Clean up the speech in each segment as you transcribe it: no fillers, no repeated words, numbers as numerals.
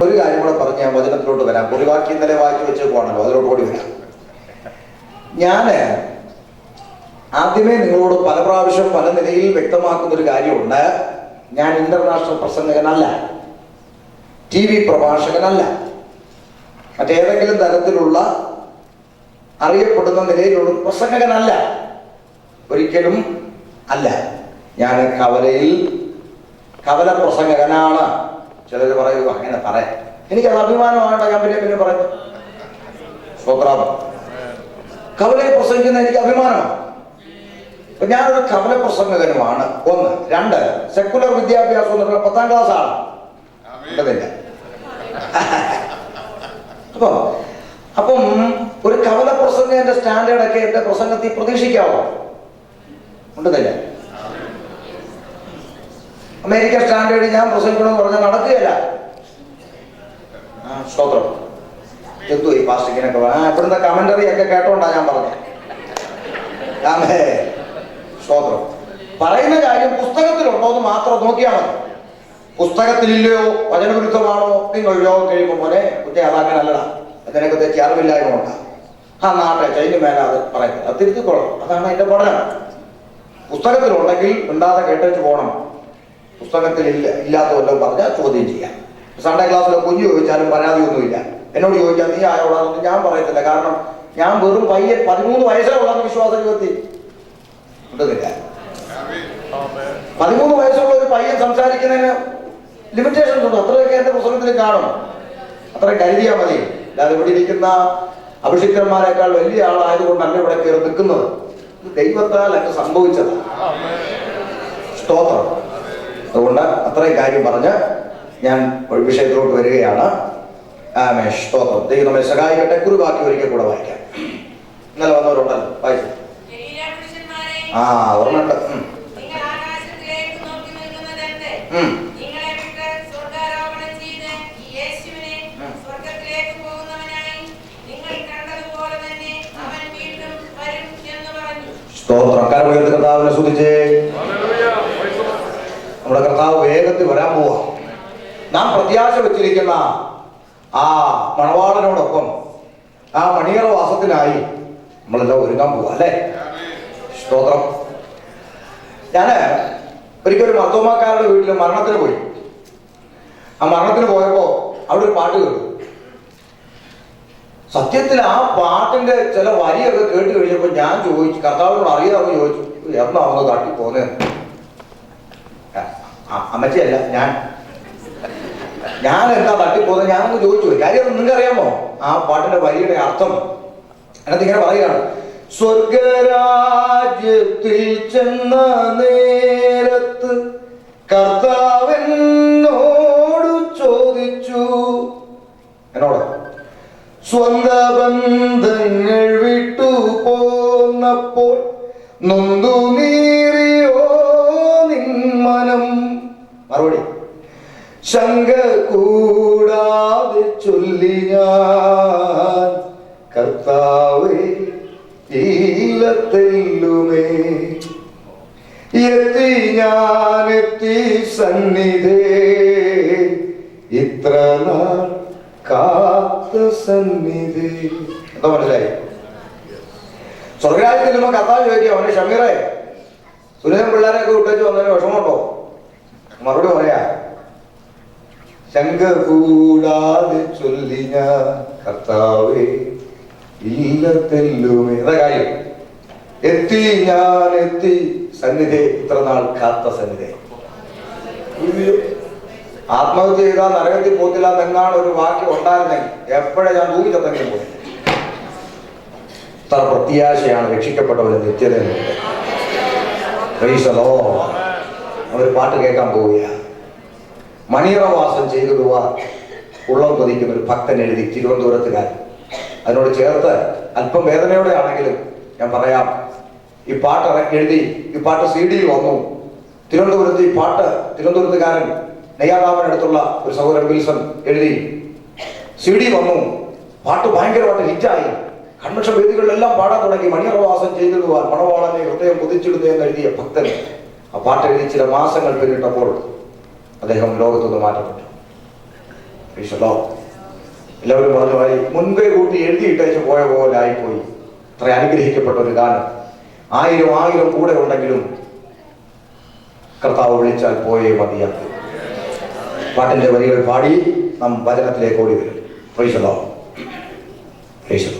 ഒരു കാര്യം കൂടെ പറഞ്ഞ് ഞാൻ വചനത്തിലോട്ട് വരാം. കുറിവാക്കി ഇന്നലെ വായിച്ചു വെച്ചേക്കുവാണല്ലോ, അതിലോട്ട് ഓടി വരാം. ഞാന് ആദ്യമേ നിങ്ങളോട് പല പ്രാവശ്യം പല നിലയിൽ വ്യക്തമാക്കുന്നൊരു കാര്യമുണ്ട്. ഞാൻ ഇന്റർനാഷണൽ പ്രസംഗകനല്ല, TV പ്രഭാഷകനല്ല, മറ്റേതെങ്കിലും തരത്തിലുള്ള അറിയപ്പെടുന്ന നിലയിലുള്ള പ്രസംഗകനല്ല, ഒരിക്കലും അല്ല. ഞാൻ കവല പ്രസംഗകനാണ്. ചിലർ പറയൂ അങ്ങനെ പറയാം, എനിക്കത് അഭിമാനമാണ്. ഞാൻ പിന്നെ പറയുന്നു സ്വത്രാമം കവലയെ പ്രസംഗിക്കുന്ന എനിക്ക് അഭിമാനമാണ്. അപ്പൊ ഞാനൊരു കവല പ്രസംഗകനുമാണ്. ഒന്ന്. രണ്ട്, സെക്കുലർ വിദ്യാഭ്യാസം എന്ന് പറഞ്ഞാൽ 10ാം ക്ലാസ് ആണ്. ഉണ്ടതില്ല. അപ്പം ഒരു കവല പ്രസംഗന്റെ സ്റ്റാൻഡേർഡ് ഒക്കെ എന്റെ പ്രസംഗത്തിൽ പ്രതീക്ഷിക്കാവോ? ഉണ്ടതില്ല. അമേരിക്കൻ സ്റ്റാൻഡേർഡ് ഞാൻ പ്രസംഗിക്കണമെന്ന് പറഞ്ഞാൽ നടക്കുകയല്ല. സ്തോത്രം. എന്തോ ഈ പാസ്റ്റിങ്ങിനൊക്കെ ഇവിടുന്ന് കമന്ററി ഒക്കെ കേട്ടോണ്ടാ ഞാൻ പറഞ്ഞത്. സ്തോത്രം. പറയുന്ന കാര്യം പുസ്തകത്തിലുണ്ടോ എന്ന് മാത്രം നോക്കിയാൽ മതി. പുസ്തകത്തിലില്ലയോ, വചനവിരുദ്ധമാണോ, നിങ്ങൾ യോഗം കഴിയുമ്പോൾ മോനെ കുറ്റം അതാക്കാനല്ലടാ, അതിനൊക്കെ തെറ്റി അറിവില്ലായ്മ ഉണ്ടാ. നാട്ടെ ചൈന മേലെ അത് പറയുന്നത്, അത് തിരുത്തിക്കോളാം. അതാണ് അതിന്റെ പഠനം. പുസ്തകത്തിലുണ്ടെങ്കിൽ ഉണ്ടാതെ കേട്ടേച്ച് പോകണം. പുസ്തകത്തിൽ ഇല്ലാത്ത വല്ലതും പറഞ്ഞാൽ ചോദ്യം ചെയ്യാം. സൺഡേ ക്ലാസ്സിലെ കുഞ്ഞു ചോദിച്ചാലും പരാതിയൊന്നുമില്ല. എന്നോട് ചോദിച്ചാൽ നീ ആയോളാന്നൊന്നും ഞാൻ പറയത്തില്ല. കാരണം ഞാൻ വെറും 13 വയസ്സേ ഉള്ളെന്ന് വിശ്വാസ ജീവിതത്തിൽ ഉണ്ടതില്ല. 13 വയസ്സുള്ള ഒരു പയ്യൻ സംസാരിക്കുന്നതിന് ലിമിറ്റേഷൻസ് ഉണ്ട്. അത്രയൊക്കെ എന്റെ പുസ്തകത്തിൽ കാണും. അത്രയും കരുതിയാൽ മതി. അല്ലാതെ ഇവിടെ ഇരിക്കുന്ന അഭിഷിക്തന്മാരെക്കാൾ വലിയ ആളായതുകൊണ്ടല്ല ഇവിടെ കയറി നിൽക്കുന്നത്. ദൈവത്താൽ ഒക്കെ സംഭവിച്ചത്. സ്തോത്രം. അതുകൊണ്ട് അത്രയും കാര്യം പറഞ്ഞ് ഞാൻ വിഷയത്തിലോട്ട് വരികയാണ്. സ്തോത്രം. ദൈവം നമ്മെ സഹായിക്കട്ടെ. കുറിവാക്കി ഒരിക്കൽ കൂടെ വായിക്കാം. ഇന്നലെ വന്നവരുണ്ടല്ലോ, വായിച്ചു. ഓർമ്മയുണ്ട്. സ്തോത്രം. കരമുയർത്തി കർത്താവിനെ സ്തുതിച്ചേ. നമ്മുടെ കർത്താവ് വേഗത്തിൽ വരാൻ പോവാ. നാം പ്രത്യാശ വെച്ചിരിക്കുന്ന ആ മണവാളനോടൊപ്പം ആ മണിയറ വാസത്തിനായി നമ്മളെല്ലാം ഒരുങ്ങാൻ പോവാ അല്ലേ? സ്തോത്രം. ഞാന് ഒരിക്കലും മർത്തോമാക്കാരുടെ വീട്ടിൽ മരണത്തിന് പോയി. ആ മരണത്തിന് പോയപ്പോ അവിടെ ഒരു പാട്ട് കേട്ടു. സത്യത്തിൽ ആ പാട്ടിന്റെ ചില വരിയൊക്കെ കേട്ട് കഴിഞ്ഞപ്പോ ഞാൻ ചോദിച്ചു, കർത്താവിനോട് അറിയാമെന്ന് ചോദിച്ചു, എന്നാ ഒന്ന് തട്ടി പോന്നേ. അമ്മച്ചയല്ല, ഞാൻ എന്താ തട്ടിപ്പോകുന്നത് ഞാനൊന്ന് ചോദിച്ചു. കാര്യം നിങ്ങൾക്ക് അറിയാമോ ആ പാട്ടിന്റെ വരിയുടെ അർത്ഥം? അതിനകത്ത് ഇങ്ങനെ പറയുകയാണ്: സ്വർഗരാജ്യത്തിൽ ചെന്ന നേരത്ത് കർത്താവെന്നോട് ചോദിച്ചു, എന്നോട് സ്വന്ത ബന്ധങ്ങൾ വിട്ടു പോന്നപ്പോൾ നൊന്തു നീറിയോ നിൻ മനം? മറുപടി: ശങ്ക കൂടാതെ ചൊല്ലി ഞാൻ, കർത്താവേ ഇല്ലത്തെല്ലുമേ എത്തി സന്നിധേ, ഇത്ര നാൾ കാത്ത സന്നിധി. എന്താ മനസ്സിലായി? സ്വർഗരാജ്യത്തിൽ ചെല്ലുമ്പോ കർത്താവ് ചോദിക്കുക, അവന്റെ ഷമീറെ സുരേന്ദ്രൻ പിള്ളേരെയൊക്കെ വിട്ടേച്ച് വന്നതിന് വിഷമമുണ്ടോ? മറുപടി പറയാ, ശങ്ക കൂടാതെ ചൊല്ലി ഞാൻ, കർത്താവേ ഇല്ലത്തെല്ലുമേ. എന്താ കാര്യം? എത്തി സന്നിധി, ഇത്ര നാൾ കാത്ത സന്നിധി. ആത്മഹത്യ ചെയ്താൽ നരകത്തിൽ പോത്തില്ല എന്നാണ് ഒരു വാക്യം ഉണ്ടായിരുന്നെങ്കിൽ എപ്പോഴേ ഞാൻ തൂങ്ങിച്ചെത്തെങ്കിലും പോയി. ഇത്ര പ്രത്യാശയാണ് രക്ഷിക്കപ്പെട്ടവരെ നിത്യതയിലുണ്ട്. ഒരു പാട്ട് കേൾക്കാൻ പോവുകയാണ്. മണിയറവാസം ചെയ്തിടുക ഉള്ളം കൊതിക്കുന്ന ഒരു ഭക്തൻ എഴുതി, തിരുവനന്തപുരത്തുകാരൻ. അതിനോട് ചേർത്ത് അല്പം വേദനയോടെ ആണെങ്കിലും ഞാൻ പറയാം, ഈ പാട്ട് എഴുതി, ഈ പാട്ട് CD വന്നു. തിരുവനന്തപുരത്ത് ഈ പാട്ട് തിരുവനന്തപുരത്തുകാരൻ നെയ്യാറാമനടുത്തുള്ള ഒരു സഹോദരൻ വിൽസൺ എഴുതി, CD വന്നു. പാട്ട് ഭയങ്കരമായിട്ട് ഹിറ്റായി. കൺവെൻഷൻ വേദികളിലെല്ലാം പാടാൻ തുടങ്ങി. മണിയറവാസം ചെയ്തിടുവാൻ മണവാളനെ ഹൃദയം കൊതിച്ചിടുന്നു എന്ന് എഴുതിയ ഭക്തൻ ആ പാട്ട് എഴുതി ചില മാസങ്ങൾ പിന്നിട്ടപ്പോൾ അദ്ദേഹം ലോകത്തുനിന്ന് മാറ്റപ്പെട്ടു. ഈശ്വരോ, എല്ലാവരും പറഞ്ഞു പോയി, മുൻപേ കൂട്ടി എഴുതിയിട്ടേച്ച് പോയ പോലെ ആയിപ്പോയി. അത്ര അനുഗ്രഹിക്കപ്പെട്ട ഒരു ഗാനം. 1000 കൂടെ ഉണ്ടെങ്കിലും കർത്താവ് വിളിച്ചാൽ പോയേ മതിയാക്കും. പാട്ടിന്റെ വരികൾ പാടി നാം വചനത്തിലേക്ക് ഓടി വരും. ഈശ്വരോ, ഈശ്വരോ.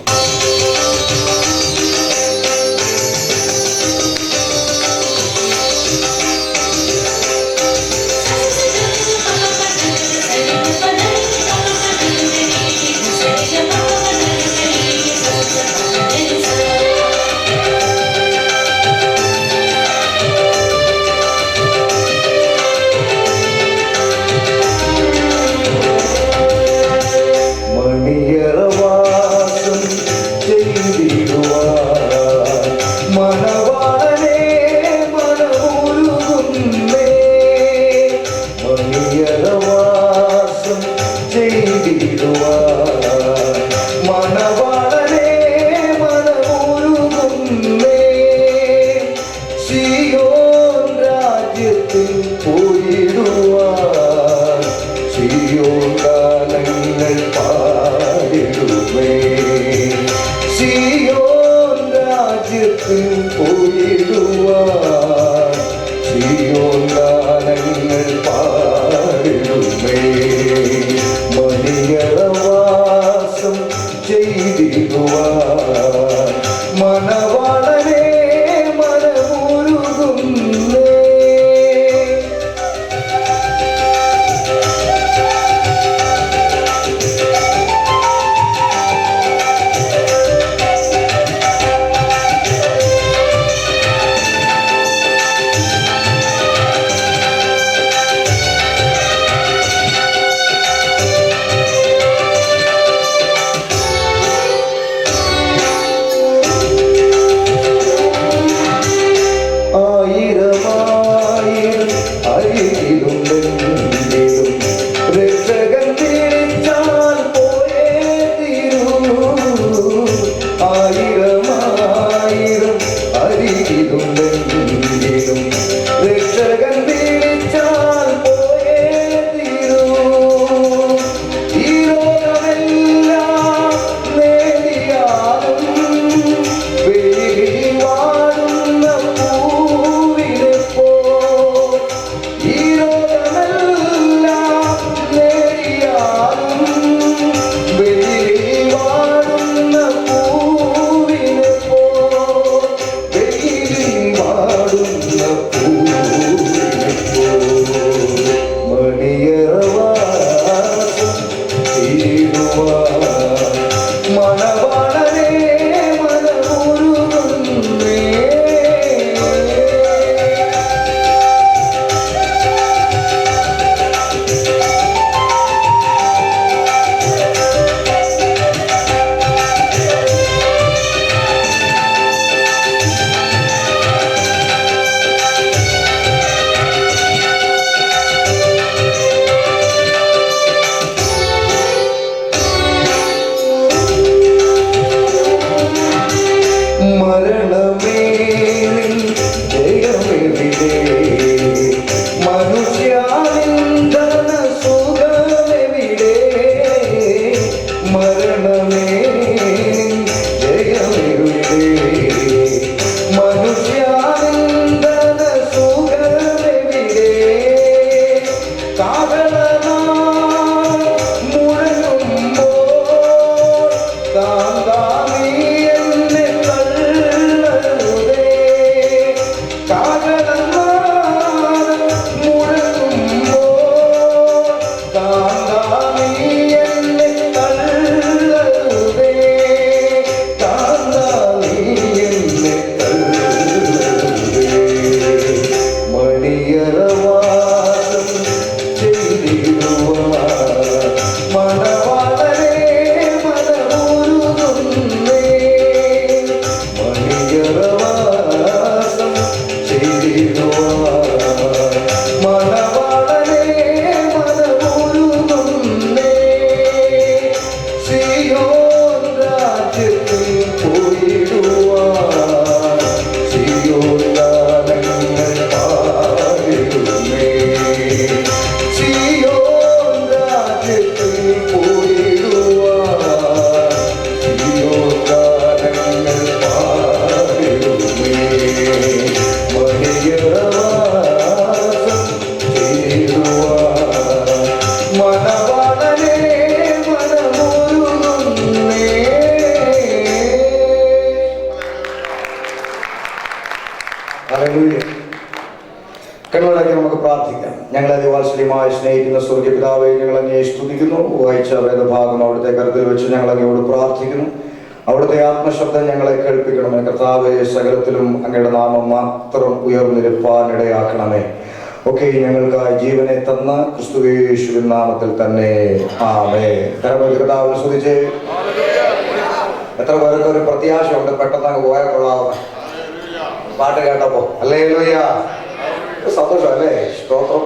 സ്നേഹിക്കുന്ന സ്വർഗ്ഗ പിതാവേ, ഞങ്ങൾ അങ്ങയെ സ്തുതിക്കുന്നു. വായിച്ച വേദഭാഗം അവിടുത്തെ കരുത്തിൽ വെച്ച് ഞങ്ങൾ അങ്ങയോട് പ്രാർത്ഥിക്കുന്നു. അവിടുത്തെ ആത്മശബ്ദം ഞങ്ങളെ കേൾപ്പിക്കണമേ. കർത്താവേ, സകലത്തിലും അങ്ങയുടെ നാമം മാത്രം ഉയർന്നിരുപ്പാനിടയാക്കണമേ. ഒക്കെ ഞങ്ങൾക്കായി ജീവനെ തന്ന ക്രിസ്തുയേശുവിൻ നാമത്തിൽ തന്നെ ആമേൻ. കർത്താവിനെ സ്തുതിച്ചേ. എത്ര പേർക്ക് ഒരു പ്രത്യാശയുണ്ട് പെട്ടെന്ന് അങ്ങ് പോയാൽ കൊള്ളാവുന്ന പാട്ട് കേട്ടപ്പോ? ഹല്ലേലൂയ. സന്തോഷം അല്ലേ? സ്തോത്രം.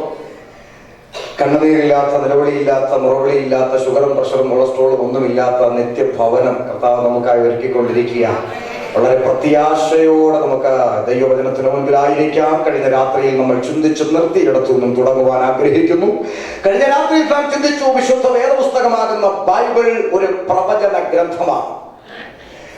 കണ്ണുനീരില്ലാത്ത, നിലവിളിയില്ലാത്ത, മുറവിളിയില്ലാത്ത, ഷുഗറും പ്രഷറും കൊളസ്ട്രോളും ഒന്നുമില്ലാത്ത നിത്യഭവനം കർത്താവ് നമുക്കായി ഒരുക്കിക്കൊണ്ടിരിക്കുക. വളരെ പ്രത്യാശയോടെ നമുക്ക് ദൈവവചനത്തിന് മുൻപിലായിരിക്കാം. കഴിഞ്ഞ രാത്രിയിൽ നമ്മൾ ചിന്തിച്ച് നിർത്തിയിടത്തു നിന്നും തുടങ്ങുവാൻ ആഗ്രഹിക്കുന്നു. കഴിഞ്ഞ രാത്രിയിൽ നാം ചിന്തിച്ചു, വിശുദ്ധ വേദപുസ്തകമാകുന്ന ബൈബിൾ ഒരു പ്രവചന ഗ്രന്ഥമാണ്.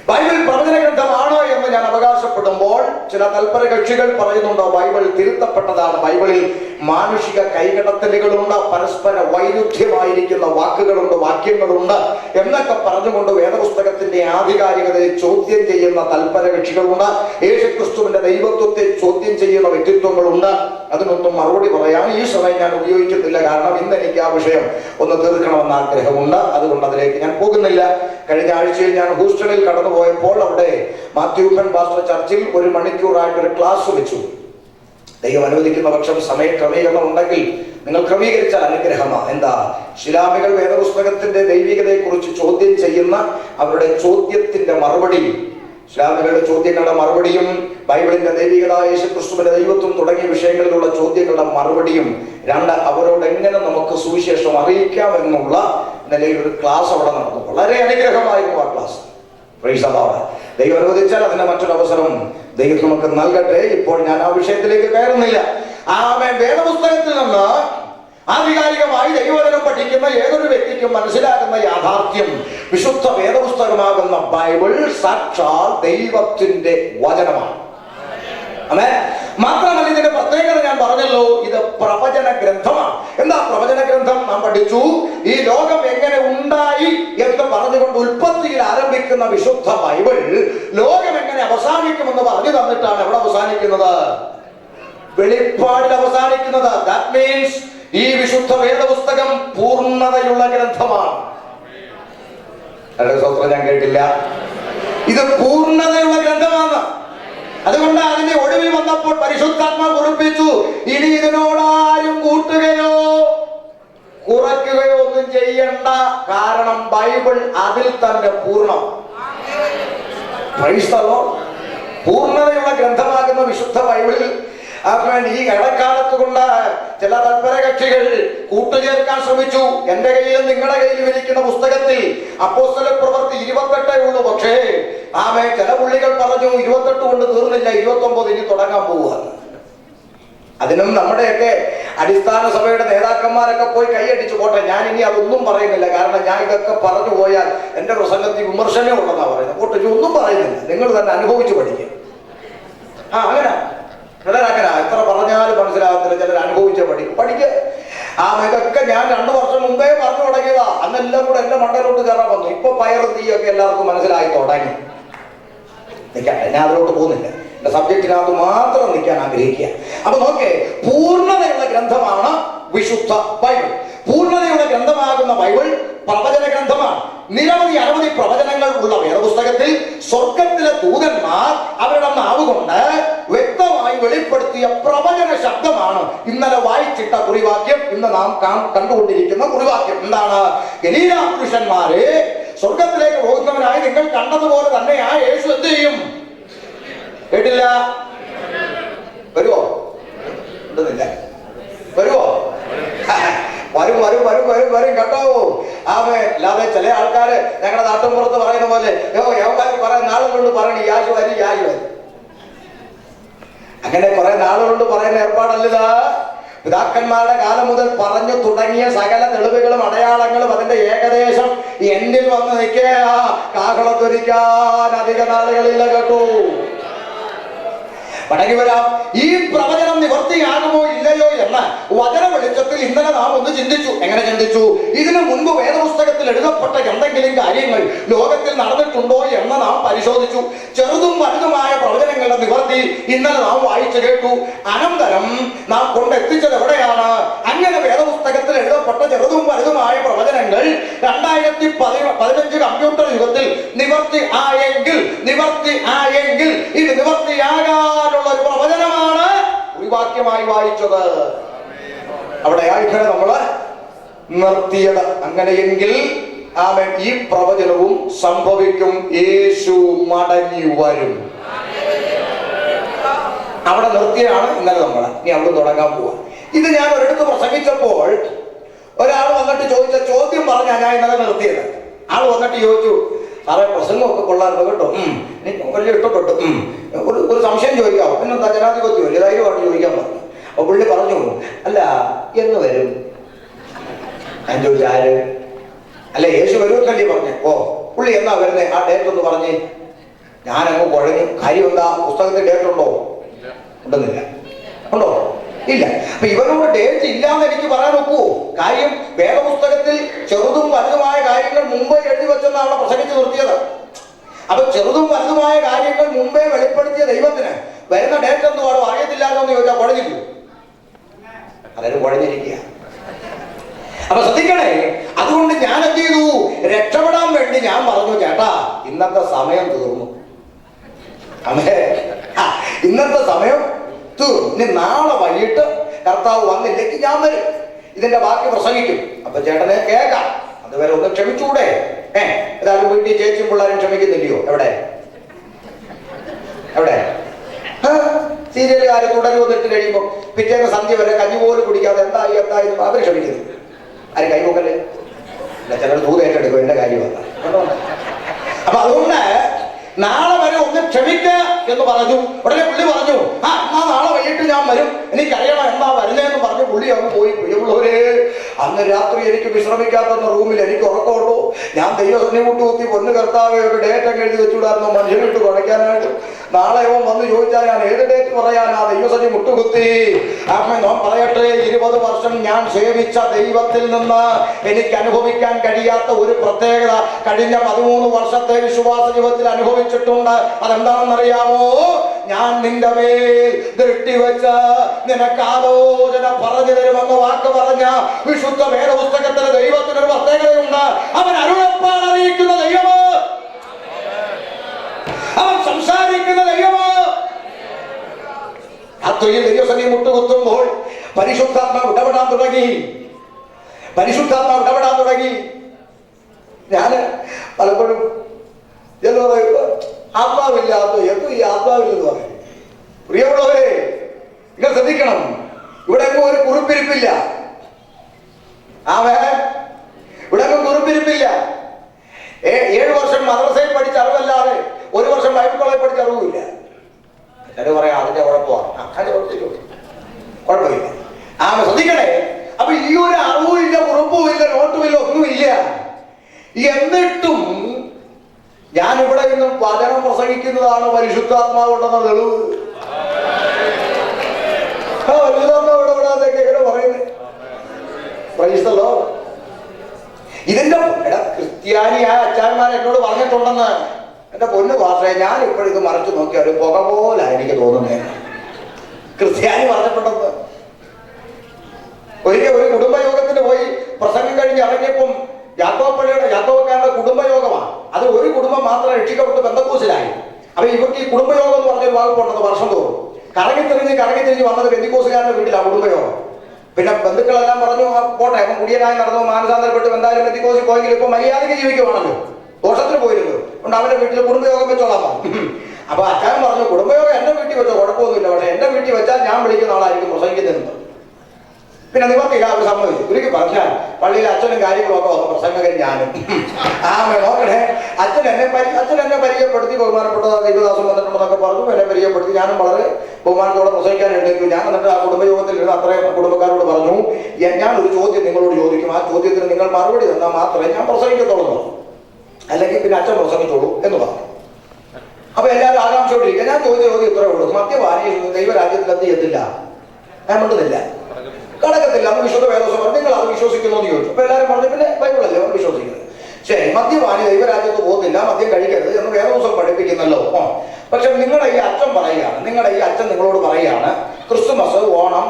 ബൈബിൾ പ്രവചന ഗ്രന്ഥമാണോ എന്ന് ഞാൻ അവകാശപ്പെടുമ്പോൾ ചില തൽപര കക്ഷികൾ പറയുന്നുണ്ടോ ബൈബിൾ തിരുത്തപ്പെട്ടതാണ്, ബൈബിളിൽ മാനുഷിക കൈകടത്തലുകളുണ്ട്, പരസ്പര വൈരുദ്ധ്യമായിരിക്കുന്ന വാക്കുകളുണ്ട്, വാക്യങ്ങളുണ്ട് എന്നൊക്കെ പറഞ്ഞുകൊണ്ട് വേദപുസ്തകത്തിന്റെ ആധികാരികതയെ ചോദ്യം ചെയ്യുന്ന തൽപര കക്ഷികളുണ്ട്. യേശുക്രിസ്തുവിന്റെ ദൈവത്വത്തെ ചോദ്യം ചെയ്യുന്ന വ്യക്തിത്വങ്ങളുണ്ട്. അതിനൊന്നും മറുപടി പറയാൻ ഈ സമയം ഞാൻ ഉപയോഗിക്കുന്നില്ല. കാരണം ഇന്ന് എനിക്ക് ആ വിഷയം ഒന്ന് തീർക്കണമെന്ന് ആഗ്രഹമുണ്ട്. അതുകൊണ്ട് അതിലേക്ക് ഞാൻ പോകുന്നില്ല. കഴിഞ്ഞ ആഴ്ചയിൽ ഞാൻ ഹൂസ്റ്റണിൽ കടന്നുപോയപ്പോൾ അവിടെ മാത്യുപ്പൻ പാസ്റ്റർ ചർച്ചിൽ 1 മണിക്കൂറായിട്ടൊരു ക്ലാസ് വെച്ചു. ദൈവം അനുവദിക്കുന്ന പക്ഷം സമയ ക്രമീകരണം ഉണ്ടെങ്കിൽ നിങ്ങൾ ക്രമീകരിച്ചാൽ അനുഗ്രഹമാണ്. എന്താ? ശിലാമികൾ വേദപുസ്തകത്തിന്റെ ദൈവികതയെ കുറിച്ച് ചോദ്യം ചെയ്യുന്ന അവരുടെ ചോദ്യത്തിന്റെ മറുപടി, ഇസ്ലാമികളുടെ ചോദ്യങ്ങളുടെ മറുപടിയും ബൈബിളിന്റെ ദൈവികത, യേശുക്രിസ്തുവിന്റെ ദൈവത്വം തുടങ്ങിയ വിഷയങ്ങളിലുള്ള ചോദ്യങ്ങളുടെ മറുപടിയും, 2 അവരോട് എങ്ങനെ നമുക്ക് സുവിശേഷം അറിയിക്കാം എന്നുള്ള നിലയിൽ ഒരു ക്ലാസ് അവിടെ നടന്നു. വളരെ അനുഗ്രഹമായിരുന്നു ആ ക്ലാസ്. ദൈവം അനുവദിച്ചാൽ അതിന്റെ മറ്റൊരു അവസരം ദൈവം നമുക്ക് നൽകട്ടെ. ഇപ്പോൾ ഞാൻ ആ വിഷയത്തിലേക്ക് കയറുന്നില്ല. വേദപുസ്തകത്തിൽ നിന്ന് ആധികാരികമായി ദൈവവചനം പഠിക്കുന്ന ഏതൊരു വ്യക്തിക്കും മനസ്സിലാകുന്ന യാഥാർത്ഥ്യം, വിശുദ്ധ വേദപുസ്തകമാകുന്ന ബൈബിൾ സാക്ഷാൽ ദൈവത്തിന്റെ വചനമാണ്. മാത്രമല്ല ഇതിന്റെ പ്രത്യേകത ഞാൻ പറഞ്ഞല്ലോ, ഇത് പ്രവചന ഗ്രന്ഥമാണ്. എന്താ പ്രവചന ഗ്രന്ഥം? നാം പഠിച്ചു, ഈ ലോകം എങ്ങനെ ഉണ്ടായി എന്ന് പറഞ്ഞുകൊണ്ട് ഉൽപ്പത്തിയിൽ ആരംഭിക്കുന്ന വിശുദ്ധ ബൈബിൾ ലോകം എങ്ങനെ അവസാനിക്കുമെന്ന് പറഞ്ഞു തന്നിട്ടാണ് എവിടെ അവസാനിക്കുന്നത്? വെളിപ്പാടിൽ അവസാനിക്കുന്നത്. ദാറ്റ് മീൻസ് ഈ വിശുദ്ധ വേദപുസ്തകം പൂർണ്ണതയുള്ള ഗ്രന്ഥമാണ്. സ്വത്രം ഞാൻ കേട്ടില്ല. ഇത് പൂർണ്ണതയുള്ള ഗ്രന്ഥമാണ്. അതുകൊണ്ട് അതിന്റെ ഒടുവിൽ വന്നപ്പോൾ പരിശുദ്ധാത്മാ കുറിപ്പിച്ചു, ഇനി ഇതിനോടാരും കൂട്ടുകയോ കുറയ്ക്കുകയോ ഒന്നും ചെയ്യണ്ട. കാരണം ബൈബിൾ അതിൽ തന്നെ പൂർണ്ണം. പൂർണ്ണതയുള്ള ഗ്രന്ഥമാകുന്ന വിശുദ്ധ ബൈബിളിൽ ഈ ഇടക്കാലത്ത് കൊണ്ട് ചില തൽപര കക്ഷികൾ കൂട്ടുചേർക്കാൻ ശ്രമിച്ചു. എന്റെ കയ്യിലും നിങ്ങളുടെ കയ്യിലും ഇരിക്കുന്ന പുസ്തകത്തിൽ അപ്പോസ്തല പ്രവൃത്തി 28 ഉള്ളൂ. പക്ഷേ ചില പുള്ളികൾ പറഞ്ഞു 28 കൊണ്ട് തീർന്നില്ല, 29 ഇനി തുടങ്ങാൻ പോവുക. അതിനും നമ്മുടെയൊക്കെ അടിസ്ഥാന സഭയുടെ നേതാക്കന്മാരൊക്കെ പോയി കൈയടിച്ചു പോട്ടെ. ഞാൻ ഇനി അതൊന്നും പറയുന്നില്ല. കാരണം ഞാൻ ഇതൊക്കെ പറഞ്ഞു പോയാൽ എന്റെ പ്രസംഗത്തിൽ വിമർശനം ഉണ്ടെന്നാ പറയുന്നത്. പോട്ടെ, ഒന്നും പറയുന്നില്ല, നിങ്ങൾ തന്നെ അനുഭവിച്ചു പഠിക്കുക. അങ്ങനെ ചിലരങ്ങനെ എത്ര പറഞ്ഞാലും മനസ്സിലാകത്തില്ല, ചിലർ അനുഭവിച്ച പഠിക്കുക. ഇതൊക്കെ ഞാൻ 2 വർഷം മുമ്പേ പറഞ്ഞു തുടങ്ങിയതാ. അന്നെല്ലാം കൂടെ എന്റെ മണ്ടയിലോട്ട് കയറാൻ വന്നു. ഇപ്പൊ പയറും തീയൊക്കെ എല്ലാവർക്കും മനസ്സിലായി തുടങ്ങി. ഞാൻ അതിലോട്ട് പോകുന്നില്ല. എന്റെ സബ്ജക്റ്റിനകത്ത് മാത്രം നിൽക്കാൻ ആഗ്രഹിക്കുക. അപ്പൊ നോക്കേ, പൂർണ്ണതയുള്ള ഗ്രന്ഥമാണ് വിശുദ്ധ ബൈബിൾ. പൂർണ്ണതയുള്ള ഗ്രന്ഥമാകുന്ന ബൈബിൾ പ്രവചന ഗ്രന്ഥമാണ്. അനവധി പ്രവചനങ്ങൾ ഉള്ള വേദപുസ്തകത്തിൽ സ്വർഗത്തിലെ ദൂതന്മാർ അവരുടെ നാവുകൊണ്ട് വ്യക്തമായി വെളിപ്പെടുത്തിയ പ്രവചന ശബ്ദമാണ് ഇന്നലെ വായിച്ചിട്ട കുറിവാക്യം, ഇന്ന് നാം കണ്ടുകൊണ്ടിരിക്കുന്ന കുറിവാക്യം. എന്താണ്? ഗലീല പുരുഷന്മാരെ, സ്വർഗത്തിലേക്ക് പോകുന്നവനായി നിങ്ങൾ കണ്ടതുപോലെ തന്നെ ആ യേശു എന്ത് ചെയ്യും? കേട്ടില്ല? വരുവോ? ഉണ്ടെന്നില്ല. വരുവോ? വരും വരും വരും വരും വരും കേട്ടോ. അല്ലാതെ ചില ആൾക്കാര് ഞങ്ങളുടെ നാട്ടിൻപുറത്ത് പറയുന്ന പോലെ കുറെ നാളുകൊണ്ട് പറയണ യാശു വരും യാശു വരും. അങ്ങനെ കുറെ നാളുകൊണ്ട് പറയുന്ന ഏർപ്പാടല്ലത്. പിതാക്കന്മാരുടെ കാലം മുതൽ പറഞ്ഞു തുടങ്ങിയ സകല തെളിവുകളും അടയാളങ്ങളും അതിന്റെ ഏകദേശം എന്നിൽ വന്ന് നിൽക്കുക. കാഹളത്തൊരിക്കാൻ അധിക നാളുകളില്ല കേട്ടു. മടങ്ങി വരാം. ഈ പ്രവചനം നിവർത്തിയാകുമോ ഇല്ലയോ എന്ന് വചന വെളിച്ചത്തിൽ ഇന്നലെ നാം ഒന്ന് ചിന്തിച്ചു. എങ്ങനെ ചിന്തിച്ചു? ഇതിനു മുൻപ് വേദപുസ്തകത്തിൽ എഴുതപ്പെട്ട എന്തെങ്കിലും കാര്യങ്ങൾ ലോകത്തിൽ നടന്നിട്ടുണ്ടോ എന്ന് നാം പരിശോധിച്ചു. ചെറുതും വലുതുമായ പ്രവചനങ്ങളുടെ നിവർത്തി ഇന്നലെ നാം വായിച്ചു കേട്ടു. അനന്തരം നാം കൊണ്ടെത്തിച്ചത് എവിടെയാണ്? അങ്ങനെ വേദപുസ്തകത്തിൽ എഴുതപ്പെട്ട ചെറുതും വലുതുമായ പ്രവചനങ്ങൾ 2015 കമ്പ്യൂട്ടർ യുഗത്തിൽ നിവർത്തി ആയെങ്കിൽ ഇത് നിവർത്തിയാകാനുള്ള ഒരു പ്രവചനമാണ് വാക്യമായി വായിച്ചത്. അവിടെ ആയിട്ടാണ് നമ്മള് നിർത്തിയത്. അങ്ങനെയെങ്കിൽ ആമേൻ, ഈ പ്രവചനവും സംഭവിക്കും. യേശു മടങ്ങി വരും. അവിടെ നിർത്തിയാണ് ഇന്നലെ നമ്മള്. ഇനി അവിടെ തുടങ്ങാൻ പോവാ. ഇത് ഞാൻ ഒരിടത്ത് പ്രസംഗിച്ചപ്പോൾ ഒരാൾ വന്നിട്ട് ചോദിച്ച ചോദ്യം പറഞ്ഞാ ഞാൻ ഇന്നലെ നിർത്തിയത്. ആൾ വന്നിട്ട് ചോദിച്ചു, സാറേ പ്രസംഗമൊക്കെ കൊള്ളാറുണ്ട് കേട്ടോ, എനിക്ക് വലിയ ഇഷ്ടപ്പെട്ടു, ഒരു സംശയം ചോദിക്കാവോ? പിന്നെന്താ, ജനാധിപത്യം വലിയ ധൈര്യമായിട്ട് ചോദിക്കാൻ പറഞ്ഞു. അപ്പൊ പുള്ളി പറഞ്ഞു, അല്ല എന്ന് വരും? ഞാൻ ചോദിച്ചു, ആര്? അല്ല യേശു വരുമെന്നല്ലേ പറഞ്ഞു. ഓ, പുള്ളി എന്നാ വരുന്നേ? ആ ഡേറ്റ് ഒന്ന് പറഞ്ഞേ. ഞാനങ്ങ് കുഴഞ്ഞു. കാര്യം എന്താ? പുസ്തകത്തിൽ ഡേറ്റ് ഉണ്ടോ? ഉണ്ടെന്നില്ല. ഉണ്ടോ? ഇല്ല. അപ്പൊ ഇവരോട് ഡേറ്റ് ഇല്ലാന്ന് എനിക്ക് പറയാൻ ഒക്കുവോ? കാര്യം വേദപുസ്തകത്തിൽ ചെറുതും വലുതുമായ കാര്യങ്ങൾ മുമ്പേ എഴുതി വെച്ചെന്ന് അവിടെ പ്രസംഗിച്ച് നിർത്തിയത്. അപ്പൊ ചെറുതും വലുതുമായ കാര്യങ്ങൾ മുമ്പേ വെളിപ്പെടുത്തിയ ദൈവത്തിന് വരുന്ന ഡേറ്റ് എന്തുവാണോ അറിയത്തില്ലാന്നോ എന്ന് ചോദിച്ചാൽ കുഴഞ്ഞില്ലു. അതായത് കുഴഞ്ഞിരിക്കുക. അപ്പൊ ശ്രദ്ധിക്കണേ. അതുകൊണ്ട് ഞാൻ എന്ത് ചെയ്തു? രക്ഷപ്പെടാൻ വേണ്ടി ഞാൻ പറഞ്ഞു, ചേട്ടാ ഇന്നത്തെ സമയം തീർന്നു. ഇന്നത്തെ സമയം തീർന്നു. ഇനി നാളെ വൈകിട്ട് കർത്താവ് വന്നില്ലെങ്കിൽ ഞാൻ വരും, ഇതിന്റെ ബാക്കി പ്രസംഗിക്കും. അപ്പൊ ചേട്ടനെ കേൾക്കാം. അതുവരെ ഒന്ന് ക്ഷമിച്ചൂടെ? ഏതായാലും വീട്ടിൽ ചേച്ചിയും പിള്ളേരും ക്ഷമിക്കുന്നില്ലയോ? എവിടെ സീരിയലുകാര് തുടരും വന്നിട്ട് കഴിയുമ്പോൾ പിറ്റേന്ന് സന്ധ്യ വരെ കഞ്ഞി പോലും കുടിക്കാതെ എന്തായി അവര് ക്ഷമിക്കുന്നു. ആരും കൈപോക്കല്ലേ? ചിലർ ദൂതേറ്റെടുക്കും. എന്റെ കാര്യമാണ്. അപ്പൊ അതുകൊണ്ട് നാളെ വരെ ഒന്ന് ക്ഷമിക്ക എന്ന് പറഞ്ഞു. ഉടനെ പുള്ളി പറഞ്ഞു, എന്നാ നാളെ വൈകിട്ട് ഞാൻ വരും, എനിക്കറിയണം എന്താ വരുന്നതെന്ന് പറഞ്ഞു പുള്ളി അങ്ങ് പോയി. പ്രിയമുള്ളവരെ, അന്ന് രാത്രി എനിക്ക് വിശ്രമിക്കാത്ത റൂമിൽ എനിക്ക് ഉറക്കമുള്ളൂ. ഞാൻ ദൈവസന്നി മുട്ടുകുത്തി, പൊന്നു കർത്താവെ ഒരു ഡേറ്റ് അങ്ങ് എഴുതി വെച്ചുകൂടായിരുന്നു മനുഷ്യനിട്ട് കുഴയ്ക്കാനായിട്ട്. നാളെ അവൻ വന്ന് ചോദിച്ചാൽ ഞാൻ ഏത് ഡേറ്റ് പറയാനാ? ദൈവസന്നി മുട്ടുകുത്തി. നാം പറയട്ടെ, 20 വർഷം ഞാൻ സേവിച്ച ദൈവത്തിൽ നിന്ന് എനിക്ക് അനുഭവിക്കാൻ കഴിയാത്ത ഒരു പ്രത്യേകത കഴിഞ്ഞ 13 വർഷത്തെ വിശ്വാസ ജീവിതത്തിൽ അനുഭവിച്ചിട്ടുണ്ട്. അതെന്താണെന്നറിയാമോ? ഞാൻ നിന്റെ മേൽ ദൃഷ്ടി വെച്ച് നിനക്ക് ആലോചന പറഞ്ഞു തരുമെന്ന വാക്ക് പറഞ്ഞ വിശുദ്ധ വേദപുസ്തകത്തിലെ ദൈവത്തിനൊരു പ്രത്യേകതയുണ്ട്. അവൻ അരുളപ്പാട് അറിയിക്കുന്ന ദൈവമോ, അവൻ സംസാരിക്കുന്ന ദൈവമോ. അത്രയും ദൈവസന്നി മുട്ടുകുത്തുമ്പോൾ പരിശുദ്ധാത്മാവ് ഇടപെടാൻ തുടങ്ങി. ഞാന് പലപ്പോഴും എന്ന് പറയുമ്പോ ആത്മാവില്ലാത്ത എന്തും ഈ ആത്മാവില്ലെന്ന് പറയും. പ്രിയമുള്ളവരെ, നിങ്ങൾ ശ്രദ്ധിക്കണം. ഇവിടെ എങ്ങും ഒരു കുറിപ്പിരിപ്പില്ല. ഇവിടെ എങ്ങും കുറിപ്പിരിപ്പില്ല. 7 വർഷം മദ്രസയിൽ പഠിച്ച അറിവല്ലാതെ 1 വർഷം ബൈബിൾ കോളേജിൽ പഠിച്ച അറിവില്ല. ചില പറയാം അതിന്റെ കുഴപ്പമാണ്. കുഴപ്പമില്ല. ശ്രദ്ധിക്കണേ. അപ്പൊ ഈ ഒരു അറിവും ഇല്ല, കുറിപ്പും ഇല്ല, നോട്ടും ഇല്ല, ഒന്നുമില്ല. എന്നിട്ടും ഞാനിവിടെ നിന്നും വചനം പ്രസംഗിക്കുന്നതാണ് പരിശുദ്ധാത്മാവുണ്ടെന്ന തെളിവ്. പരിശുദ്ധാത്മാവ് ഇടപെടാതൊക്കെ എങ്ങനെ പറയുന്നത്? പ്രൈസ്തല്ലോ. ഇതിന്റെ ക്രിസ്ത്യാനിയായ അച്ചാന്മാർ എന്നോട് പറഞ്ഞിട്ടുണ്ടെന്ന്. എന്റെ പൊന്നു ഭാഷയെ ഞാൻ ഇപ്പോഴിത് മറച്ചു നോക്കിയ ഒരു പുക പോലെ എനിക്ക് തോന്നുന്നേ. ക്രിസ്ത്യാനി പറഞ്ഞിട്ടുണ്ടെന്ന്. ഒരു കുടുംബയോഗത്തിന് പോയി പ്രസംഗം കഴിഞ്ഞ് ഇറങ്ങിയപ്പം യാക്കോബക്കാരുടെ കുടുംബയോഗമാണ്. അത് ഒരു കുടുംബം മാത്രം രക്ഷിക്കപ്പെട്ട് പെന്തക്കോസിലായി. അപ്പൊ ഇവർക്ക് ഈ കുടുംബയോഗം എന്ന് പറഞ്ഞൊരു വകുപ്പുണ്ടെന്ന് വർഷം തോറും കറങ്ങിത്തിരിഞ്ഞ് വന്നത് പെന്തിക്കോസുകാരുടെ വീട്ടിലാണ് കുടുംബയോഗം. പിന്നെ ബന്ധുക്കളെല്ലാം പറഞ്ഞു, പോട്ടെ അവൻ കുടിയനായി നടന്നു, മാനസാന്തരപ്പെട്ട് എന്തായാലും പെന്തിക്കോസിൽ പോയെങ്കിൽ ഇപ്പൊ മര്യാദയ്ക്ക് ജീവിക്കുവാണല്ലോ, ദോഷത്തിന് പോയിരുന്നു. അതുകൊണ്ട് അവന്റെ വീട്ടിൽ കുടുംബയോഗം വെച്ചോളാം. അപ്പൊ അച്ഛൻ പറഞ്ഞു, കുടുംബയോഗം എന്റെ വീട്ടിൽ വെച്ചോ കുഴപ്പമൊന്നുമില്ല, പക്ഷെ എന്റെ വീട്ടിൽ വെച്ചാൽ ഞാൻ വിളിക്കുന്ന ആളായിരിക്കും പ്രസംഗിക്കുന്നതെന്ന്. പിന്നെ നിവർത്തില്ല, അവർ സമ്മതിച്ചു. ഒരിക്കൽ പറഞ്ഞാൽ പള്ളിയിൽ അച്ഛനും കാര്യങ്ങളൊക്കെ വന്നു, പ്രസംഗകൻ ഞാനും. നോക്കണേ, അച്ഛൻ എന്നെ പരിചയപ്പെടുത്തി, ബഹുമാനപ്പെട്ട ദൈവദാസം വന്നിട്ടുണ്ടെന്നൊക്കെ പറഞ്ഞു. എന്നെ പരിചയപ്പെടുത്തി. ഞാനും വളരെ ബഹുമാനത്തോടെ പ്രസംഗിക്കാൻ എഴുന്നേക്കും. ഞാൻ എന്നിട്ട് ആ കുടുംബയോഗത്തിൽ ഇരുന്ന് അത്രയും കുടുംബക്കാരോട് പറഞ്ഞു, ഞാനൊരു ചോദ്യം നിങ്ങളോട് ചോദിക്കും, ആ ചോദ്യത്തിന് നിങ്ങൾ മറുപടി തന്നാൽ മാത്രമേ ഞാൻ പ്രസംഗിക്കത്തുള്ളൂ, അല്ലെങ്കിൽ പിന്നെ അച്ഛൻ പ്രസംഗിച്ചോളൂ എന്ന് പറഞ്ഞു. അപ്പൊ എല്ലാവരും ആകാംക്ഷയോടിരിക്കുക. ഞാൻ ചോദിച്ച ചോദ്യം ഇത്രേ ഉള്ളൂ, മദ്യപാനി ദൈവരാജ്യത്തിൽ എന്ത് ചെയ്യത്തില്ല? ഞാൻ മിണ്ടുന്നില്ല, കടക്കത്തില്ല. അന്ന് വിശുദ്ധ വേദോസം പറഞ്ഞു, നിങ്ങൾ അത് വിശ്വസിക്കുന്നു എന്ന് ചോദിച്ചു. അപ്പൊ എല്ലാവരും പറഞ്ഞു പിന്നെ ബൈബിളല്ലേ അവർ വിശ്വസിക്കുന്നത്. ശരി, മദ്യപാനി ദൈവരാജ്യത്ത് പോകത്തില്ല, മദ്യം കഴിക്കരുത് എന്ന് വേദോസം പഠിപ്പിക്കുന്നല്ലോ. പക്ഷെ നിങ്ങളുടെ ഈ അച്ഛൻ പറയുകയാണ്, നിങ്ങളുടെ ഈ അച്ഛൻ നിങ്ങളോട് പറയുകയാണ്, ക്രിസ്തുമസ്, ഓണം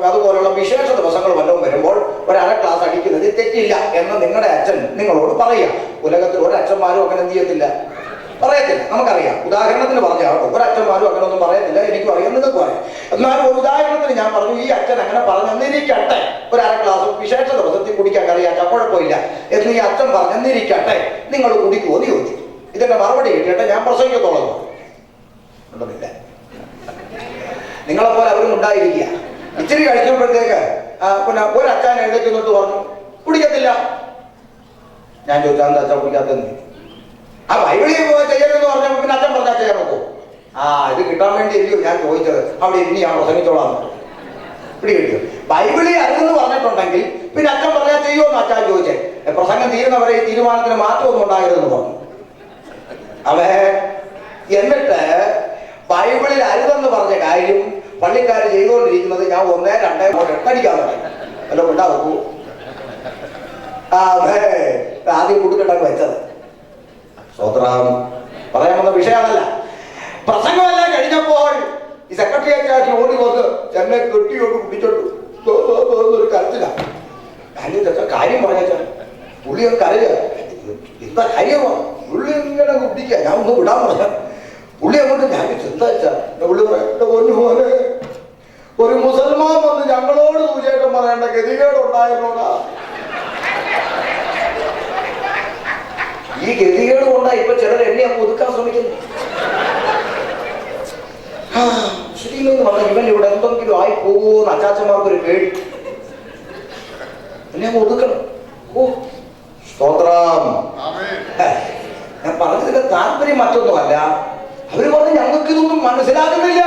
അതുപോലുള്ള വിശേഷ ദിവസങ്ങൾ വല്ലതും വരുമ്പോൾ ഒരു അര ഗ്ലാസ് അടിക്കുന്നത് തെറ്റില്ല എന്ന് നിങ്ങളുടെ അച്ഛൻ നിങ്ങളോട് പറയുക. ഉലകത്തിൽ ഒരച്ഛന്മാരും അങ്ങനെ എന്ത് ചെയ്യത്തില്ല, പറയത്തില്ല. നമുക്കറിയാം, ഉദാഹരണത്തിന് പറഞ്ഞാട്ടോ, ഒരച്ഛന്മാരും അങ്ങനെ ഒന്നും പറയത്തില്ല, എനിക്കും അറിയാം, നിങ്ങൾക്കും അറിയാം. എന്നാലും ഒരു ഉദാഹരണത്തിന് ഞാൻ പറഞ്ഞു, ഈ അച്ഛൻ അങ്ങനെ പറഞ്ഞെന്നിരിക്കട്ടെ, ഒരു അര ഗ്ലാസ് വിശേഷ ദിവസത്തിൽ കുടിക്കാൻ കഴിയാച്ച കുഴപ്പമില്ല എന്ന് ഈ അച്ഛൻ പറഞ്ഞെന്നിരിക്കട്ടെ, നിങ്ങൾ കുടിക്കുമോ എന്ന് ചോദിച്ചു. ഇതിന്റെ മറുപടി കിട്ടിയിട്ട് ഞാൻ പ്രസംഗിക്കത്തോളം ഉണ്ടെന്നില്ല. നിങ്ങളെപ്പോലെ അവരും ഉണ്ടായിരിക്കുക. ഇച്ചിരി കഴിച്ചപ്പോഴത്തേക്ക് പിന്നെ ഒരു അച്ഛൻ എഴുന്നേറ്റ് പറഞ്ഞു കുടിക്കത്തില്ല. ഞാൻ ചോദിച്ചാൽ എന്താ അച്ഛൻ കുടിക്കാത്തെന്ന്. ആ ബൈബിളിൽ ചെയ്യരുതെന്ന് പറഞ്ഞപ്പോൾ പിന്നെ അച്ഛൻ പറഞ്ഞാൽ ചെയ്യാൻ നോക്കൂ. ഇത് കിട്ടാൻ വേണ്ടി ഇല്ലയോ ഞാൻ ചോദിച്ചത്, അവിടെ ഇനി ഞാൻ പ്രസംഗിച്ചോളാം. പിടി കിട്ടിയോ? ബൈബിളിൽ അരുതെന്ന് പറഞ്ഞിട്ടുണ്ടെങ്കിൽ പിന്നെ അച്ഛൻ പറഞ്ഞാൽ ചെയ്യുമോന്ന് അച്ഛൻ ചോദിച്ചേ. പ്രസംഗം തീരുന്നവരെ ഈ തീരുമാനത്തിന് മാറ്റമൊന്നും ഉണ്ടാകരുതെന്ന് പറഞ്ഞു. എന്നിട്ട് ബൈബിളിൽ അരുതെന്ന് പറഞ്ഞ കാര്യം പള്ളിക്കാർ ചെയ്തുകൊണ്ടിരിക്കുന്നത് ഞാൻ 1, 2 എട്ടടിക്കാൻ തുടങ്ങി. വല്ല ഉണ്ടാവൂ. ആദ്യം കുടുക്കട്ടൊക്കെ വെച്ചത് സ്വത്രം പറയാൻ വന്ന വിഷയമല്ല. പ്രസംഗമെല്ലാം കഴിഞ്ഞപ്പോൾ ഈ സെക്രട്ടറിയേറ്റ് ഓടി വന്ന് എന്നെ കെട്ടിയോട്ട് കുടിച്ചോട്ടു ഒരു കരച്ചില്ല. കാര്യം പറഞ്ഞാൽ പുള്ളി ഒന്ന് കരയുക, എന്താ കാര്യമോ? പുള്ളി ഇങ്ങനെ കുടിക്കുക, ഞാൻ ഒന്ന് വിടാൻ പറഞ്ഞ പുള്ളി അങ്ങോട്ട് ഞാൻ എന്താ വെച്ചാ പുള്ളി പോലെ ഒരു മുസൽമാൻ വന്ന് ഞങ്ങളോട് തീർച്ചയായിട്ടും പറയേണ്ട ഗതികേടുണ്ടായിരുന്നോടാ. ഈ ഗതികേട് കൊണ്ടാ ഇപ്പൊ ചിലർ എന്നെ അങ്ങ് ഒതുക്കാൻ ശ്രമിക്കുന്നു. മുസ്ലിമെന്ന് പറഞ്ഞ ഇവൻ ഇവിടെ എന്തെങ്കിലും ആയി പോകുമോ എന്ന് അച്ചാച്ചന്മാർക്കൊരു പേടി. എന്നെ അങ്ങ് ഒതുക്കണം. സ്തോത്രം. ഞാൻ പറഞ്ഞതിന്റെ താല്പര്യം മറ്റൊന്നുമല്ല. അവര് പറഞ്ഞ് ഞങ്ങൾക്ക് ഇതൊന്നും മനസ്സിലാകുന്നില്ല.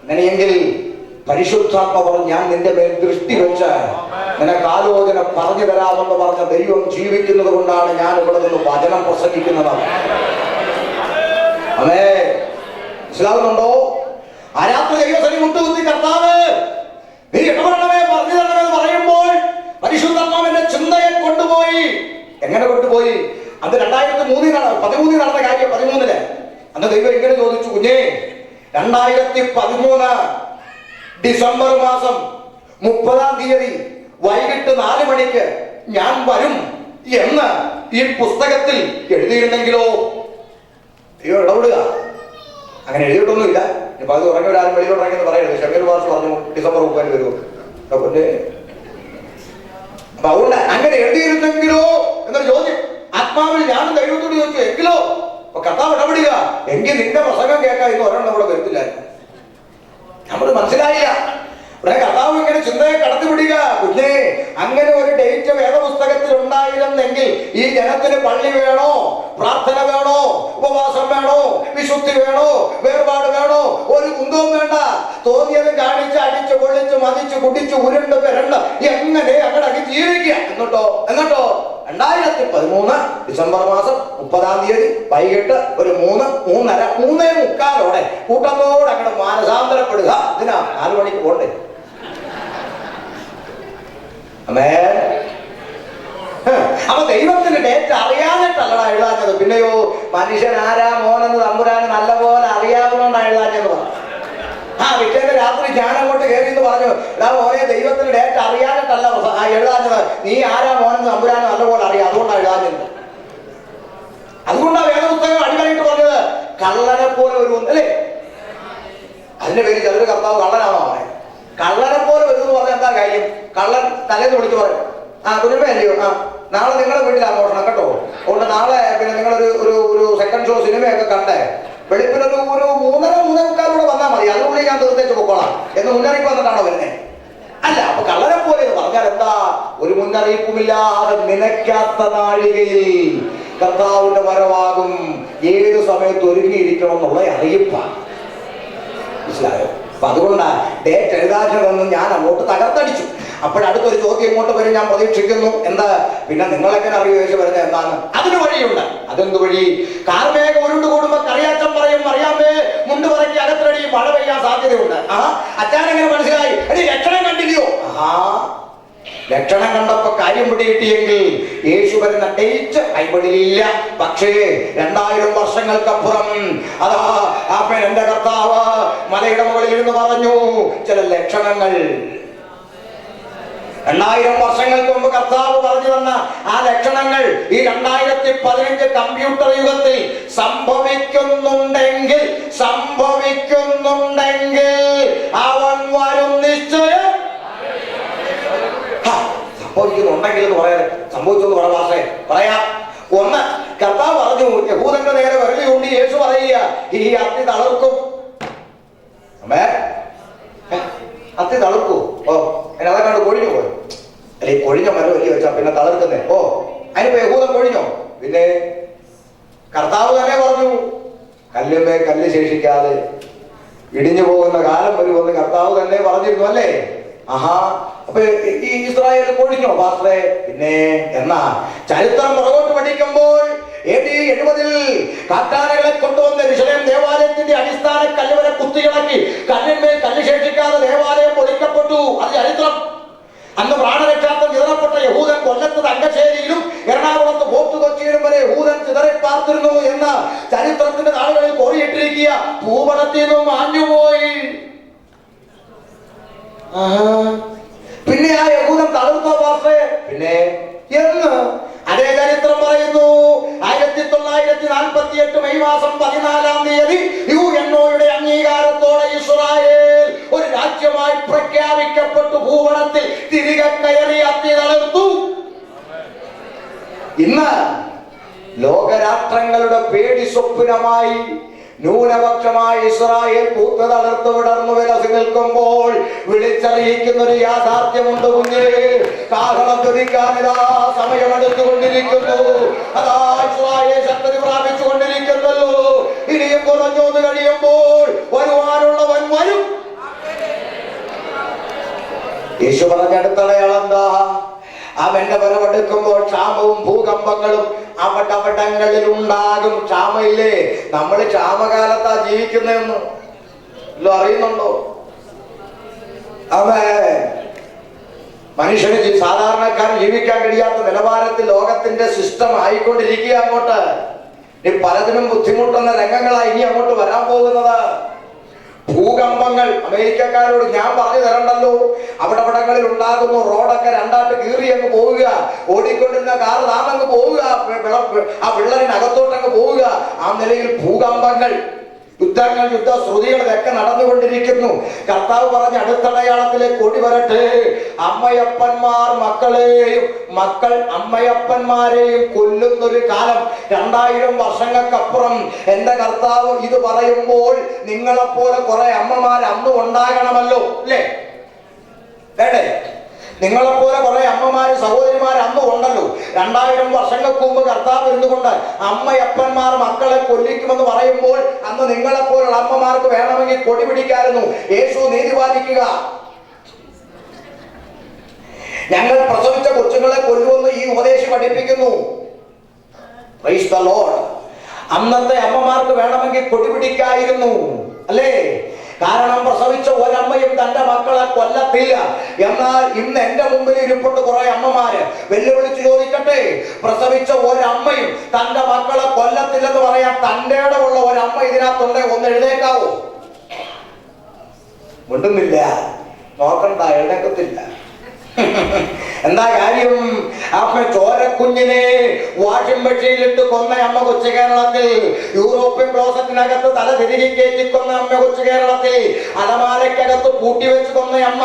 അങ്ങനെയെങ്കിൽ പരിശുദ്ധാത്മ പറഞ്ഞു, ഞാൻ നിന്റെ മേൽ ദൃഷ്ടി വെച്ച് നിനക്ക് ആലോചന പറഞ്ഞു തരാമെന്ന് പറഞ്ഞ ദൈവം ജീവിക്കുന്നത് കൊണ്ടാണ് ഞാൻ ഇവിടെ നിന്ന് വചനം പ്രസംഗിക്കുന്നത്. അതെ, മനസ്സിലാകുന്നുണ്ടോ? ആ രാത്രി ദൈവസനി മുട്ടുകുത്തി കർത്താവ് നീ ഇടപെടണമേ, പറഞ്ഞു തരണമെന്ന് പറയുമ്പോൾ പരിശുദ്ധാത്മാവിന്റെ ചിന്തയെ കൊണ്ടുപോയി. എങ്ങനെ കൊണ്ടുപോയി? അത് 2013 നടന്ന കാര്യം. 13 അന്ന് ദൈവം ഇങ്ങനെ ചോദിച്ചു, കുഞ്ഞേ 2013 ഡിസംബർ മാസം 30-ാം തീയതി വൈകിട്ട് 4 മണിക്ക് ഞാൻ വരും എന്ന് ഈ പുസ്തകത്തിൽ എഴുതിയിരുന്നെങ്കിലോ? ദൈവം ഇടപെടുക. അങ്ങനെ എഴുതിയിട്ടൊന്നുമില്ല. ഇപ്പൊ അത് ഉറങ്ങിയവരാരും വെളിയിലുറങ്ങിയെന്ന് പറയരുത്. ഷമീർ വാസ് പറഞ്ഞു ഡിസംബർ 30 വരുമോ? അപ്പൊ അതുകൊണ്ട് അങ്ങനെ എഴുതിയിരുന്നെങ്കിലോ എന്നൊരു ചോദ്യം ആത്മാവിൽ ഞാനും ദൈവത്തോട് ചോദിച്ചു. എങ്കിലോ? അപ്പൊ കർത്താവ് ഇടപെടുക. എങ്കിൽ നിന്റെ പ്രസംഗം കേൾക്കാൻ ഇന്ന് ഒരെണ്ണം ഇവിടെ വരുത്തില്ലായിരുന്നു. നമ്മൾ മനസ്സിലായില്ല. ഇവിടെ കർത്താവ് ഇങ്ങനെ ചിന്തയെ കടത്തിവിടുക. കുഞ്ഞേ, അങ്ങനെ ഒരു ഡേറ്റ് വേദപുസ്തകത്തിൽ ഉണ്ടായിരുന്നെങ്കിൽ ഈ ജനത്തിന് പള്ളി വേണോ, പ്രാർത്ഥന വേണോ, ഉപവാസം വേണോ, വിശുദ്ധി വേണോ, വേർപാട് വേണോ, ഒരു കുന്തവും വേണ്ട. തോന്നിയതും കാണിച്ച് അടിച്ച് പൊളിച്ച് മതിച്ച് കുടിച്ച് ഉരുണ്ട് പെരണ്ട് എങ്ങനെ അങ്ങടങ്ങ് ജീവിക്കുക. എന്നിട്ടോ 2013 ഡിസംബർ മാസം 30-ാം തീയതി വൈകിട്ട് ഒരു 3:30-3:45 കൂട്ടത്തോടെ അങ്ങോട്ട് മാനസാന്തരപ്പെടുക. ഇതിനാ 4 മണിക്ക് പോണ്ടേ? അപ്പൊ ദൈവത്തിന് ഡേറ്റ് അറിയാഞ്ഞിട്ടല്ലടാ എഴുതാഞ്ഞത്. പിന്നെയോ മനുഷ്യൻ ആരാ മോനെന്ന് തമ്പുരാന് നല്ലപോലെ അറിയാവുന്നോണ്ടാ എഴുതാഞ്ഞെന്ന് പറഞ്ഞു. പിറ്റേന്ന് രാത്രി ഞാൻ അങ്ങോട്ട് കയറി എന്ന് പറഞ്ഞു, മോനെ ദൈവത്തിന് ഡേറ്റ് അറിയാഞ്ഞിട്ടല്ല എഴുതാഞ്ഞത്, നീ ആരാ മോനെന്ന് തമ്പുരാന് നല്ലപോലെ അറിയാം, അതുകൊണ്ടാണ് എഴുതാഞ്ഞത്. അതുകൊണ്ടാണ് വേദപുസ്തകം അടിവരായിട്ട് പറഞ്ഞത് കള്ളനെ പോലെ ഒരു അല്ലേ. അതിന്റെ പേര് ചിലര് കർത്താവ് കള്ളനാണോ അവനെ? കള്ളനെ പോലെ വരുമെന്ന് പറഞ്ഞാൽ എന്താ കാര്യം? കള്ളൻ തലേന്ന് വിളിച്ചു പറയും, കുഞ്ഞമ്മയോ നാളെ നിങ്ങളുടെ വീട്ടിൽ ആഘോഷണം കേട്ടോ, അതുകൊണ്ട് നാളെ പിന്നെ നിങ്ങളൊരു ഒരു സെക്കൻഡ് ഷോ സിനിമയൊക്കെ കണ്ടേ വെളുപ്പിനൊരു 3:30-3:45 വന്നാൽ മതി, അതുകൊണ്ട് ഞാൻ തീർത്തേച്ച് പൊക്കോളാം എന്ന് മുന്നറിയിപ്പ് വന്നിട്ടാണോ വരുന്നത്? അല്ല. അപ്പൊ കള്ളനെ പോലെ എന്ന് പറഞ്ഞാൽ എന്താ? ഒരു മുന്നറിയിപ്പുമില്ലാതെ നിലയ്ക്കാത്ത നാഴികയിൽ കർത്താവിന്റെ വരവാകും. ഏത് സമയത്ത് ഒരുങ്ങിയിരിക്കണം എന്നുള്ള അറിയിപ്പാണ്. മനസ്സിലായോ? അപ്പൊ അതുകൊണ്ടാണ് ഡേറ്റ് എഴുതാറ്റതെന്ന് ഞാൻ അങ്ങോട്ട് തകർത്തടിച്ചു. അപ്പോഴടുത്തൊരു ചോദ്യം ഇങ്ങോട്ട് വരും, ഞാൻ പ്രതീക്ഷിക്കുന്നു. എന്താ? പിന്നെ നിങ്ങളെങ്ങനെ അറിയോ യേശു വരുന്നത് എന്നാണ്? അതിന് വഴിയുണ്ട്. അതെന്ത് വഴി? കാർമേഘം ഉരുണ്ടു കൂടുമ്പോ കറിയാച്ചൻ പറയും, അറിയാമേ മുണ്ട് പറക്കി അകത്തിലടി മഴ പെയ്യാൻ സാധ്യതയുണ്ട്. അച്ഛനെങ്ങനെ മനസ്സിലായി? എടി ലക്ഷണം കണ്ടില്ലയോ? ലക്ഷണം കണ്ടപ്പോ കാര്യം പിടികിട്ടിയെങ്കിൽ യേശു വരുന്ന ഡേറ്റ് ബൈബിളിലില്ല. പക്ഷേ 2000 വർഷങ്ങൾക്കപ്പുറം അതാ എന്റെ കർത്താവ് മലയുടെ മുകളിൽ ഇരുന്ന് പറഞ്ഞു ചില ലക്ഷണങ്ങൾ. 2000 വർഷങ്ങൾക്ക് മുമ്പ് കർത്താവ് പറഞ്ഞു തന്ന ആ ലക്ഷണങ്ങൾ ഈ 2015 കമ്പ്യൂട്ടർ യുഗത്തിൽ സംഭവിക്കുന്നുണ്ടെങ്കിൽ അവൻ വരും നിശ്ചയം. സംഭവിക്കുന്നുണ്ടെങ്കിൽ എന്ന് പറയാതെ സംഭവിച്ചെന്ന് പറയാം. ഒന്ന്, കർത്താവ് പറഞ്ഞു യഹൂദന്റെ നേരെ വിരലി കൊണ്ട് യേശു പറയുക, ഈ അത്തി തളർക്കും. അത്തി തളർക്കൂ? അതൊക്കെ കൊഴിഞ്ഞു പോയി. അല്ലെ കൊഴിഞ്ഞ മരം വലിയ വെച്ചാ പിന്നെ തളർക്കുന്നേ? അതിനിപ്പോ യഹൂദൻ കൊഴിഞ്ഞോ? പിന്നെ കർത്താവ് തന്നെ പറഞ്ഞു കല്ലുമേ കല്ല് ശേഷിക്കാതെ ഇടിഞ്ഞു പോകുന്ന കാലം വരുമെന്ന് കർത്താവ് തന്നെ പറഞ്ഞിരുന്നു, അല്ലേ? അപ്പൊ ഈ ഇസ്രായേൽ കൊഴിഞ്ഞോ പാസ്റ്ററെ? പിന്നെ എന്നാ ചരിത്രം പുറകോട്ട് പഠിക്കുമ്പോൾ AD 70 കാട്ടാനകളെ കൊണ്ടുവന്ന യെരൂശലേം ദേവാലയത്തിന്റെ അടിസ്ഥാന കല്ല് വരെ കുത്തിയിളക്കി കല്ലിന്മേൽ കല്ല് ശേഷിക്കാതെ ദേവാലയം പൊളിക്കപ്പെട്ടു. അത് ചരിത്രം. അന്ന് പ്രാണരക്ഷാർത്ഥം ചിതറപ്പെട്ട യഹൂദൻ കൊല്ലത്ത് തങ്കശ്ശേരിയിലും എറണാകുളത്ത് ഫോർട്ട് കൊച്ചിയിലും വരെ യഹൂദൻ ചിതറി പാർത്തിരുന്നു എന്ന ചരിത്രത്തിന്റെ നാളുകളിൽ കോറിയിട്ടിരിക്കുക. ഭൂപടത്തിൽ നിന്നും മാഞ്ഞുപോയി. പിന്നെ ആ യഹൂദൻ തളർത്തോ പാസ്റ്റേ? പിന്നെ എന്ന് അതേ ചരിത്രം പറയുന്നു. 1948 മെയ് മാസം 14 UNOയുടെ അംഗീകാരത്തോടെ ഇസ്രായേൽ ഒരു രാജ്യമായി പ്രഖ്യാപിക്കപ്പെട്ടു. ഭൂപടത്തിൽ തിരികെ കയറി അത്തി തളർത്തു. ഇന്ന് ലോകരാഷ്ട്രങ്ങളുടെ പേടി സ്വപ്നമായി ന്യൂനപക്ഷമായ ഇസ്രായേൽ പൂത്ത് തളർത്ത് വിടർന്നു വിലസി നിൽക്കുമ്പോൾ വിളിച്ചറിയിക്കുന്ന ഒരു യാഥാർത്ഥ്യമുണ്ട്. കുഞ്ഞേ, കാഹളം ധരിക്കാനിതാ സമയമെടുത്തുകൊണ്ടിരിക്കുന്നു. അതാ ഇസ്രായേൽ ശക്തി പ്രാപിച്ചുകൊണ്ടിരിക്കുന്നല്ലോ. ഇനിയും കുറഞ്ഞോന്ന് കഴിയുമ്പോൾ വരുവാനുള്ളവൻ വരും. യേശു പറഞ്ഞെടുത്തടയാളെന്താ? അവന്റെ വരവെടുക്കുമ്പോൾ ക്ഷാമവും ഭൂകമ്പങ്ങളും അവിടങ്ങളിൽ ഉണ്ടാകും. ക്ഷാമയില്ലേ? നമ്മൾ ക്ഷാമകാലത്താ ജീവിക്കുന്നതെന്ന് അറിയുന്നുണ്ടോ? മനുഷ്യന് സാധാരണക്കാരൻ ജീവിക്കാൻ കഴിയാത്ത നിലവാരത്തിൽ ലോകത്തിന്റെ സിസ്റ്റം ആയിക്കൊണ്ടിരിക്കുക. അങ്ങോട്ട് പലതിനും ബുദ്ധിമുട്ടുന്ന രംഗങ്ങളായി ഇനി അങ്ങോട്ട് വരാൻ പോകുന്നത്. ഭൂകമ്പങ്ങൾ അമേരിക്കക്കാരോട് ഞാൻ പറഞ്ഞു തരണ്ടല്ലോ. അവിടങ്ങളിൽ ഉണ്ടാകുന്നു. റോഡൊക്കെ രണ്ടായിട്ട് കീറി അങ്ങ് പോവുക, ഓടിക്കൊണ്ടിരുന്ന കാർ താന്നങ്ങ് പോവുക, ആ വിള്ളലിനകത്തോട്ടങ്ങ് പോവുക. ആ നിലയിൽ ഭൂകമ്പങ്ങൾ, യുദ്ധങ്ങൾ, യുദ്ധശ്രുതികളൊക്കെ നടന്നുകൊണ്ടിരിക്കുന്നു. കർത്താവ് പറഞ്ഞ അടുത്തടയാളത്തിലേക്ക് ഓടി വരട്ടെ. അമ്മയപ്പന്മാർ മക്കളെയും മക്കൾ അമ്മയപ്പന്മാരെയും കൊല്ലുന്നൊരു കാലം 2000 വർഷങ്ങൾക്കപ്പുറം എന്റെ കർത്താവ് ഇത് പറയുമ്പോൾ നിങ്ങളെപ്പോലെ കുറെ അമ്മമാർ അന്നും ഉണ്ടാകണമല്ലോ, അല്ലേ? വേണ്ടേ? നിങ്ങളെപ്പോലെ കുറെ അമ്മമാര് സഹോദരിമാർ അന്നും ഉണ്ടല്ലോ. 2000 വർഷങ്ങൾക്ക് മുമ്പ് കർത്താവ് ഇരുന്നുകൊണ്ട് അമ്മയപ്പന്മാർ മക്കളെ കൊല്ലിക്കുമെന്ന് പറയുമ്പോൾ അന്ന് നിങ്ങളെപ്പോലുള്ള അമ്മമാർക്ക് വേണമെങ്കിൽ കൊടി പിടിക്കായിരുന്നു. യേശു നീതി പാലിക്കുക. ഞങ്ങൾ പ്രസവിച്ച കൊച്ചുങ്ങളെ കൊല്ലുമെന്ന് ഈ ഉപദേശി പഠിപ്പിക്കുന്നു. Praise the Lord. അന്നത്തെ അമ്മമാർക്ക് വേണമെങ്കിൽ കൊടി പിടിക്കായിരുന്നു, അല്ലേ? കാരണം പ്രസവിച്ച ഒരമ്മയും തന്റെ മക്കളെ കൊല്ലത്തില്ല. എന്നാൽ ഇന്ന് എന്റെ മുമ്പിൽ ഇരിപ്പുണ്ട് കുറെ അമ്മമാര്. വെല്ലുവിളിച്ച് ചോദിക്കട്ടെ, പ്രസവിച്ച ഒരമ്മയും തന്റെ മക്കളെ കൊല്ലത്തില്ലെന്ന് പറയാൻ തന്റെ ഇടമുള്ള ഒരമ്മ ഇതിനകത്തുണ്ടെ ഒന്ന് എഴുന്നേക്കാവോ? മിണ്ടുന്നില്ല. നോക്കണ്ട, എഴുന്നേക്കത്തില്ല. എന്താ കാര്യം? ചോരക്കുഞ്ഞിനെ വാഷിംഗ് മെഷീനിലിട്ട് കൊന്ന അമ്മ കൊച്ചു കേരളത്തിൽ, യൂറോപ്യൻ ക്ലോസറ്റിനകത്ത് തല തിരികെ കയറ്റി കൊന്ന അമ്മ കൊച്ചു കേരളത്തിൽ, അലമാരക്കകത്ത് പൂട്ടി വെച്ച് കൊന്ന അമ്മ,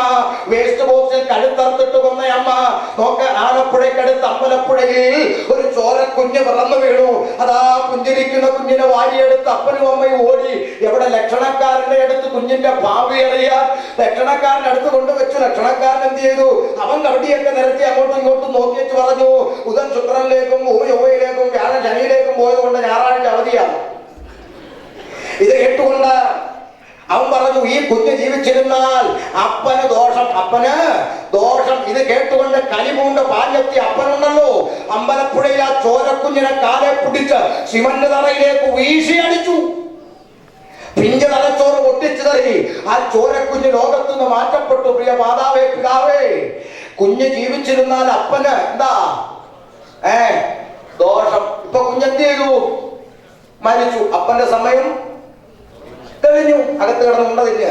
വേസ്റ്റ് ബോക്സിൽ കഴുത്തറുത്തിട്ട് കൊന്ന അമ്മ. നോക്ക, ആലപ്പുഴക്കടുത്ത് അമ്പലപ്പുഴയിൽ ഒരു ചോരക്കുഞ്ഞ് പിറന്നു വീണു. അതാ പുഞ്ചിരിക്കുന്ന കുഞ്ഞിനെ വാരിയെടുത്ത് അപ്പനും അമ്മയും ഓടി. എവിടെ? ലക്ഷണക്കാരന്റെ അടുത്ത് കുഞ്ഞിന്റെ ഭാവി അറിയാൻ ലക്ഷണക്കാരന്റെ അടുത്ത് കൊണ്ടുവച്ചു. ലക്ഷണക്കാരൻ എന്ത് ചെയ്തു? അവൻ കവടിയൊക്കെ നിരത്തി അങ്ങോട്ടും ഇങ്ങോട്ടും നോക്കിയിട്ട് പറഞ്ഞു, ബുധൻ ശുക്രനിലേക്കും ഭൂമി ചൊവ്വയിലേക്കും വ്യാഴം ശനിയിലേക്കും പോയത് കൊണ്ട് ഞായറാഴ്ച അവധിയാണ്. ഇത് കേട്ടുകൊണ്ട് അവൻ പറഞ്ഞു, ഈ കുഞ്ഞ് ജീവിച്ചിരുന്നാൽ അപ്പന് ദോഷം, അപ്പന് ദോഷം. ഇത് കേട്ടുകൊണ്ട് കലിപൂണ്ട് പാഞ്ഞെത്തി അപ്പനുണ്ടല്ലോ അമ്പലപ്പുഴയിൽ ആ ചോരക്കുഞ്ഞിനെ കാലെ പിടിച്ച് സിമന്റ് തറയിലേക്ക് വീശിയടിച്ചു. പിഞ്ച് തലച്ചോറ് പൊട്ടിച്ചു തറി. ആ ചോരക്കുഞ്ഞ് ലോകത്തുനിന്ന് മാറ്റപ്പെട്ടു. പ്രിയ മാതാവേ, പിതാവേ, കുഞ്ഞ് ജീവിച്ചിരുന്നാൽ അപ്പന് എന്താ ദോഷം. ഇപ്പൊ കുഞ്ഞെന്ത് ചെയ്തു? മരിച്ചു. അപ്പന്റെ സമയം തെളിഞ്ഞു. അകത്ത് കിടന്നുണ്ടതില്ല.